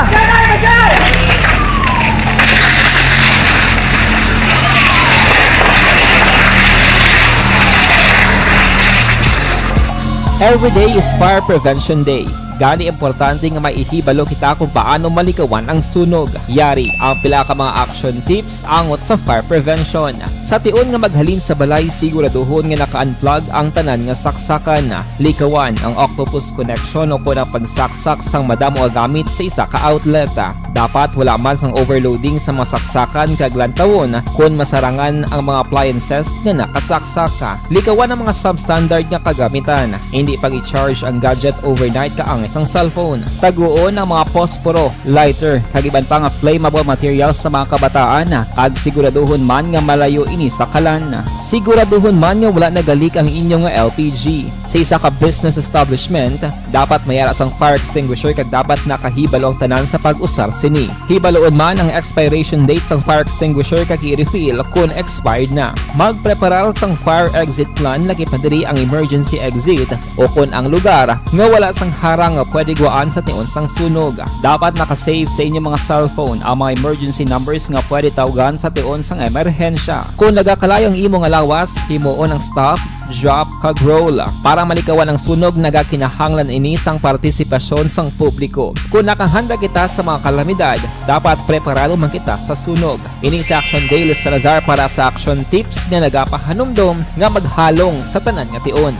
Every day is Fire Prevention Day. Gani importante nga maihibalo kita kung paano malikawan ang sunog. Yari ang pila ka mga action tips angot sa fire prevention. Sa tion nga maghalin sa balay, siguraduhon nga naka-unplug ang tanan nga saksakan. Likawan ang octopus connection o kung ang pagsaksak sang madamo nga gamit sa isa ka outlet. Dapat wala man sang overloading sa masaksakan kag lantawon kung masarangan ang mga appliances nga nakasaksaka. Likawan ang mga substandard nga kagamitan. Hindi pag i-charge ang gadget overnight kaang isang cellphone. Taguon ang mga posporo, lighter, kag iban pa nga flammable materials sa mga kabataan. Kag siguraduhon man nga malayo ini sa kalan. Siguraduhon man nga wala nagalik ang inyong LPG. Sa isa ka business establishment, dapat mayara sang fire extinguisher kag dapat nakahibalo ang tanan sa pag-usar sini. Hibaloon man ang expiration date sang fire extinguisher kag i-refill kung expired na. Magpreparar sang fire exit plan lagi padiri ang emergency exit o kung ang lugar nga wala sang harang nga pwede guwaan sa tion sang sunog. Dapat nakasave sa inyong mga cellphone ang mga emergency numbers nga pwede tawagan sa tion sang emerhensya. Kung nagakalayo ang imong lawas, himuon ang stop, drop, kag roll. Para malikawan ang sunog, nagakinahanglan ini sang partisipasyon sang publiko. Kung nakahanda kita sa mga kalamidad, dapat preparado man kita sa sunog. Ini sa Action Daily Salazar para sa action tips nga nagapahanumdom nga maghalong sa tanan nga tion.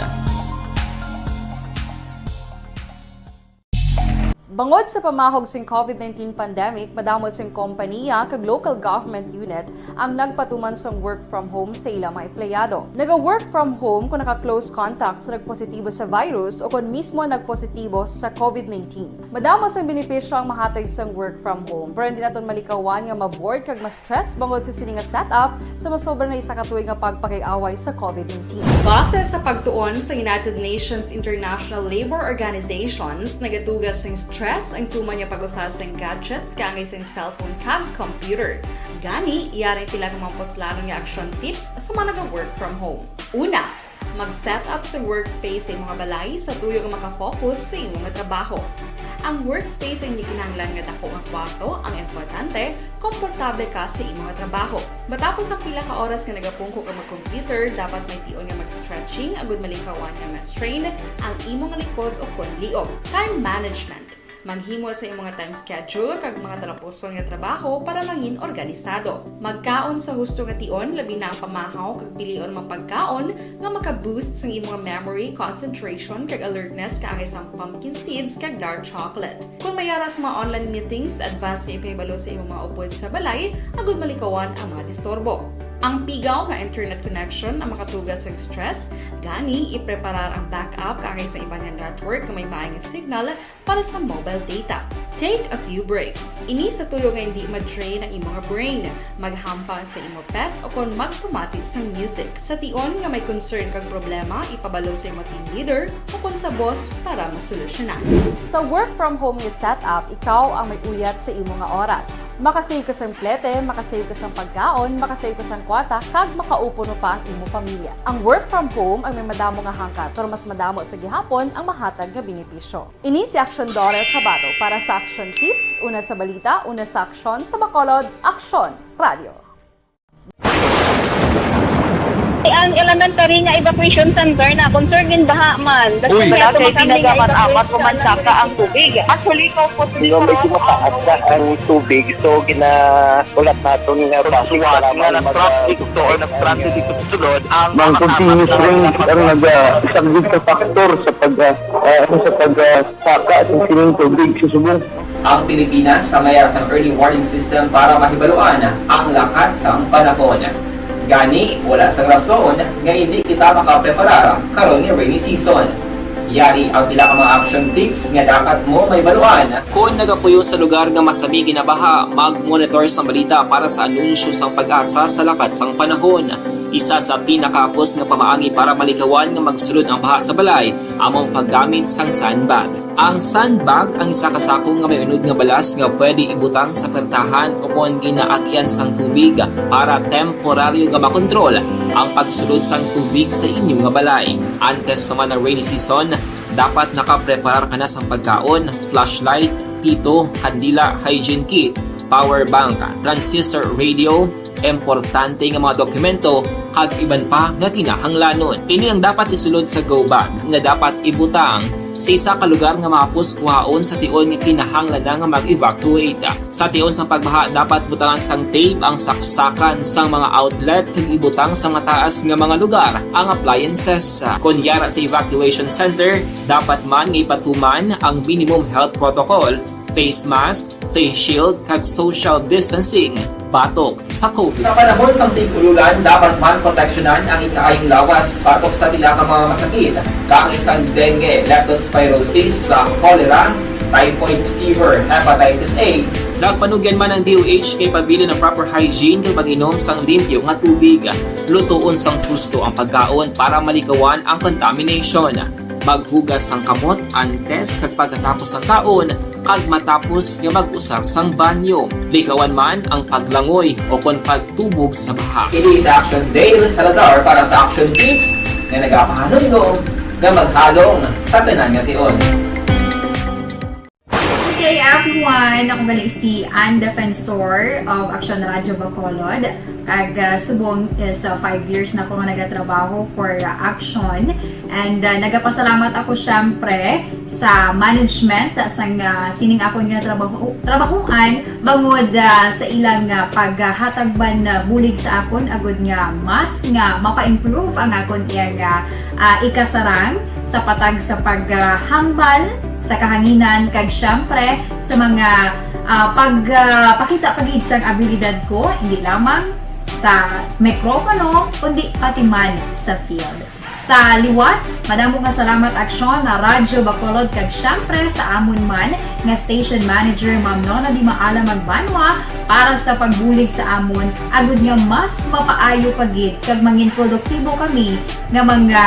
Bangod sa pamahog sing COVID-19 pandemic, madamo sing kompanya kag local government unit ang nagpatuman sang work from home sa ilang mga empleyado. Naga-work from home kung naka-close contact sa nagpositibo sa virus o kung mismo nagpositibo sa COVID-19. Madamo sang benepisyo ang mahatag sang work from home, pero hindi naton malikawan nga ma-bored kag ma-stress bangod sa sini nga setup sa masobra na isa ka tuig nga pagpakiaway sa COVID-19. Base sa pagtuon sa United Nations International Labor Organizations, nagatugas sang stress ang tuman niya pag-usar sa gadgets kaangay sa cellphone kag computer. Gani, iyari tila ng mga poslanong nga action tips sa mga nag-work from home. Una, mag-set up sa workspace sa imong balay sa tuyo nga makafocus sa imong trabaho. Ang workspace ay hindi kinahanglan nga dako nga kwarto, ang importante, komportable ka sa imong trabaho. Matapos ang pila ka oras nga nagapungko ka mag-computer, dapat may tion nga mag-stretching agud malikawan nga ma-strain ang imong likod o kon liog. Time management. Maghimo sa imong time schedule kag mga talapuson nga trabaho para maging organisado. Magkaon sa husto nga tion, labi na ang pamahaw kag pilion mga pagkaon nga maka-boost sa imong memory, concentration kag alertness kaangay sa pumpkin seeds kag dark chocolate. Kung mayara sa mga online meetings, advance sa ipahibalo sa imong mga upod sa balay, agud malikawan ang mga disturbo. Ang pigaw nga internet connection ang makatugas sa stress, gani ipreparar ang backup kaangay sa ibang network nga may maayong signal para sa mobile data. Take a few breaks. Ini sa tuyo nga hindi ma-drain ang imong brain, maghampa sa imong pet o kung magpumatit sa music. Sa tion nga may concern kag problema, ipabalo sa imong team leader o kung sa boss para masolusyonan. Sa work from home nga setup, ikaw ang may uyat sa imong nga oras. Makasave ka sa plete, makasave ka sa pagkaon, makasave ka sa kwarta, kag makaupo no pa ang imong pamilya. Ang work from home ay may madamo nga hangkat, pero mas madamo sa gihapon ang mahatag nga benepisyo. Ini si Action Daughter Cabato para sa Action Tips, una sa balita, una sa aksyon sa Bacolod, Aksyon Radio. ang elementary nga evacuation center na concern din baha man. Uy. Wala kay pinagamat-amat kumansaka ang tubig. Actually, ko po dito medyo mataas na ang tubig. So, ulat natin nga pasiwat nga nag-traffic to or nag-traffic dito sa sulod. Ang continuous rain ang isang good factor sa pagsaka at sining tubig sa Subo. Ang Pilipinas sa mayas ang early warning system para mahibaluan ang lakat sa panahon. Gani, wala sa rason nga hindi kita makapreparar karon ni rainy season. Yari ang pila ka mga action tips nga dapat mo may baluan. Kung nagapuyo sa lugar nga masabi ginabaha, mag-monitor sa balita para sa anunsyo sang pag-asa sa lakat sang panahon. Isa sa pinakapos nga pamaagi para malikawan nga magsulod ang baha sa balay, among paggamit sang sandbag. Ang sandbag ang isa kasako nga may unod nga balas nga pwede ibutang sa pertahan upon ginaagyan sang tubig para temporaryo nga makontrol ang pagsulod sang tubig sa inyong nga balay. Antes naman ng rainy season, dapat nakapreparar ka na sang pagkaon, flashlight, pito, kandila, hygiene kit, power bank, transistor radio, importante nga mga dokumento kag iban pa nga kinahanglanon. Ini ang dapat isulod sa go bag nga dapat ibutang sa isa ka lugar nga mapos kuhaon sa tion nga kinahanglan nga mag-evacuate. Sa tion sa pagbaha dapat butangan sang tape ang saksakan sang mga outlet kag ibutang sa mataas nga mga lugar ang appliances. Kunyara sa evacuation center, dapat man nga ipatuman ang minimum health protocol, face mask, face shield kag social distancing. Batok sa COVID. Sa panahon sa tig-ululan, dapat man proteksyonan ang ikaayong lawas batok sa pinaka mga masakit. Kang isang dengue, leptospirosis, cholera, typhoid fever, hepatitis A. Nagpanugyan man ang DOH kay pabili ng proper hygiene kay pag-inom sang limpyo nga tubig. Lutuon sang husto ang pagkaon para malikawan ang contamination. Maghugas sang kamot antes kag pagkatapos ang kaon kag matapos nga mag-usar sang banyo. Likawan man ang paglangoy o kon pagtubog sa baha. Kini sa Action Dale Salazar para sa Action Tips nga nagapahanong nga maghalong sa tanan nga tion. Okay, everyone, ako balik si Ann Defensor of Action Radio Bacolod. Kag subong sa 5 years na ako nga nagatrabaho for Action. And nagapasalamat ako syempre sa management sang sining ako nga trabahuan bangod sa ilang paghatagban bulig sa akon agud nga mas nga mapa-improve ang akon nga ikasarang sa patag sa paghambal sa kahanginan kag syempre sa mga pagpakita pagid sang abilidad ko hindi lamang sa mikropono kundi pati man sa field. Sa liwat, madamo nga salamat Aksyon na Radyo Bacolod kag syempre sa amon man nga station manager Ma'am Nona Di Maala Magbanwa para sa pagbulig sa amon agud nga mas mapaayo pagid kag mangin produktibo kami nga mga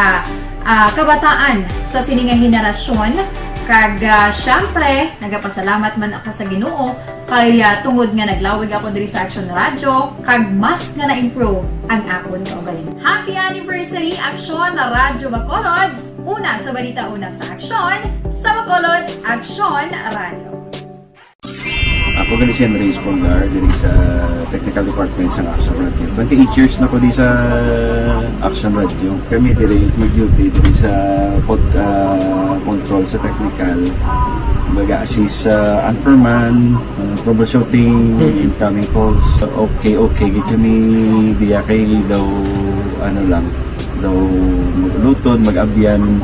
kabataan sa sininga henerasyon. Kag syempre, nagapasalamat man ako sa Ginoo kay tungod nga naglawig ako diri sa Action Radio kag mas nga na-improve ang akon nga ugaling. Happy anniversary Action na Radyo Bacolod! Una sa balita, una sa Action, sa Bacolod, Action Radio. Ako gali si Henry Espongar diri sa Technical Department sa Action Radio. 28 years na ko di sa Action Radio. Kami diri mag-duty diri sa control sa technical. Mag-assist sa anchorman, troubleshooting, incoming calls. Okay, gitu ni diya kay daw daw maglutod, mag-abyan,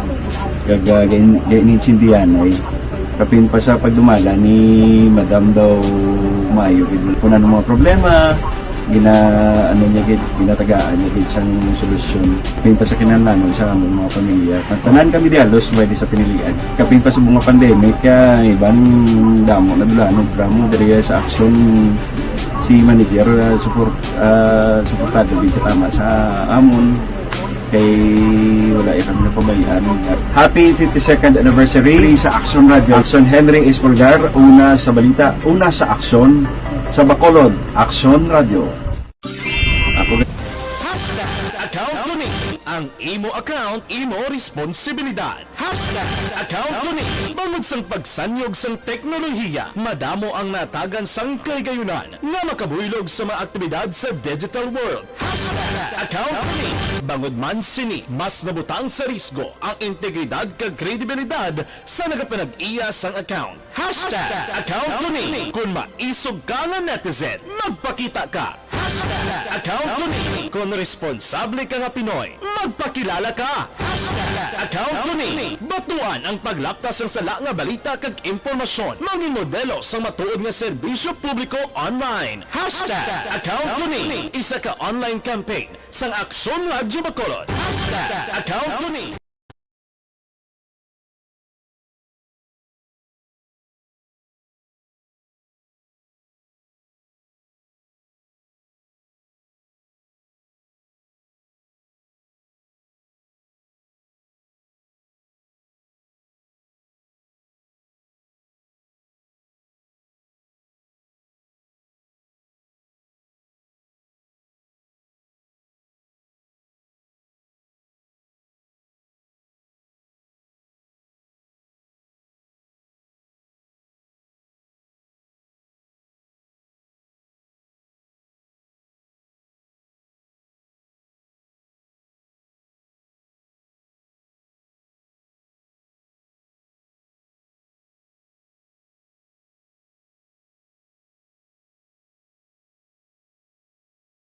ganinsindihan ay kapin pa sa pagdumala ni Madam daw Mayo kung ano mga problema ginatagaan niya gid sang solusyon kapin pa sa kinahanglan sa among mga pamilya tanan kami dialos pwede sa pinilian kapin pa sa mga pandemic ibang damo na dulanon drama diri sa Action si manager suportado gid tama sa amon kay wala kami napabayaan. Happy 52nd anniversary sa Action Radio. Action Henry Espoligar, una sa balita, una sa Action sa Bacolod, Action Radio. Ako Ang imo account, imo responsibilidad. #account ko ni. Bangod sang pagsanyog sang teknolohiya, madamo ang natagan sang kaygayunan nga makabuylog sa mga aktibidad sa digital world. #account ko ni. Bangod man sini, mas nabutang sa risgo ang integridad kag kredibilidad sa nagapanag-iya sang account. #account ko ni. Kung maisog ka nga netizen, magpakita ka. #account ko ni. Kung responsable ka nga Pinoy, magpakilala ka. #account ko ni. Batuan ang paglaptas ng sala nga balita kag impormasyon. Maging modelo sa matuod nga serbisyo publiko online. #account ko ni. Isa ka online campaign sang Aksyon Radyo Bacolod. #account ko ni.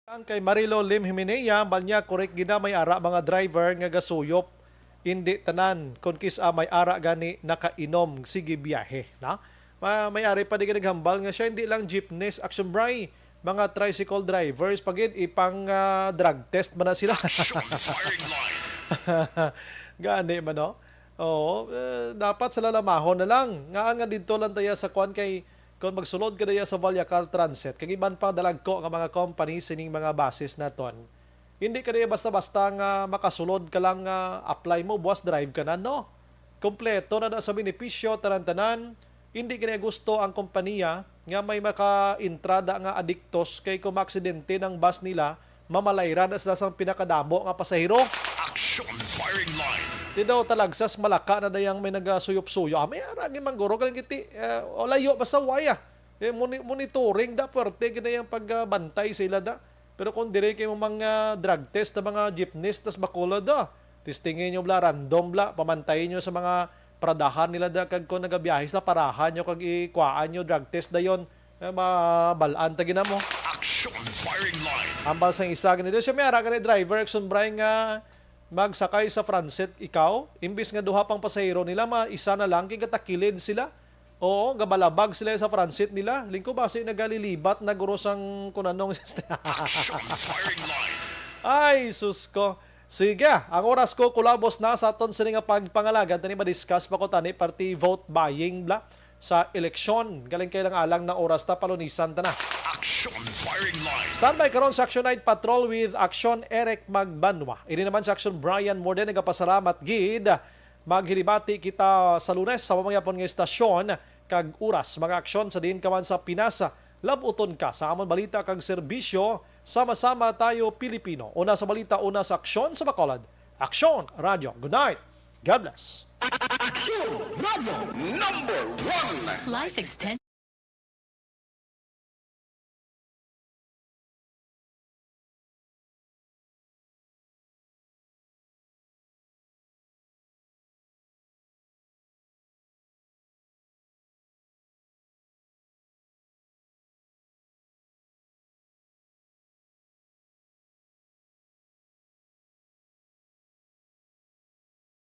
Ang kay Marilo Lim Jimenea, balnya korek gina may ara mga driver nga gasuyop. Hindi tanan kun kisa may ara gani nakainom sige biyahe, na? May ari pa di naghambal nga siya hindi lang jeepneys action bray, mga tricycle drivers pagid ipang drug test man na sila. Gani man no. Oo, dapat sila lamahon na lang. Nga dito lang tayo sa kwan kay kung magsulod ka daya sa Valyacar Transit, kag iban pa dalag ko nga mga company sining mga basis naton. Hindi ka daya basta-basta nga makasulod ka lang apply mo, buwas drive ka na, no? Kompleto na sa benepisyo, tarantanan. Hindi ka daya gusto ang kompanya nga may maka-intrada nga adiktos kay kung aksidente ng bus nila, mamalayran na sila sa pinakadamo nga pasahero. Action Firing Line. Di daw talagsas malaka na dayang may nagasuyop-suyo. May aragi mangguro ka lang kiti. O layo basta waya. Monitoring da puwerte ginayang pagbantay sila da. Pero kung dire kayo mga drug test na mga jeepneys tas Bacolod da. Testingin nyo bla, random bla. Pamantayin nyo sa mga pradahan nila da. Kag kung nagabiyahe sa parahan nyo kag ikwaan nyo drug test da yon. Mabalaan tagi na mo. Action Firing Line. Ambal sa isa ganito. Siya may araga ni driver. Sunbray nga magsakay sa transit ikaw, imbis nga duha pang pasahero nila, isa na lang, kigatakilid sila. Oo, gabalabag sila sa transit nila. Lingko base nagalilibat na gurusang kunanong Ay, sus ko. Sige, ang oras ko kulabos na sa aton sa nga pagpangalagan. Tani ma-discuss pa ko tani, party vote buying bla sa eleksyon. Galing kailang alang na oras ta, palunisan ta na. Action Firing Line. Standby karon sa Action Night Patrol with Action Eric Magbanwa. Ini naman sa Action Brian Morden, nagapasalamat gid. Maghilibati kita sa Lunes sa mamayapon nga estasyon kag oras mga aksyon sa din kaman sa Pinasa. Labuton ka sa amon balita kag serbisyo. Sama-sama tayo Pilipino. Una sa balita, una sa aksyon sa Bacolod. Action Radio. Good night. God bless. Action Radio #1. Life Extension.